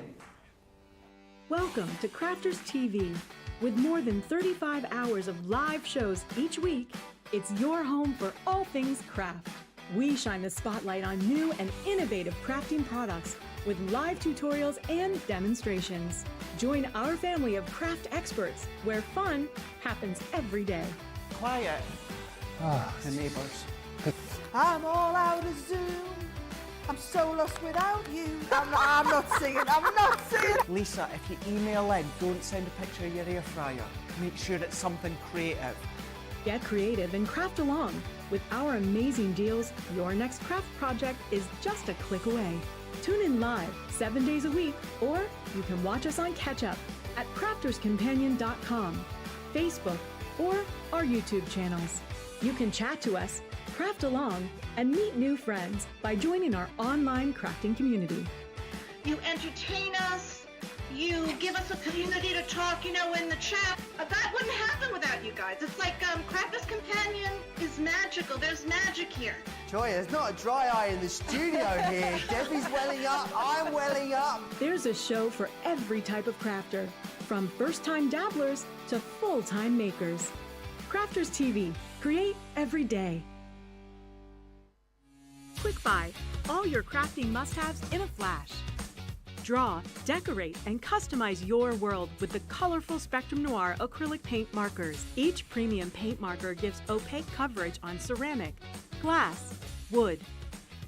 Welcome to Crafters TV. With more than 35 hours of live shows each week, it's your home for all things craft. We shine the spotlight on new and innovative crafting products with live tutorials and demonstrations. Join our family of craft experts where fun happens every day. Quiet. The neighbours. I'm all out of Zoom. I'm so lost without you. I'm not singing. Lisa, if you email in, don't send a picture of your air fryer. Make sure it's something creative. Get creative and craft along. With our amazing deals, your next craft project is just a click away. Tune in live 7 days a week, or you can watch us on Catch Up at crafterscompanion.com, Facebook, or our YouTube channels. You can chat to us, craft along, and meet new friends by joining our online crafting community. You entertain us, you give us a community to talk, in the chat. That wouldn't happen without you guys. It's like Crafters Companion is magical. There's magic here. Joy, there's not a dry eye in the studio here. Debbie's welling up, I'm welling up. There's a show for every type of crafter, from first-time dabblers to full-time makers. Crafters TV. Create every day. Quick Buy. All your crafting must-haves in a flash. Draw, decorate, and customize your world with the colorful Spectrum Noir acrylic paint markers. Each premium paint marker gives opaque coverage on ceramic, glass, wood,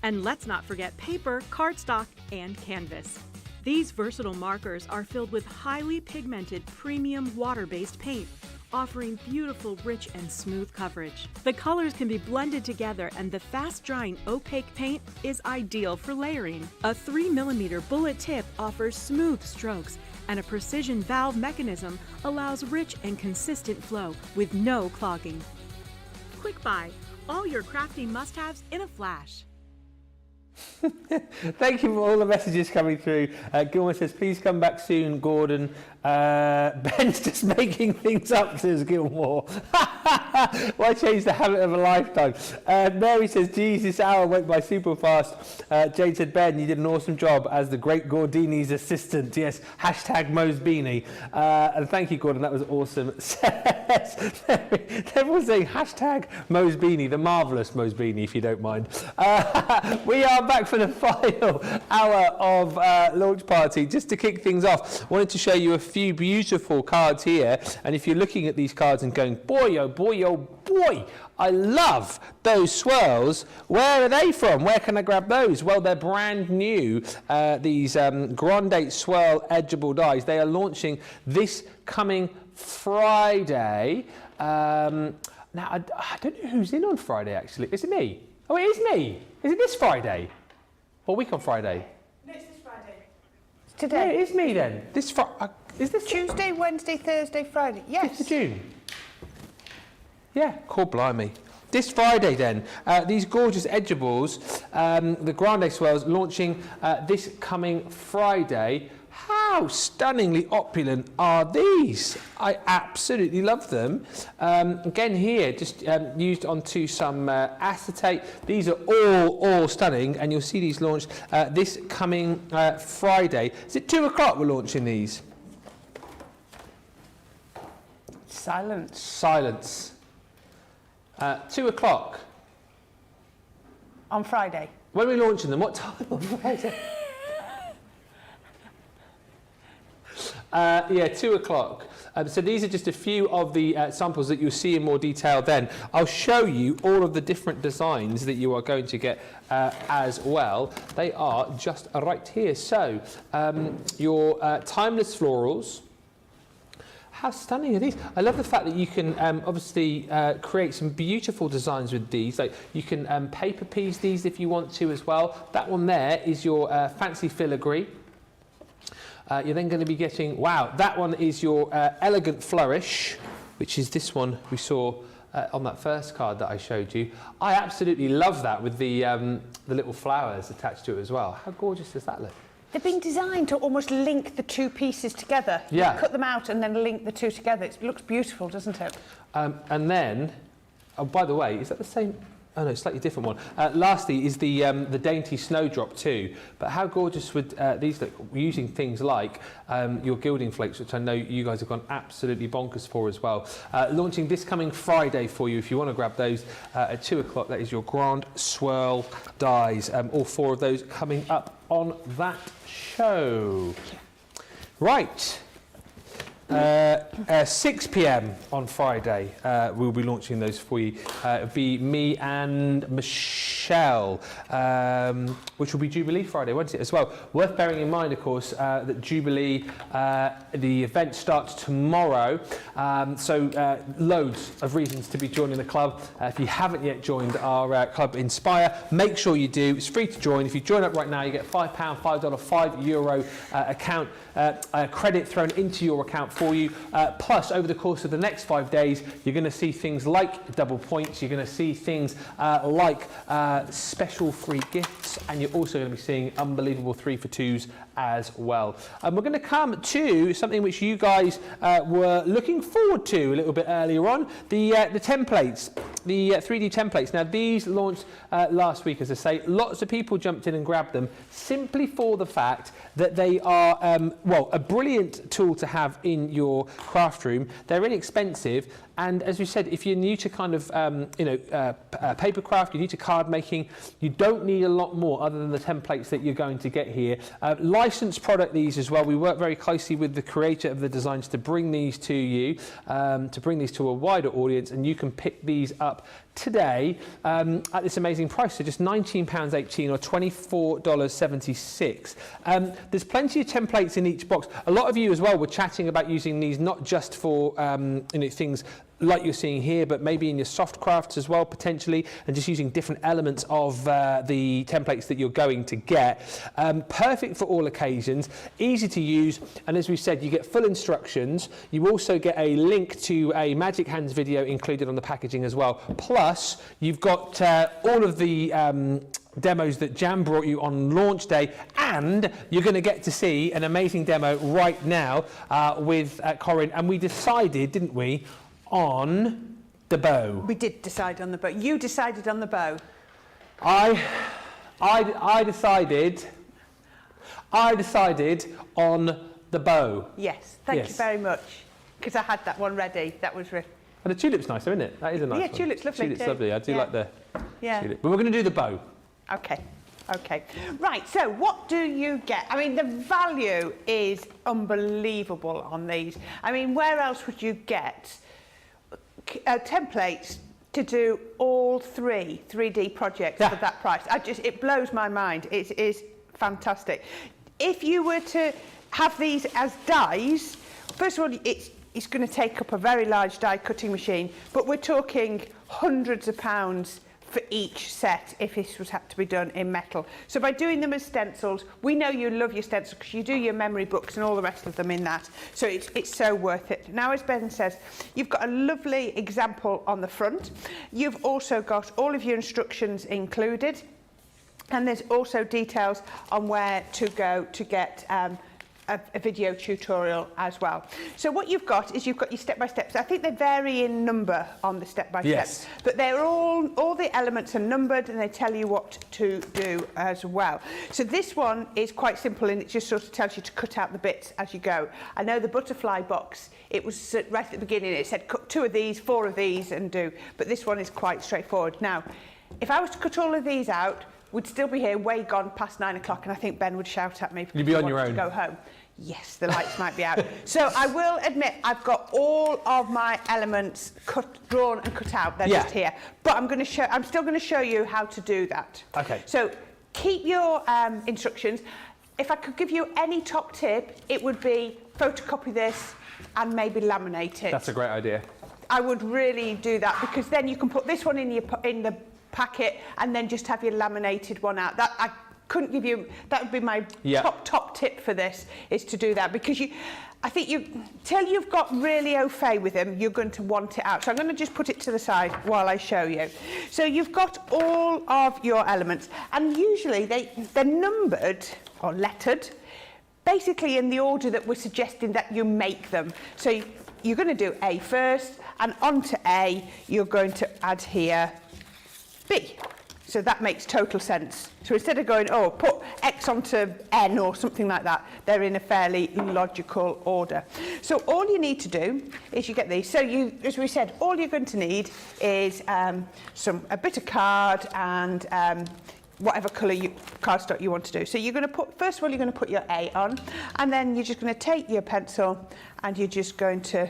and let's not forget paper, cardstock, and canvas. These versatile markers are filled with highly pigmented premium water-based paint, offering beautiful, rich, and smooth coverage. The colors can be blended together, and the fast-drying opaque paint is ideal for layering. A 3mm bullet tip offers smooth strokes, and a precision valve mechanism allows rich and consistent flow with no clogging. Quick Buy. All your crafting must-haves in a flash. Thank you for all the messages coming through. Gilmore says, please come back soon, Gordon. Ben's just making things up, says Gilmore. Why change the habit of a lifetime? Mary says, geez, this hour went by super fast. Jade said, Ben, you did an awesome job as the great Gordini's assistant. Yes, hashtag Moseby. And thank you, Gordon, that was awesome. Everyone's saying hashtag Moseby, the marvellous Moseby, if you don't mind. We are back for the final hour of launch party. Just to kick things off, I wanted to show you a few beautiful cards here, and if you're looking at these cards and going, boy oh boy oh boy, I love those swirls, where are they from? Where can I grab those? Well, they're brand new, these Grande swirl edgeable dies. They are launching this coming Friday. Now I don't know who's in on Friday actually. Is it me? Oh, it is me. Is it this Friday? Or week on Friday? No, it's this Friday. It's Yeah, today. it is me then. This is this Tuesday, Wednesday, Thursday, Friday. Yes. 5th of June? Yeah, cool, blimey. This Friday then, these gorgeous edgeables, the Grande swirls launching this coming Friday. How stunningly opulent are these? I absolutely love them. Again here, just used onto some acetate. These are all stunning, and you'll see these launched this coming Friday. Is it 2 o'clock we're launching these? Silence. Silence. 2 o'clock. On Friday. When are we launching them? What time on Friday? Yeah, 2 o'clock. So these are just a few of the samples that you'll see in more detail then. I'll show you all of the different designs that you are going to get as well. They are just right here. So your timeless florals. How stunning are these? I love the fact that you can obviously create some beautiful designs with these. Like you can paper piece these if you want to as well. That one there is your fancy filigree. You're then going to be getting, wow, that one is your elegant flourish, which is this one we saw on that first card that I showed you. I absolutely love that with the little flowers attached to it as well. How gorgeous does that look? They've been designed to almost link the two pieces together. Yeah. You cut them out and then link the two together. It looks beautiful, doesn't it? And then, oh, by the way, is that the same? Oh no, slightly different one. Lastly is the dainty snowdrop too. But how gorgeous would these look? Using things like your gilding flakes, which I know you guys have gone absolutely bonkers for as well. Launching this coming Friday for you if you want to grab those at 2 o'clock. That is your Grande swirl dies. All 4 of those coming up on that show. Right. 6 p.m. on Friday, we'll be launching those for you. It'll be me and Michelle, which will be Jubilee Friday, won't it, as well? Worth bearing in mind, of course, that Jubilee, the event starts tomorrow, so loads of reasons to be joining the club. If you haven't yet joined our Club Inspire, make sure you do. It's free to join. If you join up right now, you get £5, $5, €5 account credit thrown into your account for you. Plus, over the course of the next 5 days, you're going to see things like double points, you're going to see things like special free gifts, and you're also going to be seeing unbelievable 3 for 2s as well. And we're going to come to something which you guys were looking forward to a little bit earlier on, the templates, the 3D templates. Now, these launched last week, as I say. Lots of people jumped in and grabbed them simply for the fact that they are, well, a brilliant tool to have in your craft room. They're inexpensive, and as we said, if you're new to kind of paper craft, you're new to card making, you don't need a lot more other than the templates that you're going to get here. Licensed product, these as well. We work very closely with the creator of the designs to bring these to you, to bring these to a wider audience, and you can pick these up today at this amazing price, so just £19.18 or $24.76. There's plenty of templates in each box. A lot of you as well were chatting about using these not just for things like you're seeing here, but maybe in your soft crafts as well, potentially, and just using different elements of the templates that you're going to get. Perfect for all occasions, easy to use, and as we said, you get full instructions. You also get a link to a Magic Hands video included on the packaging as well. Plus, you've got all of the demos that Jan brought you on launch day, and you're going to get to see an amazing demo right now with Corrine. And we decided, didn't we, on the bow. We did decide on the bow. You decided on the bow. I decided on the bow. Yes, thank you very much, because I had that one ready. That was and the tulip's nice, isn't it? That is a nice one. Yeah, tulip's lovely. Tulip's lovely. I do like the tulip. But we're going to do the bow. Okay. Right, so what do you get? I mean, the value is unbelievable on these. I mean, where else would you get templates to do all 3 3D projects for that price? It blows my mind. It is fantastic. If you were to have these as dies, first of all, it's going to take up a very large die cutting machine, but we're talking hundreds of pounds for each set if this was had to be done in metal. So by doing them as stencils, we know you love your stencils because you do your memory books and all the rest of them in that. So it's so worth it. Now, as Ben says, you've got a lovely example on the front. You've also got all of your instructions included, and there's also details on where to go to get a video tutorial as well. So what you've got is you've got your step-by-steps. I think they vary in number on the step-by-steps, but they're all the elements are numbered, and they tell you what to do as well. So this one is quite simple, and it just sort of tells you to cut out the bits as you go. I know the butterfly box, it was right at the beginning, it said cut 2 of these, 4 of these and do, but this one is quite straightforward. Now, if I was to cut all of these out, we'd still be here way gone past 9 o'clock, and I think Ben would shout at me because you'd be on your own. To go home. Yes, the lights might be out. So I will admit I've got all of my elements drawn and cut out. They're just here. But I'm still going to show you how to do that. Okay. So keep your instructions. If I could give you any top tip, it would be photocopy this and maybe laminate it. That's a great idea. I would really do that, because then you can put this one in the packet and then just have your laminated one out. That I couldn't give you. That would be my top tip for this, is to do that, because I think till you've got really au fait with them, you're going to want it out. So I'm going to just put it to the side while I show you. So you've got all of your elements, and usually they're numbered or lettered, basically in the order that we're suggesting that you make them. So you're going to do A first, and onto A you're going to add here B. So that makes total sense. So instead of going, oh, put X onto N or something like that, they're in a fairly logical order. So all you need to do is you get these. So as we said, all you're going to need is a bit of card and whatever colour cardstock you want to do. So you're going to put, first of all, you're going to put your A on, and then you're just going to take your pencil and you're just going to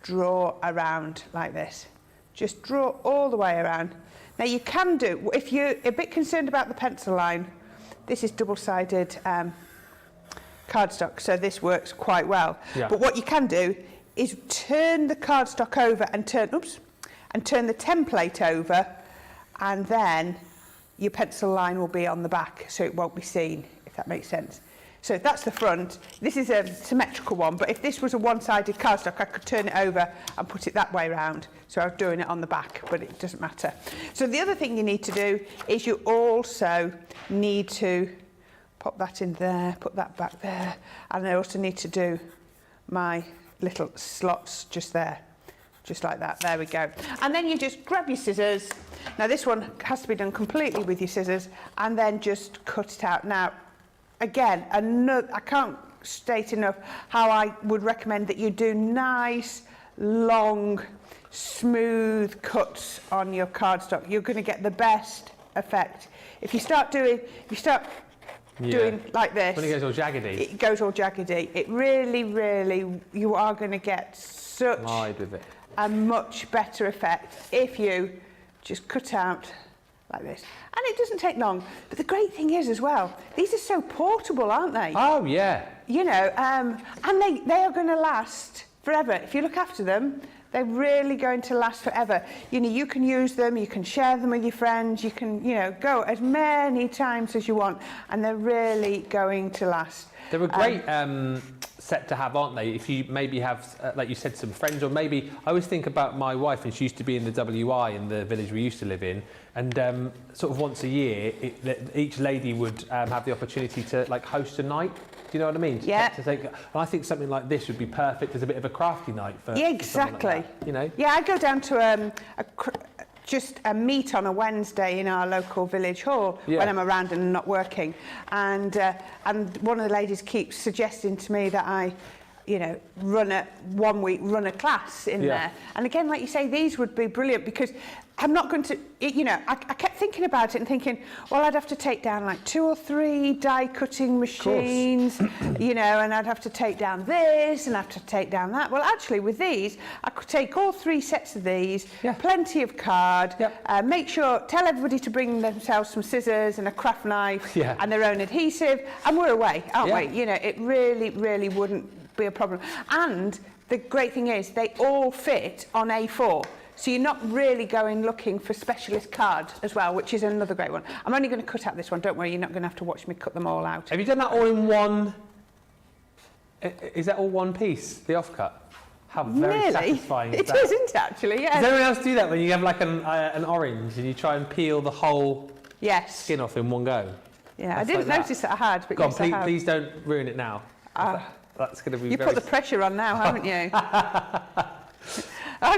draw around like this. Just draw all the way around. Now you can do, if you're a bit concerned about the pencil line, this is double-sided cardstock, so this works quite well. Yeah. But what you can do is turn the cardstock over and turn the template over, and then your pencil line will be on the back, so it won't be seen, if that makes sense. So that's the front. This is a symmetrical one, but if this was a one-sided cardstock, I could turn it over and put it that way round. So I'm doing it on the back, but it doesn't matter. So the other thing you need to do is you also need to pop that in there, put that back there, and I also need to do my little slots just there, just like that. There we go. And then you just grab your scissors. Now this one has to be done completely with your scissors, and then just cut it out. Now, again, I can't state enough how I would recommend that you do nice, long, smooth cuts on your cardstock. You're going to get the best effect. If you start doing like this, when it goes all jaggedy, it goes all jaggedy. It really, you are going to get such a much better effect if you just cut out like this. And it doesn't take long. But the great thing is as well, these are so portable, aren't they? Oh, yeah. You know, and they are going to last forever. If you look after them, they're really going to last forever. You know, you can use them, you can share them with your friends, you can, you know, go as many times as you want, and they're really going to last. They're a great set to have, aren't they? If you maybe have, like you said, some friends, or maybe, I always think about my wife, and she used to be in the WI in the village we used to live in, and sort of once a year, each lady would have the opportunity to like host a night. Do you know what I mean? Yeah. And I think something like this would be perfect as a bit of a crafty night for. Yeah, exactly. Like that, you know. Yeah, I go down to just a meet on a Wednesday in our local village hall when I'm around and not working, and one of the ladies keeps suggesting to me that I, you know, run a class in there. And again, like you say, these would be brilliant, because I'm not going to, you know, I kept thinking about it and thinking, well, I'd have to take down like 2 or 3 die cutting machines, you know, and I'd have to take down this and have to take down that. Well, actually, with these, I could take all 3 sets of these, plenty of card, tell everybody to bring themselves some scissors and a craft knife and their own adhesive, and we're away, aren't we? You know, it really wouldn't be a problem. And the great thing is, they all fit on A4. So you're not really going looking for specialist card as well, which is another great one. I'm only going to cut out this one, don't worry, you're not going to have to watch me cut them all out. Have you done that all in one? Is that all one piece, the offcut? How very satisfying is that? It isn't actually, yeah. Does anyone else do that when you have like an orange and you try and peel the whole skin off in one go? Yeah, I didn't notice that I had, but yes, I have. Please don't ruin it now. That's going to be You put the pressure on now, haven't you?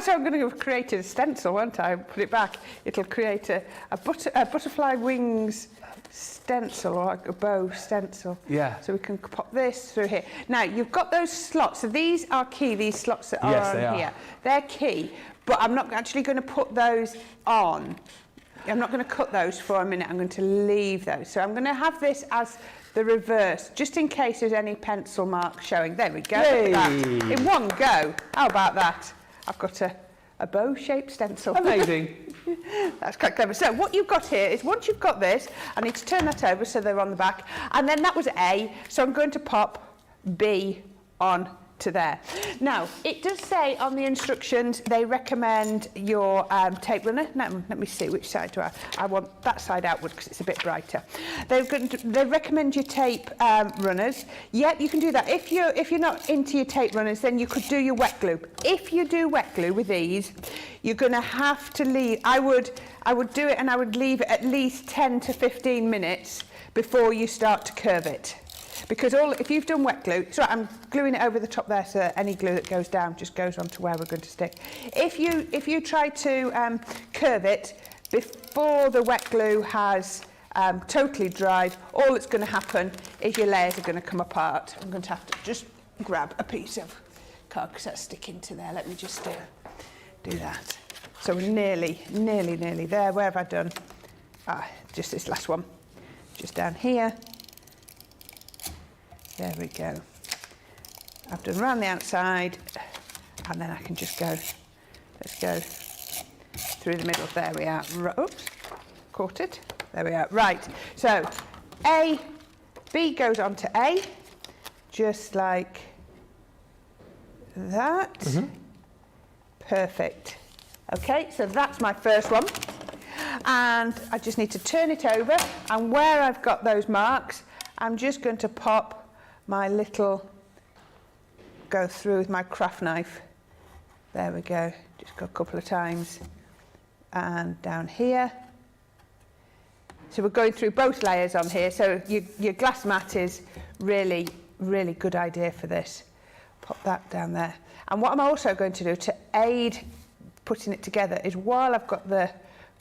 So I'm going to create a stencil, won't I? Put it back. It'll create a butterfly wings stencil, or like a bow stencil. Yeah. So we can pop this through here. Now, you've got those slots. So these are key, these slots that are on here. They're key, but I'm not actually going to put those on. I'm not going to cut those for a minute. I'm going to leave those. So I'm going to have this as the reverse, just in case there's any pencil marks showing. There we go. Look at that. In one go. How about that? I've got a bow-shaped stencil. Amazing. That's quite clever. So what you've got here is, once you've got this, I need to turn that over so they're on the back. And then that was A, so I'm going to pop B on to there. Now, it does say on the instructions they recommend your tape runner. Now, let me see, which side do I want that side outward because it's a bit brighter. They recommend your tape runners. Yep, you can do that. If you're not into your tape runners, then you could do your wet glue. If you do wet glue with these, you're going to have to leave. I would do it, and I would leave it at least 10 to 15 minutes before you start to curve it. Because if you've done wet glue, it's right, I'm gluing it over the top there so that any glue that goes down just goes onto where we're going to stick. If you try to curve it before the wet glue has totally dried, all that's going to happen is your layers are going to come apart. I'm going to have to just grab a piece of card because that's sticking to there. Let me just do that. So we're nearly there. Where have I done? Just this last one. Just down here. There we go. I've done around the outside, and then I can just go, let's go through the middle. There we are. Oops, caught it. There we are. Right, so B goes on to A, just like that. Mm-hmm. Perfect. Okay, so that's my first one. And I just need to turn it over, and where I've got those marks, I'm just going to pop my little, go through with my craft knife. There we go, just go a couple of times. And down here. So we're going through both layers on here, so your glass mat is really, really good idea for this. Pop that down there. And what I'm also going to do to aid putting it together is, while I've got the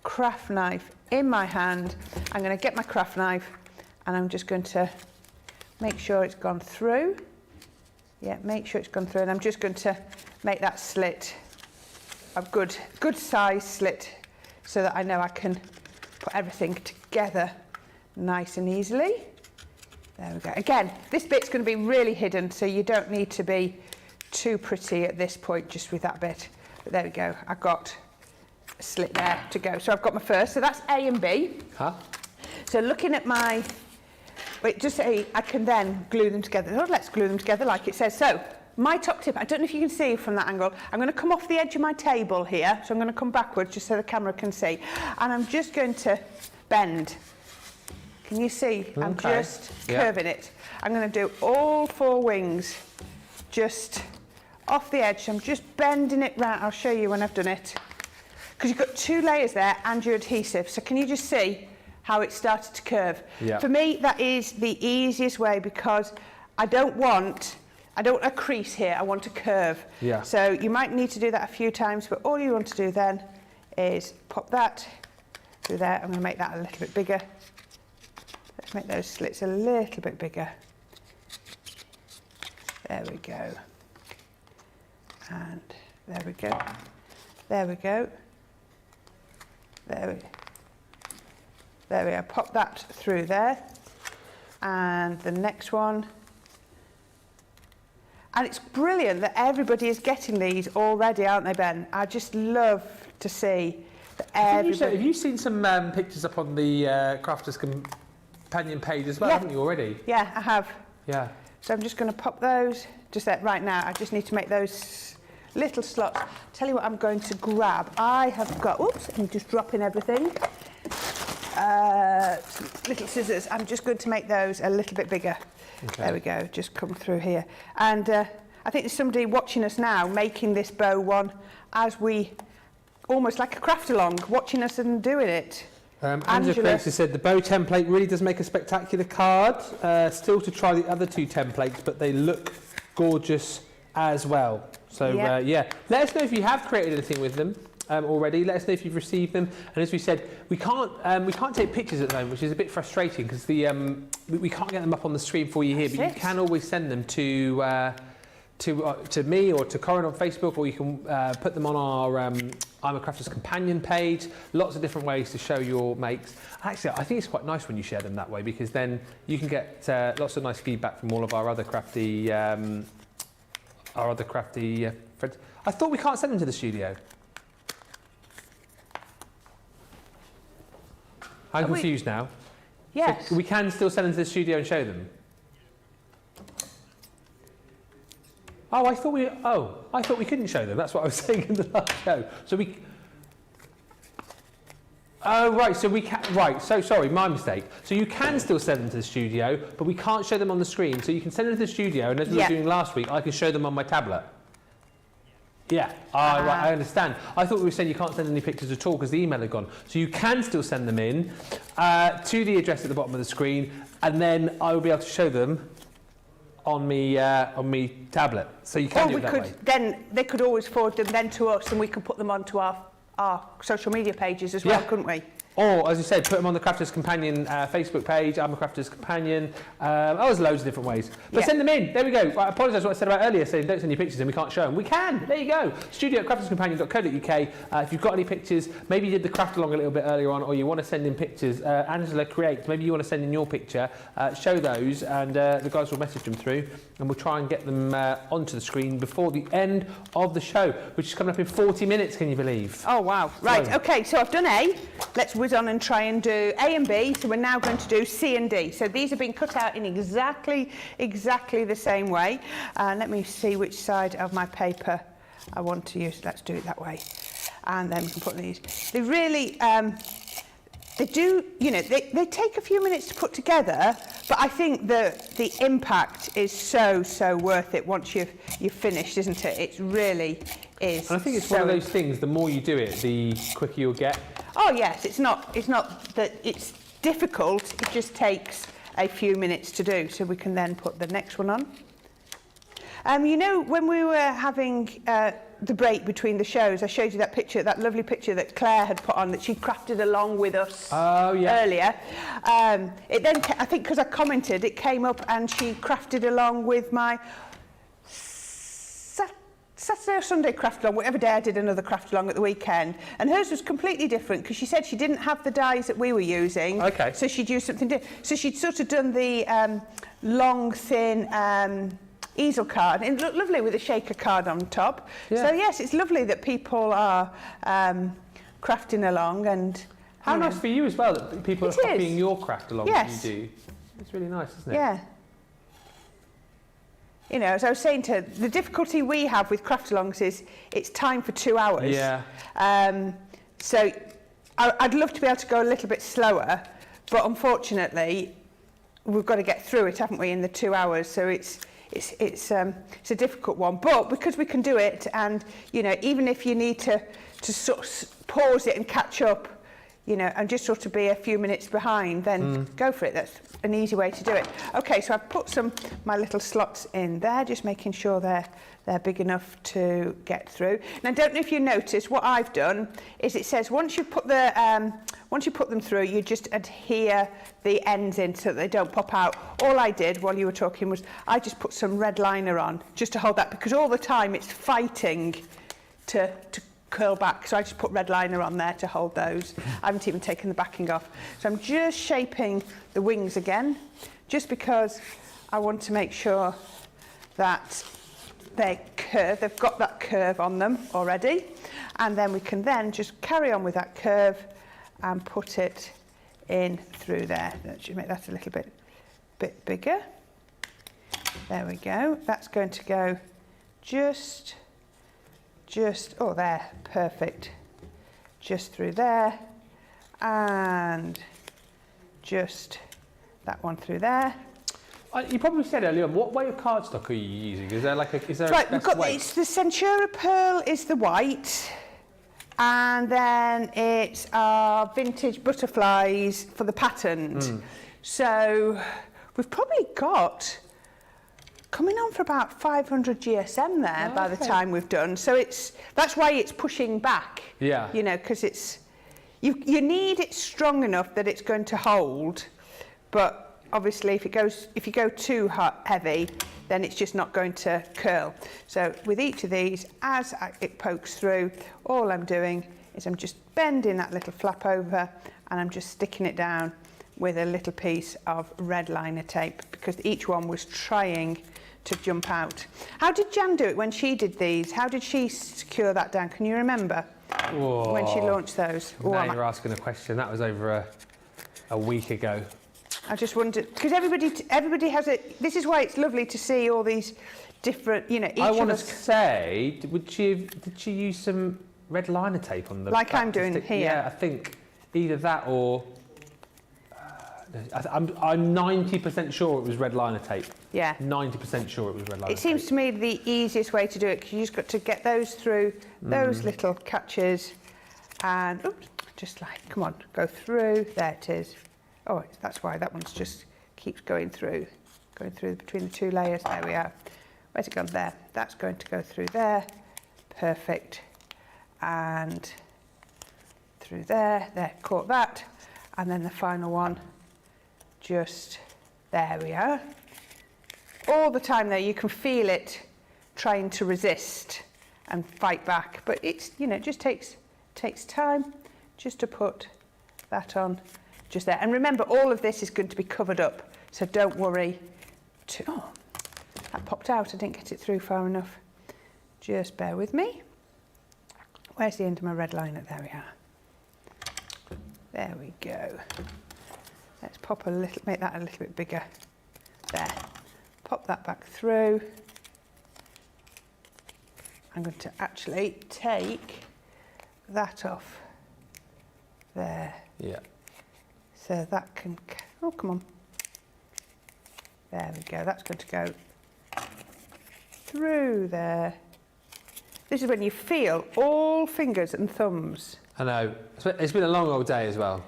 craft knife in my hand, I'm going to get my craft knife and I'm just going to make sure it's gone through. Yeah, make sure it's gone through, and I'm just going to make that slit a good size slit so that I know I can put everything together nice and easily. There we go. Again, this bit's going to be really hidden, so you don't need to be too pretty at this point just with that bit. But there we go. I've got a slit there to go. So I've got my first. So that's A and B. Huh? So looking at my... Wait, just say I can then glue them together. Oh, let's glue them together like it says. So my top tip, I don't know if you can see from that angle, I'm going to come off the edge of my table here. So I'm going to come backwards just so the camera can see. And I'm just going to bend. Can you see? Okay. I'm just curving it. I'm going to do all 4 wings just off the edge. I'm just bending it round. I'll show you when I've done it. Because you've got 2 layers there and your adhesive. So can you just see how it started to curve? Yeah. For me, that is the easiest way, because I don't want a crease here, I want a curve. Yeah. So you might need to do that a few times, but all you want to do then is pop that through there. I'm going to make that a little bit bigger. Let's make those slits a little bit bigger. There we go. And there we go. There we go. There we go. Pop that through there. And the next one. And it's brilliant that everybody is getting these already, aren't they, Ben? I just love to see that everybody... Have you seen some pictures up on the Crafters Companion page as well, haven't you, already? Yeah, I have. Yeah. So I'm just going to pop those just there. Right now, I just need to make those little slots. Tell you what I'm going to grab. I have got... Oops, I'm just dropping everything. Little scissors. I'm just going to make those a little bit bigger. Okay. There we go, just come through here. And I think there's somebody watching us now making this bow one as we, almost like a craft along, watching us and doing it. Angela Fraser said the bow template really does make a spectacular card. Still to try the other 2 templates, but they look gorgeous as well. So yeah, let us know if you have created anything with them already. Let us know if you've received them. And as we said, we can't take pictures at the moment, which is a bit frustrating because we can't get them up on the screen for you here. But you can always send them to me or to Corrine on Facebook, or you can put them on our I'm a Crafter's Companion page, lots of different ways to show your makes. Actually, I think it's quite nice when you share them that way, because then you can get lots of nice feedback from all of our other crafty friends. I thought we can't send them to the studio. I'm confused now. Yes. So we can still send them to the studio and show them? Oh, I thought we couldn't show them. That's what I was saying in the last show. So we... Oh, right, so we can... Right, so sorry, my mistake. So you can still send them to the studio, but we can't show them on the screen. So you can send them to the studio, and as we were doing last week, I can show them on my tablet. Yeah, right, I understand. I thought we were saying you can't send any pictures at all because the email had gone. So you can still send them in to the address at the bottom of the screen, and then I will be able to show them on me tablet. So you can do it that way. Then they could always forward them then to us, and we could put them onto our social media pages as well, couldn't we? Or, as you said, put them on the Crafter's Companion Facebook page. I'm a Crafter's Companion. There's loads of different ways. But send them in. There we go. I apologise for what I said about earlier, saying don't send your pictures in, we can't show them. We can. There you go. studio@crafterscompanion.co.uk. If you've got any pictures, maybe you did the craft along a little bit earlier on, or you want to send in pictures, Angela creates. Maybe you want to send in your picture, show those, and the guys will message them through, and we'll try and get them onto the screen before the end of the show, which is coming up in 40 minutes, can you believe? Oh, wow. Right, okay, so I've done A. Let's whiz on and try and do A and B. So we're now going to do C and D. So these have been cut out in exactly the same way. Let me see which side of my paper I want to use. Let's do it that way. And then we can put these. They really, they do, you know, they take a few minutes to put together, but I think the impact is so worth it once you've finished, isn't it? It really is. And I think it's one of those things, the more you do it, the quicker you'll get. Oh yes, it's not that it's difficult, it just takes a few minutes to do. So we can then put the next one on. You know, when we were having the break between the shows, I showed you that picture, that lovely picture that Claire had put on that she crafted along with us earlier. It then, I think because I commented, it came up and she crafted along with my Saturday or Sunday craft along, whatever day I did another craft along at the weekend. And hers was completely different because she said she didn't have the dies that we were using. Okay. So she'd used something different. So she'd sort of done the long, thin easel card. And it looked lovely with a shaker card on top. Yeah. So yes, it's lovely that people are crafting along. And how nice for you as well that people are copying your craft along that you do. It's really nice, isn't it? Yeah. You know, as I was saying to her, the difficulty we have with craft-alongs is it's time for 2 hours. Yeah. So I'd love to be able to go a little bit slower, but unfortunately, we've got to get through it, haven't we, in the 2 hours? So it's a difficult one. But because we can do it, and you know, even if you need to sort of pause it and catch up, you know, and just sort of be a few minutes behind, then go for it. That's an easy way to do it. Okay, so I've put my little slots in there, just making sure they're big enough to get through. And I don't know if you notice, what I've done is it says once you put them through, you just adhere the ends in so that they don't pop out. All I did while you were talking was I just put some red liner on just to hold that, because all the time it's fighting to curl back, so I just put red liner on there to hold those. I haven't even taken the backing off. So I'm just shaping the wings again, just because I want to make sure that they curve, they've got that curve on them already, and then we can then just carry on with that curve and put it in through there. That should make that a little bit bigger. There we go. That's going to go just, oh there, perfect. Just through there, and just that one through there. You probably said earlier on, what weight of cardstock are you using? Is there like a, is there right, a best weight? It's the Centura Pearl is the white, and then it's our vintage butterflies for the patterned. So we've probably got coming on for about 500 GSM there by the time we've done. So that's why it's pushing back. Yeah. You know, because it's you need it strong enough that it's going to hold, but obviously if you go too heavy, then it's just not going to curl. So with each of these, as it pokes through, all I'm doing is I'm just bending that little flap over and I'm just sticking it down with a little piece of red liner tape because each one was trying to jump out. How did Jan do it when she did these? How did she secure that down? Can you remember? Whoa. When she launched those? Now you're asking a question. That was over a week ago. I just wondered, because everybody has it. This is why it's lovely to see all these different, you know, each I want to of us. say, did she use some red liner tape on the Like back I'm to doing stick? here. Yeah, I think either that or I'm 90% sure it was red liner tape. Yeah. 90% sure it was red liner tape. It seems to me the easiest way to do it because you just got to get those through those little catches, and oops, just like come on, go through. There it is. Oh, that's why that one's just keeps going through between the two layers. There we are. Where's it gone? There. That's going to go through there. Perfect. And through there. There. Caught that. And then the final one. Just there we are. All the time there, you can feel it trying to resist and fight back, but it's, you know, it just takes time just to put that on just there. And remember, all of this is going to be covered up, so don't worry. Oh, that popped out. I didn't get it through far enough. Just bear with me. Where's the end of my red liner? There we are. There we go. Let's pop a little, make that a little bit bigger. There. Pop that back through. I'm going to actually take that off there. Yeah. So that can, oh, come on. There we go. That's going to go through there. This is when you feel all fingers and thumbs. I know. It's been a long old day as well.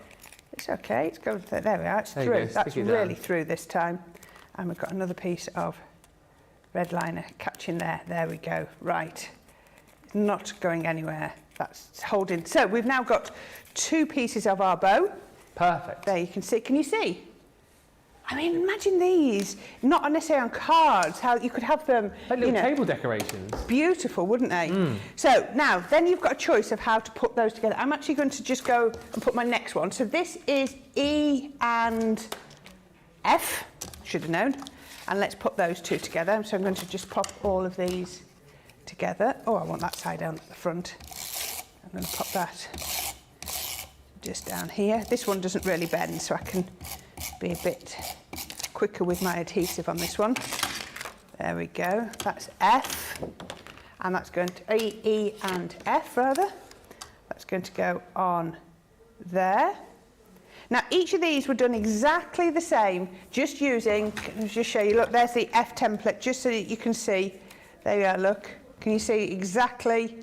It's okay. It's going there. There we are. It's There through. you go. That's Stick it really down. through this time. And we've got another piece of red liner catching there. There we go. Right. Not going anywhere. That's holding. So we've now got two pieces of our bow. Perfect. There you can see. Can you see? I mean, imagine these, not necessarily on cards, how you could have them, Like little you know, table decorations. beautiful, wouldn't they? So now, then you've got a choice of how to put those together. I'm actually going to just go and put my next one. So this is E and F, should have known. And let's put those two together. So I'm going to just pop all of these together. Oh, I want that side down at the front. I'm going to pop that just down here. This one doesn't really bend, so I can be a bit quicker with my adhesive on this one. There we go. That's F, and that's going to E and F rather. That's going to go on there. Now each of these were done exactly the same, just using, can I just show you, look, there's the F template, just so that you can see. There you are, look. Can you see exactly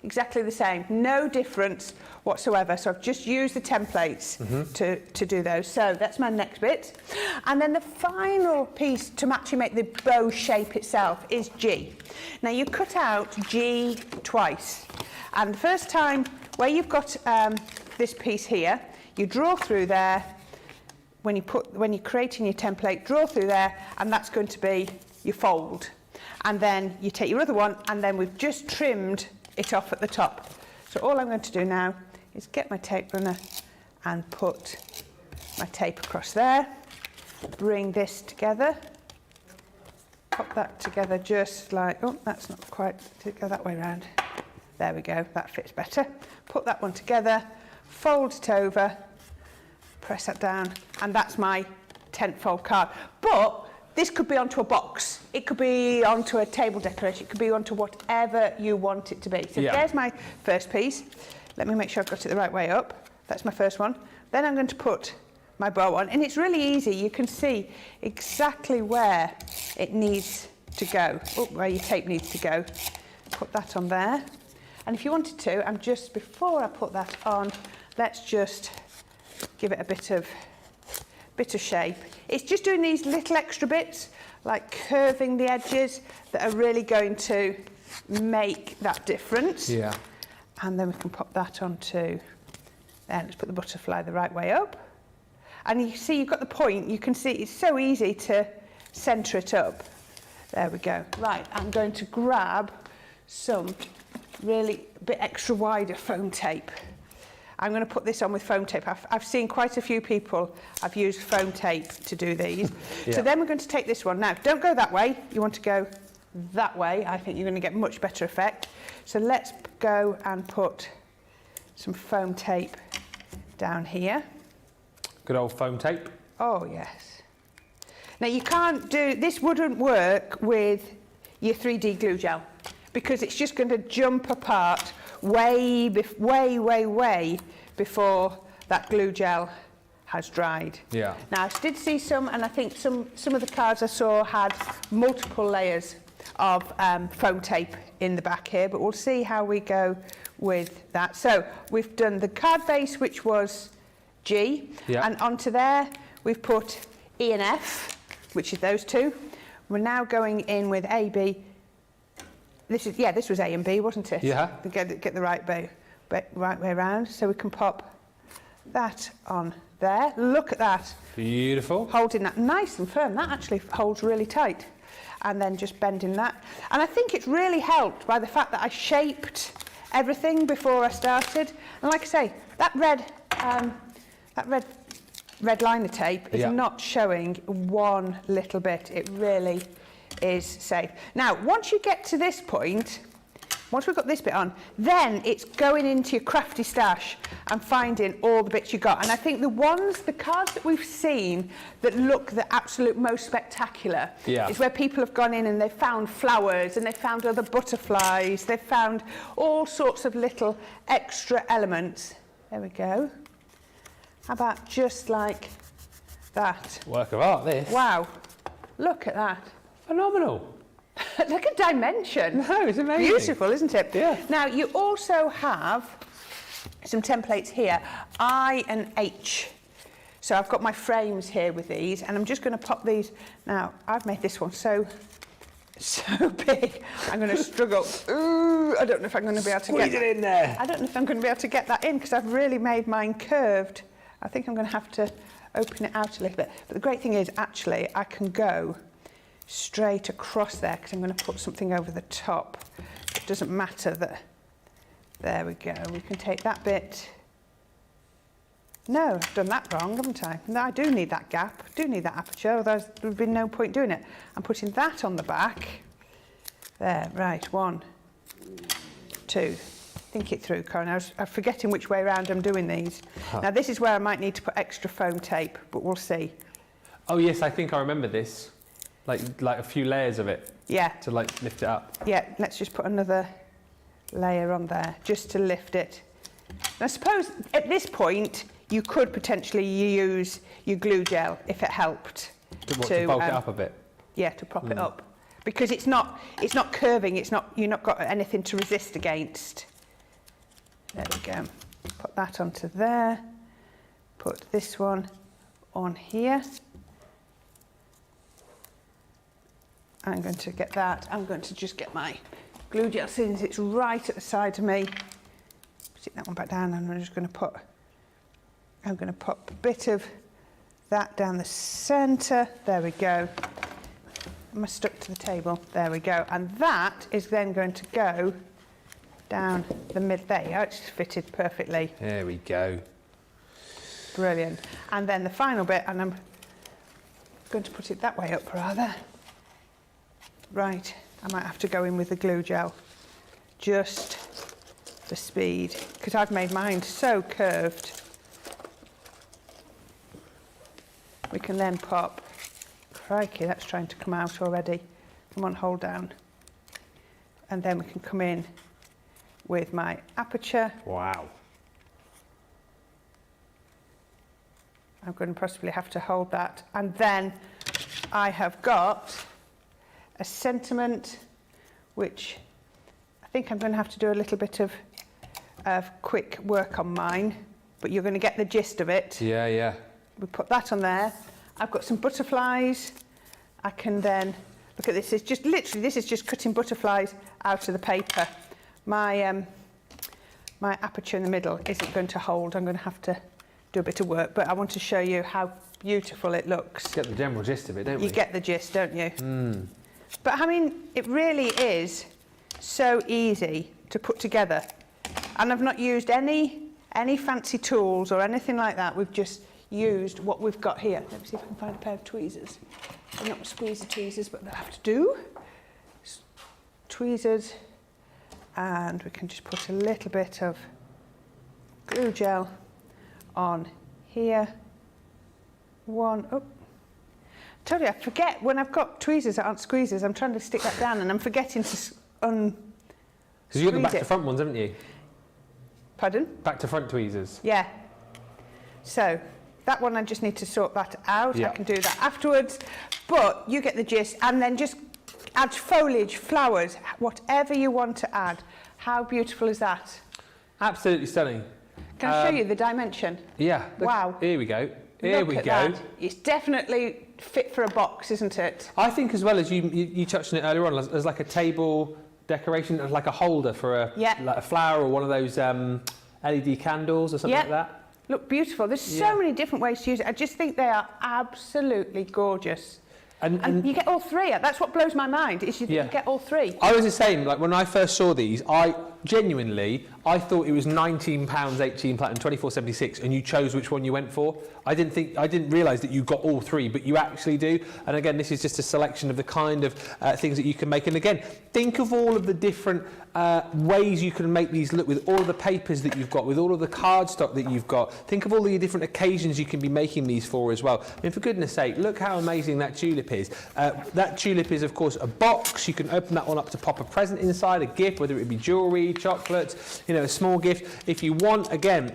the same? No difference whatsoever. So I've just used the templates to do those. So that's my next bit. And then the final piece to actually make the bow shape itself is G. Now you cut out G twice. And the first time where you've got this piece here, you draw through there. When you're creating your template, draw through there, and that's going to be your fold. And then you take your other one, and then we've just trimmed it off at the top. So all I'm going to do now is get my tape runner and put my tape across there, bring this together, pop that together just like, oh, that's not quite, go that way around. There we go, that fits better. Put that one together, fold it over, press that down, and that's my tent fold card. But this could be onto a box, it could be onto a table decoration, it could be onto whatever you want it to be. So there's my first piece. Let me make sure I've got it the right way up. That's my first one. Then I'm going to put my bow on, and it's really easy. You can see exactly where it needs to go, where your tape needs to go. Put that on there. And if you wanted to, before I put that on, let's just give it a bit of shape. It's just doing these little extra bits, like curving the edges, that are really going to make that difference. Yeah. And then we can pop that onto there. Let's put the butterfly the right way up. And you see you've got the point, you can see it's so easy to centre it up. There we go. Right, I'm going to grab some really bit extra wider foam tape. I'm going to put this on with foam tape. I've seen quite a few people have used foam tape to do these. Yeah. So then we're going to take this one. Now, don't go that way. You want to go that way. I think you're going to get much better effect. So let's go and put some foam tape down here. Good old foam tape. Oh, yes. Now, you can't do... This wouldn't work with your 3D glue gel because it's just going to jump apart way before that glue gel has dried. Yeah. Now, I did see some, and I think some of the cards I saw had multiple layers of foam tape in the back here, but we'll see how we go with that. So we've done the card base, which was G, yeah. and onto there we've put E and F, which is those two. We're now going in with A, B. This was A and B, wasn't it? Yeah. To get the right way around. So we can pop that on there. Look at that. Beautiful. Holding that nice and firm. That actually holds really tight. And then just bending that. And I think it's really helped by the fact that I shaped everything before I started. And like I say, that red liner tape is not showing one little bit. It really is safe. Now, once you get to this point, once we've got this bit on, then it's going into your crafty stash and finding all the bits you got. And I think the cards that we've seen that look the absolute most spectacular is where people have gone in and they've found flowers and they've found other butterflies, they've found all sorts of little extra elements. There we go. How about just like that? Work of art, this. Wow. Look at that. Phenomenal. Look at dimension. No, it's amazing. Beautiful, isn't it? Yeah. Now, you also have some templates here, I and H. So I've got my frames here with these, and I'm just going to pop these. Now, I've made this one so big, I'm going to struggle. Ooh, I don't know if I'm going to be able to Squeeze it in there. I don't know if I'm going to be able to get that in, because I've really made mine curved. I think I'm going to have to open it out a little bit. But the great thing is, actually, I can go straight across there because I'm going to put something over the top. It doesn't matter that. There we go. We can take that bit. No, I've done that wrong, haven't I? No, I do need that gap. I do need that aperture, otherwise there would be no point doing it. I'm putting that on the back. There, right, 1, 2. Think it through, Corrine. I'm forgetting which way around I'm doing these. Now, this is where I might need to put extra foam tape, but we'll see. Oh, yes, I think I remember this. Like a few layers of it. Yeah. To like lift it up. Yeah, let's just put another layer on there just to lift it. And I suppose at this point you could potentially use your glue gel if it helped to bulk it up a bit. Yeah, to prop it up, because it's not curving. You're not got anything to resist against. There we go. Put that onto there. Put this one on here. I'm going to get that. I'm going to just get my glue gel since it's right at the side of me. Stick that one back down, and I'm going to pop a bit of that down the centre. There we go. Am I stuck to the table? There we go. And that is then going to go down the middle. There you go. It's fitted perfectly. There we go. Brilliant. And then the final bit, and I'm going to put it that way up rather. Right, I might have to go in with the glue gel, just for speed, because I've made mine so curved. We can then pop, crikey, that's trying to come out already. Come on, hold down. And then we can come in with my aperture. Wow. I'm going to possibly have to hold that. And then I have got a sentiment, which I think I'm going to have to do a little bit of quick work on mine, but you're going to get the gist of it. Yeah, yeah. We put that on there. I've got some butterflies. I can then, look at this, it's just literally, this is just cutting butterflies out of the paper. My aperture in the middle isn't going to hold. I'm going to have to do a bit of work, but I want to show you how beautiful it looks. Get the general gist of it, don't we? You get the gist, don't you? But I mean, it really is so easy to put together. And I've not used any fancy tools or anything like that. We've just used what we've got here. Let me see if I can find a pair of tweezers. They're not squeezy tweezers, but they'll have to do. Tweezers, and we can just put a little bit of glue gel on here. One, oh. I told you, I forget when I've got tweezers that aren't squeezers, I'm trying to stick that down and I'm forgetting to Because you've got the back to front ones, haven't you? Pardon? Back to front tweezers. Yeah. So that one I just need to sort that out. Yeah. I can do that afterwards. But you get the gist, and then just add foliage, flowers, whatever you want to add. How beautiful is that? Absolutely stunning. Can I show you the dimension? Yeah. Wow. Here we go. Here we go. That. It's definitely fit for a box, isn't it? I think as well as you touched on it earlier on, as like a table decoration, like a holder for like a flower or one of those LED candles or something like that. Look beautiful. There's so many different ways to use it. I just think they are absolutely gorgeous. And you get all three. That's what blows my mind, is you get all three. I was the same. Like when I first saw these, I thought it was £19, 18 platinum, 24.76, and you chose which one you went for. I didn't realise that you got all three, but you actually do. And again, this is just a selection of the kind of things that you can make. And again, think of all of the different ways you can make these look with all of the papers that you've got, with all of the cardstock that you've got. Think of all the different occasions you can be making these for as well. I mean, for goodness sake, look how amazing that tulip is. That tulip is, of course, a box. You can open that one up to pop a present inside, a gift, whether it be jewellery, chocolates, a small gift. If you want, again,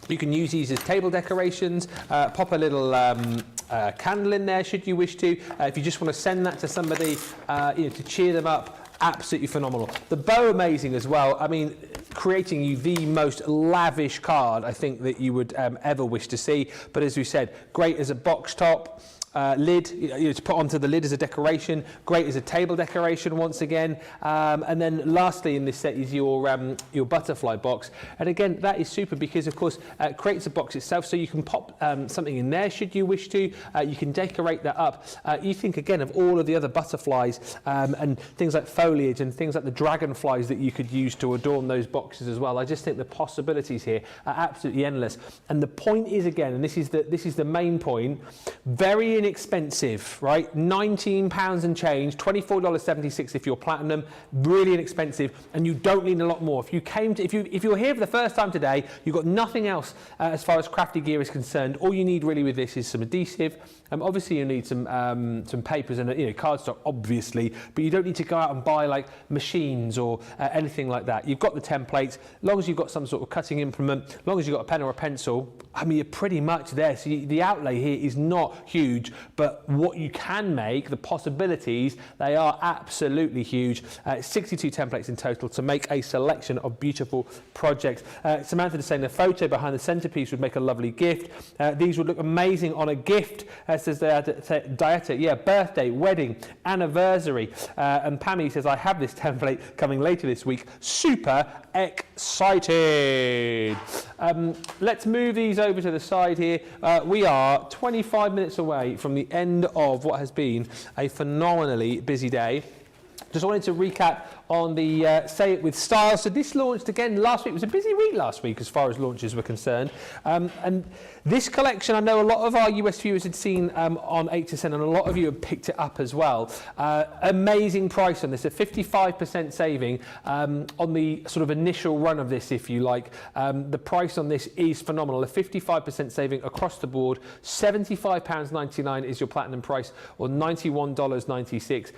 you can use these as table decorations, pop a little candle in there should you wish to. If you just want to send that to somebody, to cheer them up, absolutely phenomenal. The bow, amazing as well. I mean, creating you the most lavish card I think that you would ever wish to see. But as we said, great as a box top. Lid, to put onto the lid as a decoration, great as a table decoration once again. And then lastly in this set is your butterfly box. And again, that is super because, of course, it creates a box itself, so you can pop something in there should you wish to. You can decorate that up. You think, again, of all of the other butterflies and things like foliage and things like the dragonflies that you could use to adorn those boxes as well. I just think the possibilities here are absolutely endless. And the point is, again, and this is the main point, very inexpensive, right? £19 and change, $24.76 if you're platinum, really inexpensive, and you don't need a lot more. If you're here for the first time today, you've got nothing else as far as crafty gear is concerned. All you need really with this is some adhesive. Obviously you need some papers and cardstock, obviously, but you don't need to go out and buy like machines or anything like that. You've got the templates. As long as you've got some sort of cutting implement, as long as you've got a pen or a pencil, I mean, you're pretty much there. So the outlay here is not huge, but what you can make, the possibilities, they are absolutely huge. 62 templates in total to make a selection of beautiful projects. Samantha is saying the photo behind the centerpiece would make a lovely gift. These would look amazing on a gift, says Dieta, birthday, wedding, anniversary. And Pammy says, I have this template coming later this week. Super excited. Let's move these over to the side here. We are 25 minutes away from the end of what has been a phenomenally busy day. Just wanted to recap on the Say It With Style. So this launched again last week. It was a busy week last week as far as launches were concerned. And this collection, I know a lot of our US viewers had seen on HSN, and a lot of you have picked it up as well. Amazing price on this, a 55% saving on the sort of initial run of this, if you like. The price on this is phenomenal, a 55% saving across the board. £75.99 is your platinum price, or $91.96.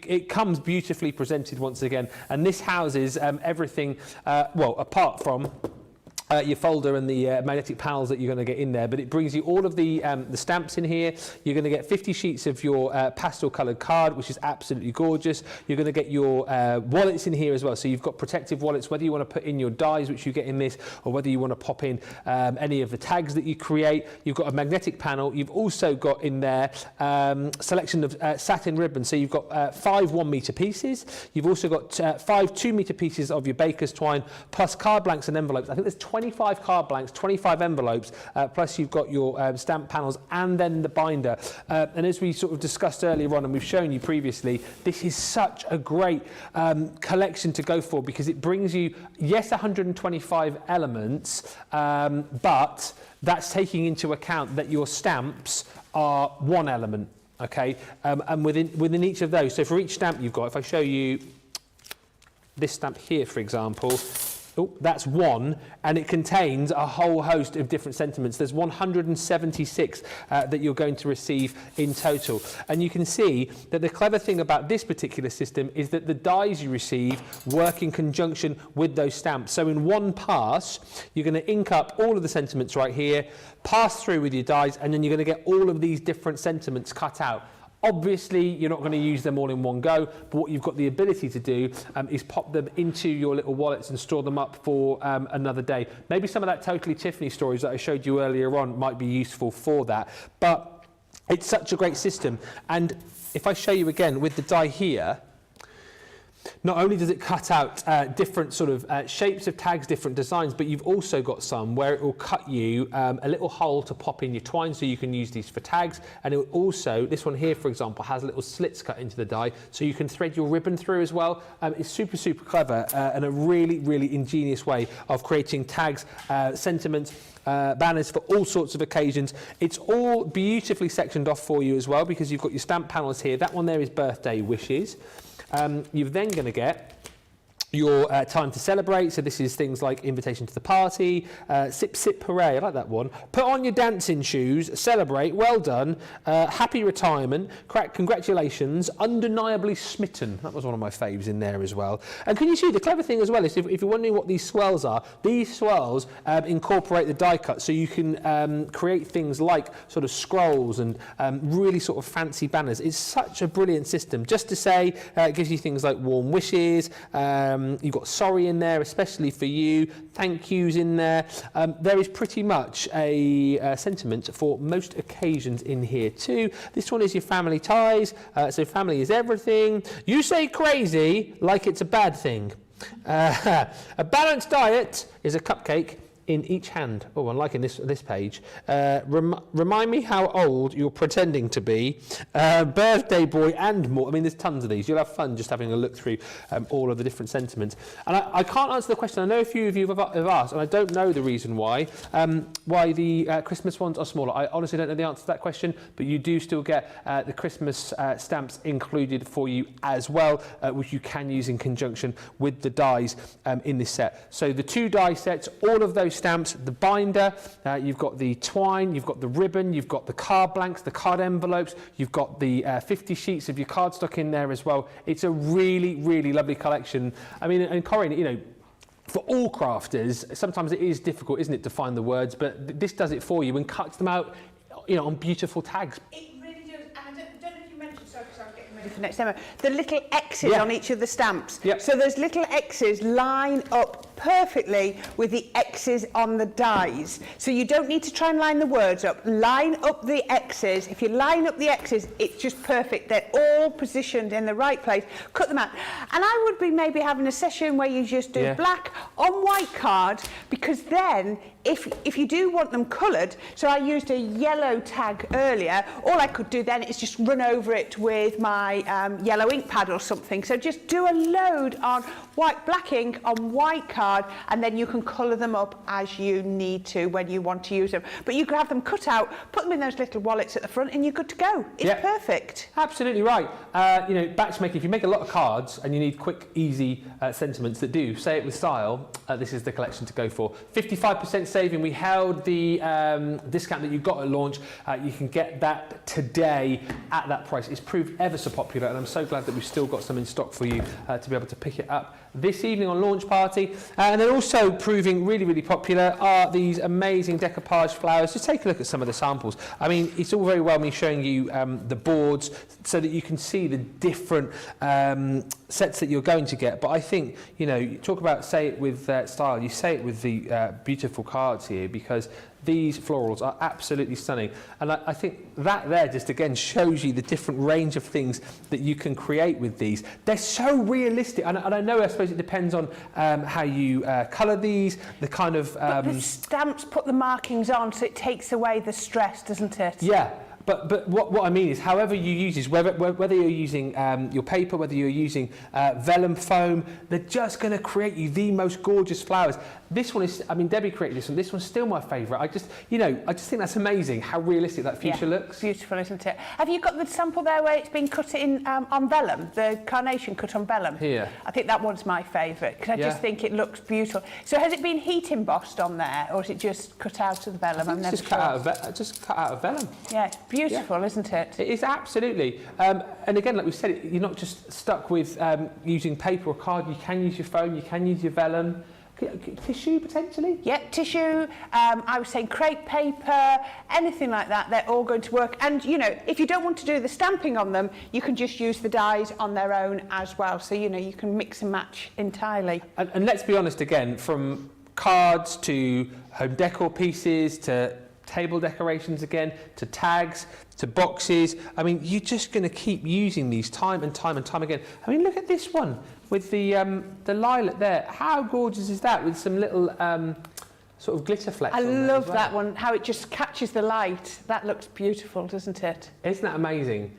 It comes beautifully presented once again, and this houses everything, well, apart from your folder and the magnetic panels that you're going to get in there, but it brings you all of the stamps in here. You're going to get 50 sheets of your pastel coloured card, which is absolutely gorgeous. You're going to get your wallets in here as well. So you've got protective wallets, whether you want to put in your dies, which you get in this, or whether you want to pop in any of the tags that you create. You've got a magnetic panel. You've also got in there selection of satin ribbon. So you've got 5 1-metre pieces. You've also got 5 2-metre pieces of your baker's twine, plus card blanks and envelopes. I think there's 25 card blanks, 25 envelopes, plus you've got your stamp panels and then the binder. And as we sort of discussed earlier on, and we've shown you previously, this is such a great collection to go for because it brings you, yes, 125 elements, but that's taking into account that your stamps are one element, okay? And within each of those, so for each stamp you've got, if I show you this stamp here, for example, that's one, and it contains a whole host of different sentiments. There's 176 that you're going to receive in total. And you can see that the clever thing about this particular system is that the dies you receive work in conjunction with those stamps. So in one pass, you're going to ink up all of the sentiments right here, pass through with your dies, and then you're going to get all of these different sentiments cut out. Obviously, you're not going to use them all in one go, but what you've got the ability to do is pop them into your little wallets and store them up for another day. Maybe some of that Totally Tiffany stories that I showed you earlier on might be useful for that. But it's such a great system. And if I show you again with the die here, not only does it cut out different sort of shapes of tags, different designs, but you've also got some where it will cut you a little hole to pop in your twine so you can use these for tags. And it will also, this one here, for example, has little slits cut into the die so you can thread your ribbon through as well. It's super, super clever and a really, really ingenious way of creating tags, sentiments, banners for all sorts of occasions. It's all beautifully sectioned off for you as well because you've got your stamp panels here. That one there is birthday wishes. You're then going to get your time to celebrate. So this is things like invitation to the party, sip, sip, hooray. I like that one. Put on your dancing shoes, celebrate, well done, happy retirement, congratulations, undeniably smitten. That was one of my faves in there as well. And can you see the clever thing as well is if you're wondering what these swirls are, these swirls incorporate the die cut so you can create things like sort of scrolls and really sort of fancy banners. It's such a brilliant system. Just to say, it gives you things like warm wishes, you've got sorry in there, especially for you, thank yous in there. There is pretty much a sentiment for most occasions in here too. This one is your family ties, so family is everything. You say crazy like it's a bad thing. A balanced diet is a cupcake in each hand. Oh, I'm liking this page. Remind me how old you're pretending to be. Birthday boy and more. I mean, there's tons of these. You'll have fun just having a look through all of the different sentiments. And I can't answer the question. I know a few of you have asked, and I don't know the reason why the Christmas ones are smaller. I honestly don't know the answer to that question, but you do still get the Christmas stamps included for you as well, which you can use in conjunction with the dies in this set. So the 2 die sets, all of those stamps, the binder, you've got the twine, you've got the ribbon, you've got the card blanks, the card envelopes, you've got the 50 sheets of your cardstock in there as well. It's a really, really lovely collection. I mean, and Corrine, you know, for all crafters, sometimes it is difficult, isn't it, to find the words, but this does it for you and cuts them out, you know, on beautiful tags. It really does. And I don't know if you mentioned, sorry, because I'm getting ready for next demo, the little X's on each of the stamps. Yep. So those little X's line up perfectly with the X's on the dies. So you don't need to try and line the words up. Line up the X's. If you line up the X's, it's just perfect. They're all positioned in the right place. Cut them out. And I would be maybe having a session where you just do black on white card, because then if you do want them coloured, so I used a yellow tag earlier, all I could do then is just run over it with my yellow ink pad or something. So just do a load on black ink on white card, and then you can colour them up as you need to when you want to use them. But you can have them cut out, put them in those little wallets at the front, and you're good to go. It's perfect. Absolutely right. You know, batch making, if you make a lot of cards and you need quick, easy sentiments that do say it with style, this is the collection to go for. 55% saving. We held the discount that you got at launch. You can get that today at that price. It's proved ever so popular, and I'm so glad that we've still got some in stock for you to be able to pick it up this evening on launch party. And then also proving really, really popular are these amazing decoupage flowers. Just take a look at some of the samples. I mean, it's all very well me showing you the boards so that you can see the different sets that you're going to get. But I think, you know, you talk about say it with style, you say it with the beautiful cards here, because these florals are absolutely stunning. And I think that there just again shows you the different range of things that you can create with these. They're so realistic, and I know I suppose it depends on how you colour these, the kind of... But the stamps put the markings on, so it takes away the stress, doesn't it? Yeah. But what I mean is, however you use this, whether you're using your paper, whether you're using vellum foam, they're just going to create you the most gorgeous flowers. This one is, I mean, Debbie created this one. This one's still my favourite. I just think that's amazing how realistic that future looks. Beautiful, isn't it? Have you got the sample there where it's been cut in on vellum, the carnation cut on vellum? Here. I think that one's my favourite because I just think it looks beautiful. So has it been heat embossed on there, or is it just cut out of the vellum? I think it's just cut out of vellum. Yeah, it's beautiful, isn't it? It is absolutely. And again, like we said, you're not just stuck with using paper or card. You can use your foam, you can use your vellum. Tissue, potentially? Yeah, tissue, I was saying crepe paper, anything like that, they're all going to work. And, you know, if you don't want to do the stamping on them, you can just use the dies on their own as well. So, you know, you can mix and match entirely. And let's be honest again, from cards to home decor pieces to table decorations again, to tags, to boxes. I mean, you're just going to keep using these time and time and time again. I mean, look at this one with the lilac there. How gorgeous is that with some little sort of glitter flecks I on there love as well. that one, how it just catches the light. That looks beautiful, doesn't it? Isn't that amazing?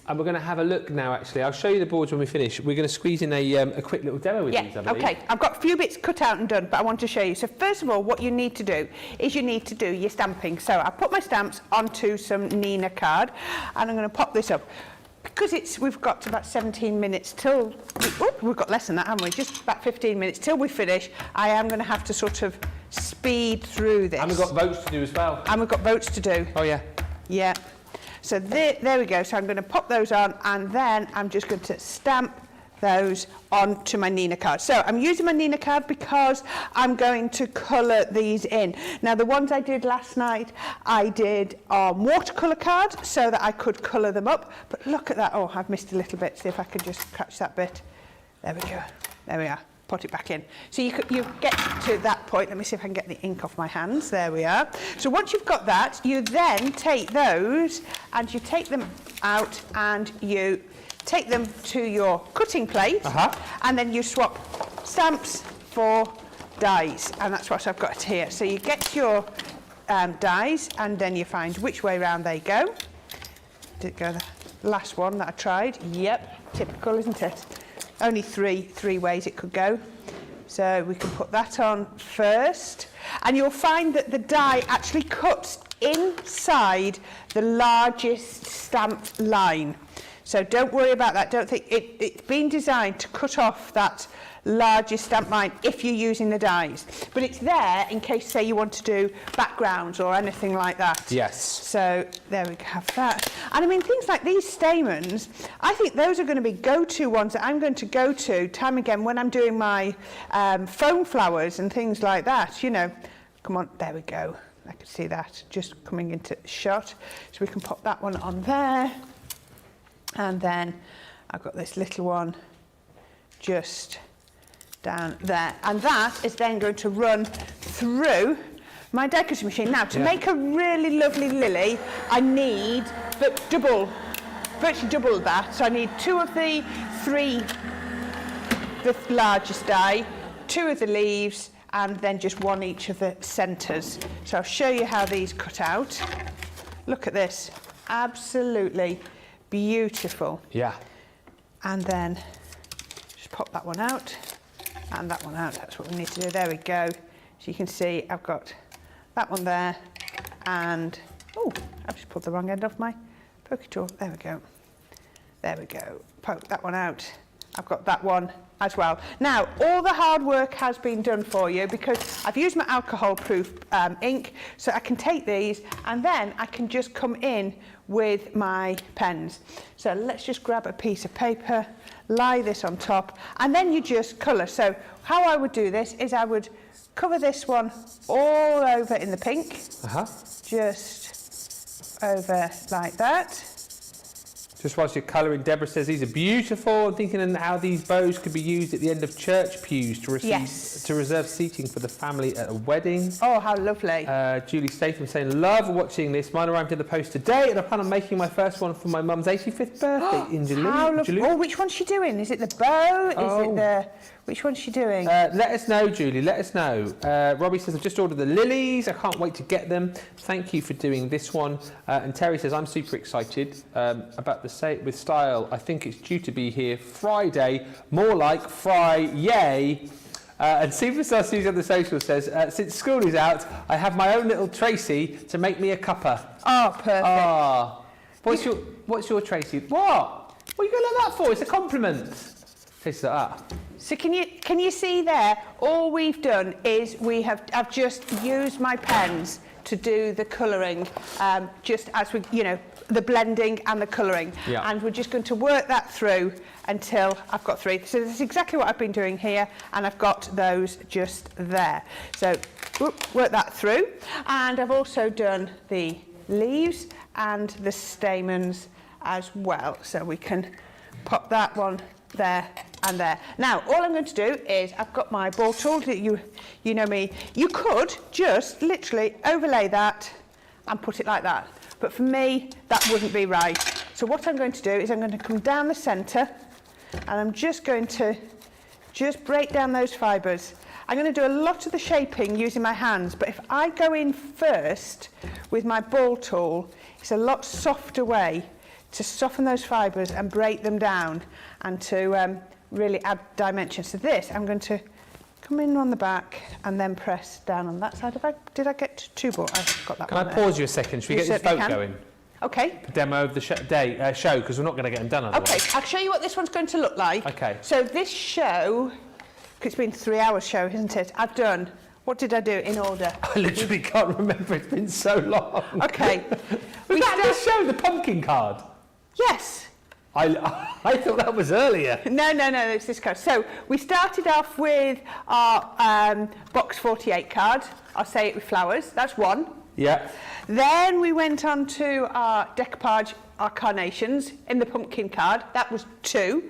And we're going to have a look now, actually. I'll show you the boards when we finish. We're going to squeeze in a quick little demo with these, I believe. Okay. I've got a few bits cut out and done, but I want to show you. So first of all, what you need to do is you need to do your stamping. So I put my stamps onto some Nina card, and I'm going to pop this up. Because we've got about 17 minutes till... we've got less than that, haven't we? Just about 15 minutes till we finish. I am going to have to sort of speed through this. And we've got votes to do as well. And we've got votes to do. Oh, yeah. Yeah. So there we go. So I'm going to pop those on, and then I'm just going to stamp those onto my Nina card. So I'm using my Nina card because I'm going to colour these in. Now, the ones I did last night, I did on watercolour card so that I could colour them up. But look at that. Oh, I've missed a little bit. See if I can just catch that bit. There we go. There we are. Put it back in. So you get to that point. Let me see if I can get the ink off my hands. There we are. So once you've got that, you then take those and you take them out and you take them to your cutting plate, and then you swap stamps for dies, and that's what I've got here. So you get your dies, and then you find which way round they go. Did it go the last one that I tried? Yep, typical, isn't it? Only three ways it could go. So we can put that on first, and you'll find that the die actually cuts inside the largest stamp line. So don't worry about that. Don't think it's been designed to cut off that largest stamp line if you're using the dies. But it's there in case, say, you want to do backgrounds or anything like that. Yes. So there we have that. And I mean, things like these stamens, I think those are going to be go-to ones that I'm going to go to time again when I'm doing my foam flowers and things like that. You know, come on, there we go. I can see that just coming into shot. So we can pop that one on there. And then I've got this little one just down there. And that is then going to run through my decoupage machine. Now, to make a really lovely lily, I need virtually double that. So I need 2 of the 3, the largest die, 2 of the leaves, and then just 1 each of the centres. So I'll show you how these cut out. Look at this. Absolutely beautiful. Yeah. And then just pop that one out and that one out. That's what we need to do. There we go. So you can see I've got that one there, and I've just pulled the wrong end off my pokey tool. There we go. There we go. Poke that one out. I've got that one as well. Now, all the hard work has been done for you because I've used my alcohol-proof ink, so I can take these and then I can just come in with my pens. So let's just grab a piece of paper, lie this on top, and then you just colour. So how I would do this is I would cover this one all over in the pink, just over like that. Just whilst you're colouring, Deborah says these are beautiful. I'm thinking how these bows could be used at the end of church pews to reserve seating for the family at a wedding. Oh, how lovely. Julie Statham saying, love watching this. Mine arrived in the post today and I plan on making my first one for my mum's 85th birthday in Jubilee. How lovely. Oh, which one's she doing? Is it the bow? Is it the... Which one's she doing? Let us know, Julie. Let us know. Robbie says, I've just ordered the lilies. I can't wait to get them. Thank you for doing this one. And Terry says, I'm super excited about the Say It With Style. I think it's due to be here Friday. More like Fry-yay. And Superstar Susie on the social says, since school is out, I have my own little Tracy to make me a cuppa. Oh, perfect. What's your Tracy? What? What are you going like that for? It's a compliment. Taste that. So can you see there? All we've done is I've just used my pens to do the colouring, just as we, the blending and the colouring. Yeah. And we're just going to work that through until I've got 3. So this is exactly what I've been doing here, and I've got those just there. So work that through, and I've also done the leaves and the stamens as well. So we can pop that one there and there. Now, all I'm going to do is, I've got my ball tool, you know me, you could just literally overlay that and put it like that. But for me, that wouldn't be right. So what I'm going to do is I'm going to come down the centre and I'm just going to break down those fibres. I'm going to do a lot of the shaping using my hands, but if I go in first with my ball tool, it's a lot softer way to soften those fibres and break them down and to really add dimension. So this, I'm going to come in on the back and then press down on that side. Did I get 2 balls? I've got that. Can I pause you a second? Should we get this vote going? Okay. The demo of the show, because we're not going to get them done otherwise. Okay, I'll show you what this one's going to look like. Okay. So this show, it's been 3 hours show, isn't it? I've done, what did I do in order? I literally can't remember, it's been so long. Okay. Was that this show, the pumpkin card? Yes. I thought that was earlier. No, it's this card. So we started off with our box 48 card. I'll Say It With Flowers. That's 1. Yeah. Then we went on to our decoupage, our carnations in the pumpkin card. That was 2.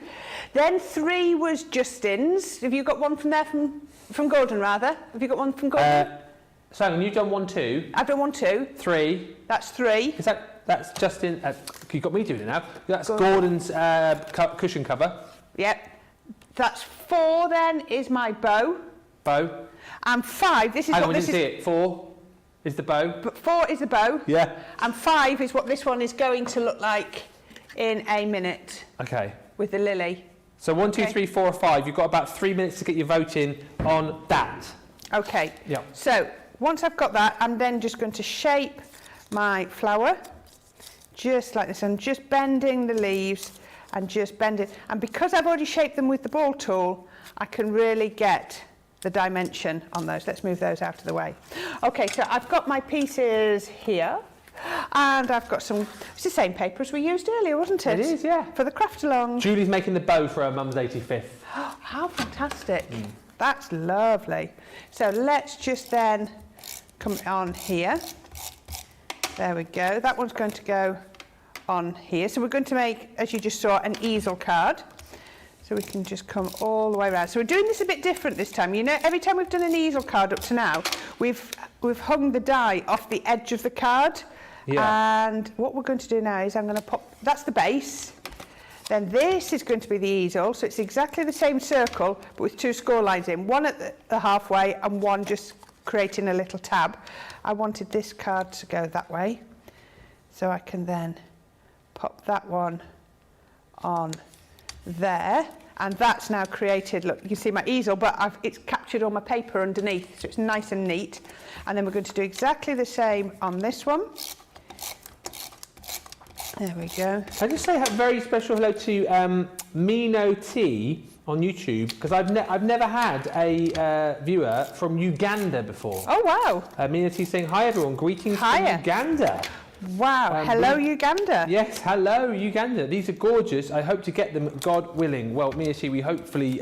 Then 3 was Justin's. Have you got one from there, from Gordon rather? Have you got one from Gordon? So you've done 1, 2. I've done 1, 2. 3. That's 3. Is that's Justin? You've got me doing it now. That's Gordon's cushion cover. Yep. That's 4. Then is my bow. Bow. And 5. This is Hang what on, this we didn't see it. 4 is the bow. But 4 is the bow. Yeah. And 5 is what this one is going to look like in a minute. Okay. With the lily. So 1, 2, 3, 4, 5. You've got about 3 minutes to get your vote in on that. Okay. Yeah. So once I've got that, I'm then just going to shape my flower just like this. I'm just bending the leaves and just bend it. And because I've already shaped them with the ball tool, I can really get the dimension on those. Let's move those out of the way. Okay, so I've got my pieces here. And I've got some, it's the same paper as we used earlier, wasn't it? It is, yeah. For the craft along. Julie's making the bow for her mum's 85th. How fantastic. That's lovely. So let's just then come on here. There we go. That one's going to go on here. So we're going to make, as you just saw, an easel card. So we can just come all the way around. So we're doing this a bit different this time. You know, every time we've done an easel card up to now, we've hung the die off the edge of the card. Yeah. And what we're going to do now is I'm going to pop, that's the base. Then this is going to be the easel. So it's exactly the same circle, but with 2 score lines in. One at the halfway and one just creating a little tab. I wanted this card to go that way. So I can then pop that one on there. And that's now created, look, you can see my easel, but it's captured all my paper underneath. So it's nice and neat. And then we're going to do exactly the same on this one. There we go. I just say a very special hello to Mino T on YouTube, because I've never had a viewer from Uganda before. Oh wow! Mino T saying hi everyone, greetings from Uganda. Wow. Hello, Uganda. Yes, hello, Uganda. These are gorgeous. I hope to get them, God willing. Well, Moseby, we hopefully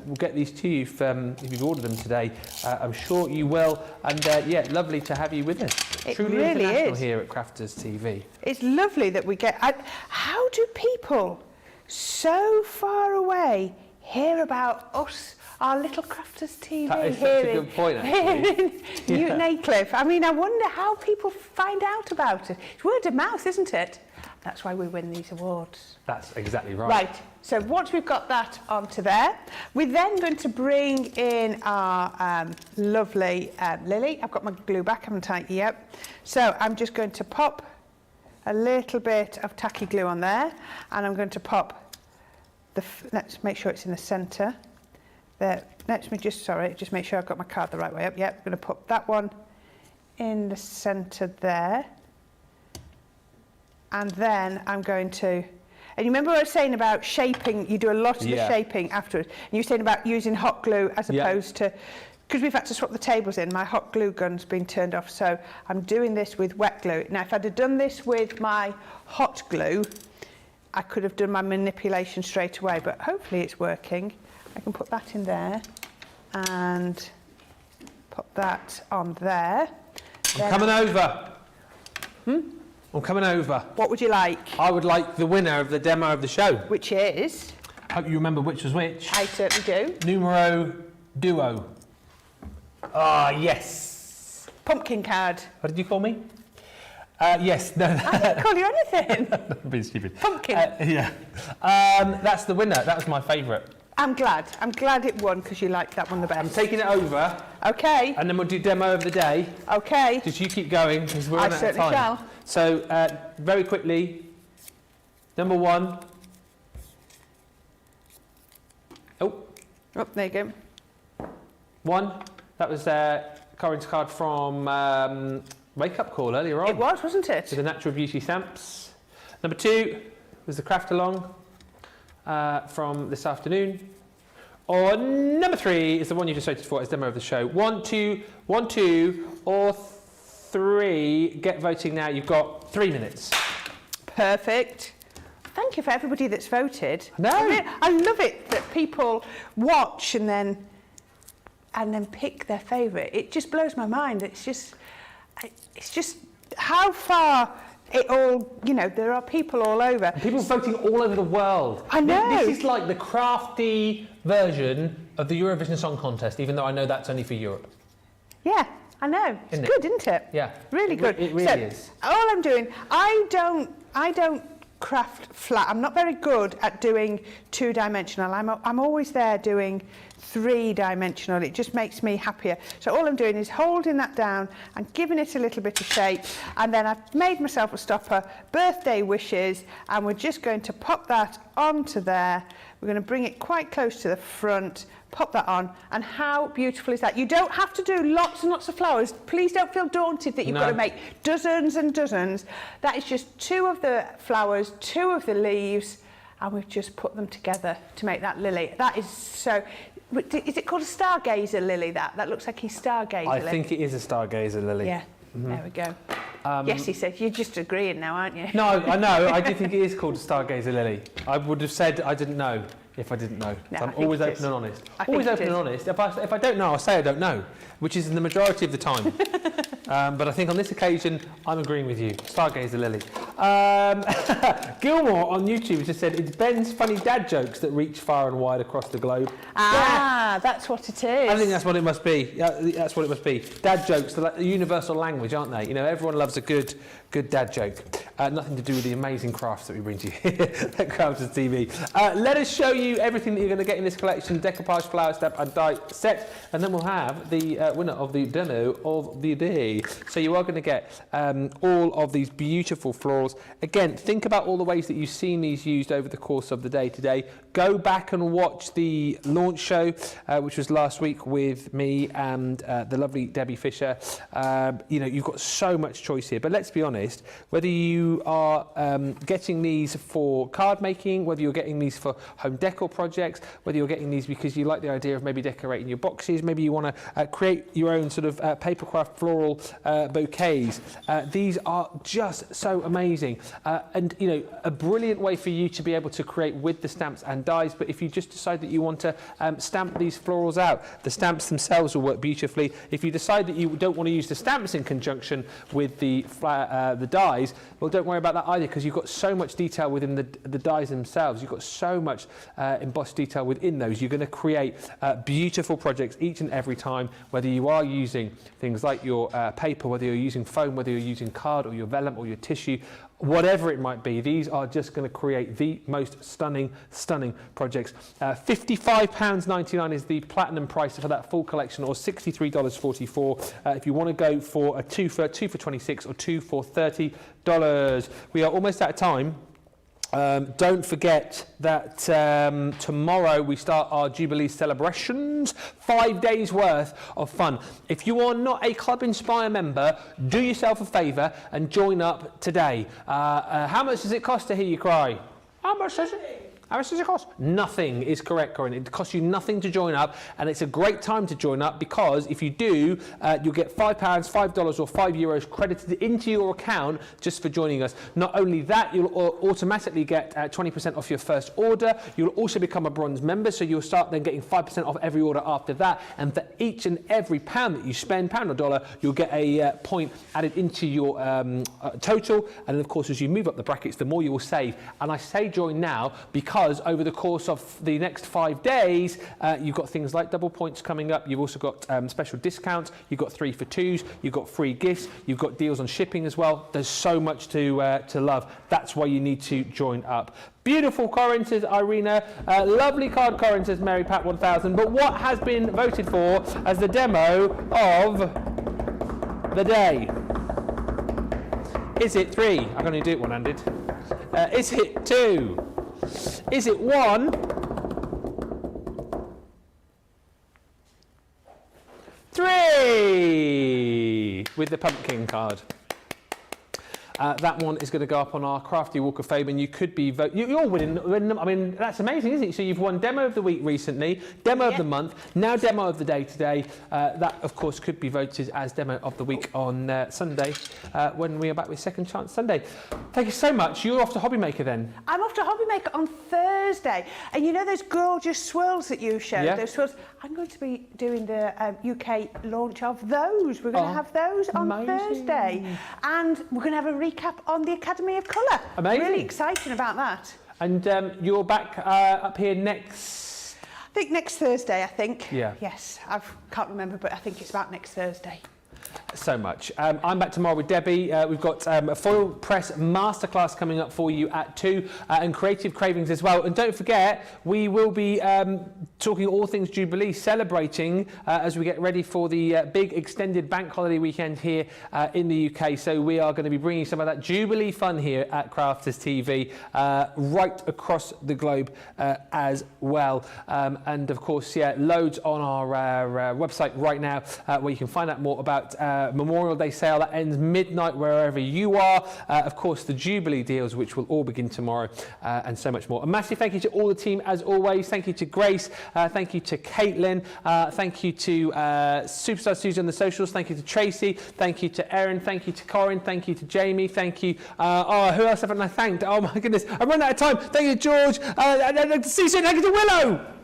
will get these to you if you've ordered them today. I'm sure you will. And yeah, lovely to have you with us. It Truly really international is. here at Crafters TV. It's lovely that we get... how do people so far away hear about us, our little Crafters TV That is here such a good point, actually. in Newton Aycliffe? I mean, I wonder how people find out about it. It's word of mouth, isn't it? That's why we win these awards. That's exactly right. Right, so once we've got that onto there, we're then going to bring in our lovely lily. I've got my glue back, haven't I? Yep. So I'm just going to pop a little bit of tacky glue on there, and I'm going to pop let's make sure it's in the centre. There, let me just make sure I've got my card the right way up. Yep, I'm going to put that one in the centre there. And then I'm going to, and you remember what I was saying about shaping, you do a lot of the shaping afterwards. And you were saying about using hot glue as opposed to, because we've had to swap the tables in, my hot glue gun's been turned off, so I'm doing this with wet glue. Now, if I'd have done this with my hot glue, I could have done my manipulation straight away, but hopefully it's working. I can put that in there and put that on there. I'm coming over. I'm coming over. What would you like? I would like the winner of the demo of the show. Which is? Hope you remember which was which. I certainly do. Numero duo. Ah, yes. Pumpkin card. What did you call me? Yes, no. I didn't call you anything. I'm being stupid. Pumpkin. Yeah. That's the winner. That was my favourite. I'm glad. I'm glad it won because you liked that one the best. I'm taking it over. Okay. And then we'll do demo of the day. Okay. Just you keep going because we're running out of time. I certainly shall. So, very quickly, number one. Oh, there you go. One. That was Corrine's card from Wake Up Call earlier on. It was, wasn't it? To the Natural Beauty stamps. Number two was the Craft Along from this afternoon. Or number three is the one you just voted for as demo of the show. 1, 2, 1, 2, or 3. Get voting now. You've got 3 minutes. Perfect. Thank you for everybody that's voted. No. I love it that people watch and then pick their favourite. It just blows my mind. It's just how far it all, there are people all over. People voting all over the world. I know. This is like the crafty version of the Eurovision Song Contest, even though I know that's only for Europe. Yeah, I know. It's good, isn't it? Yeah. Really good. It really is. All I'm doing, I don't craft flat. I'm not very good at doing 2-dimensional. I'm always there doing 3-dimensional. It just makes me happier. So all I'm doing is holding that down and giving it a little bit of shape, and then I've made myself a stopper, birthday wishes, and we're just going to pop that onto there. We're going to bring it quite close to the front, pop that on, and how beautiful is that? You don't have to do lots and lots of flowers. Please don't feel daunted that you've got to make dozens and dozens. That is just 2 of the flowers, 2 of the leaves, and we've just put them together to make that lily. That is so... Is it called a stargazer lily, that? That looks like he's stargazer. I think it is a stargazer lily. Yeah, there we go. Yes, he said. You're just agreeing now, aren't you? No, I know. I do think it is called a stargazer lily. I would have said I didn't know if I didn't know. No, so I'm always open and honest. Always open and honest. If I don't know, I'll say I don't know, which is in the majority of the time. But I think on this occasion, I'm agreeing with you. Stargazer Lily. Gilmore on YouTube just said, it's Ben's funny dad jokes that reach far and wide across the globe. That's what it is. I think that's what it must be. That's what it must be. Dad jokes, they're like the universal language, aren't they? Everyone loves a good dad joke. Nothing to do with the amazing crafts that we bring to you here at Crafters TV. Let us show you everything that you're going to get in this collection, Decoupage Flower Stamp and Die set, and then we'll have the winner of the demo of the day. So you are going to get all of these beautiful floral florals. Again, think about all the ways that you've seen these used over the course of the day today. Go back and watch the launch show, which was last week with me and the lovely Debbie Fisher. You know, you've got so much choice here, but let's be honest, whether you are getting these for card making, whether you're getting these for home decor projects, whether you're getting these because you like the idea of maybe decorating your boxes, maybe you want to create your own sort of papercraft floral bouquets, these are just so amazing, and you know, a brilliant way for you to be able to create with the stamps and dies. But if you just decide that you want to stamp these florals out, the stamps themselves will work beautifully. If you decide that you don't want to use the stamps in conjunction with the dies, well, don't worry about that either, because you've got so much detail within the dies themselves. You've got so much embossed detail within those. You're going to create beautiful projects each and every time, whether you are using things like your paper, whether you're using foam, whether you're using card or your vellum or your tissue, whatever it might be. These are just going to create the most stunning projects. £55.99 is the platinum price for that full collection, or $63.44 if you want to go for a two for $26 or two for $30. We are almost out of time. Don't forget that tomorrow we start our Jubilee celebrations, 5 days worth of fun. If you are not a Club Inspire member, do yourself a favour and join up today. How much does it cost to hear you cry? How much does it? How much does it cost? Nothing is correct, Corrine. It costs you nothing to join up, and it's a great time to join up, because if you do, you'll get £5, $5 or €5 credited into your account just for joining us. Not only that, you'll automatically get 20% off your first order. You'll also become a bronze member, so you'll start then getting 5% off every order after that. And for each and every pound that you spend, pound or dollar, you'll get a point added into your total. And of course, as you move up the brackets, the more you will save. And I say join now because over the course of the next 5 days, you've got things like double points coming up. You've also got special discounts. You've got 3 for 2s. You've got free gifts. You've got deals on shipping as well. There's so much to love. That's why you need to join up. Beautiful, Corrine, says Irina. Lovely card, Corrine, says Mary Pat 1000. But what has been voted for as the demo of the day? Is it 3? I'm going to do it one-handed. Is it 2? Is it 1? 3 with the pumpkin card. That one is going to go up on our Crafty Walk of Fame, and you could be you're winning. I mean, that's amazing, isn't it? So you've won Demo of the Week recently, Demo of the Month, now Demo of the Day today. That, of course, could be voted as Demo of the Week on Sunday when we are back with Second Chance Sunday. Thank you so much. You're off to Hobbymaker then? I'm off to Hobbymaker on Thursday. And you know those gorgeous swirls that you showed? Yeah. Those swirls? I'm going to be doing the UK launch of those. We're going to have those on Thursday. And we're going to have a recap on the Academy of Colour. Amazing. Really exciting about that. And you're back up here next... I think next Thursday, I think. Yeah. Yes, I can't remember, but I think it's about next Thursday. So much. I'm back tomorrow with Debbie. We've got a foil press masterclass coming up for you at 2, and Creative Cravings as well. And don't forget, we will be talking all things Jubilee, celebrating as we get ready for the big extended bank holiday weekend here in the UK. So we are going to be bringing some of that Jubilee fun here at Crafters TV right across the globe as well. And of course, yeah, loads on our website right now where you can find out more about Memorial Day sale that ends midnight wherever you are. Of course, the Jubilee deals, which will all begin tomorrow, and so much more. A massive thank you to all the team as always. Thank you to Grace. Thank you to Caitlin. Thank you to Superstar Susie on the socials. Thank you to Tracy. Thank you to Erin. Thank you to Corrine. Thank you to Jamie. Thank you. Oh, who else haven't I thanked? Oh my goodness, I've run out of time. Thank you to George. See you soon. Thank you to Willow.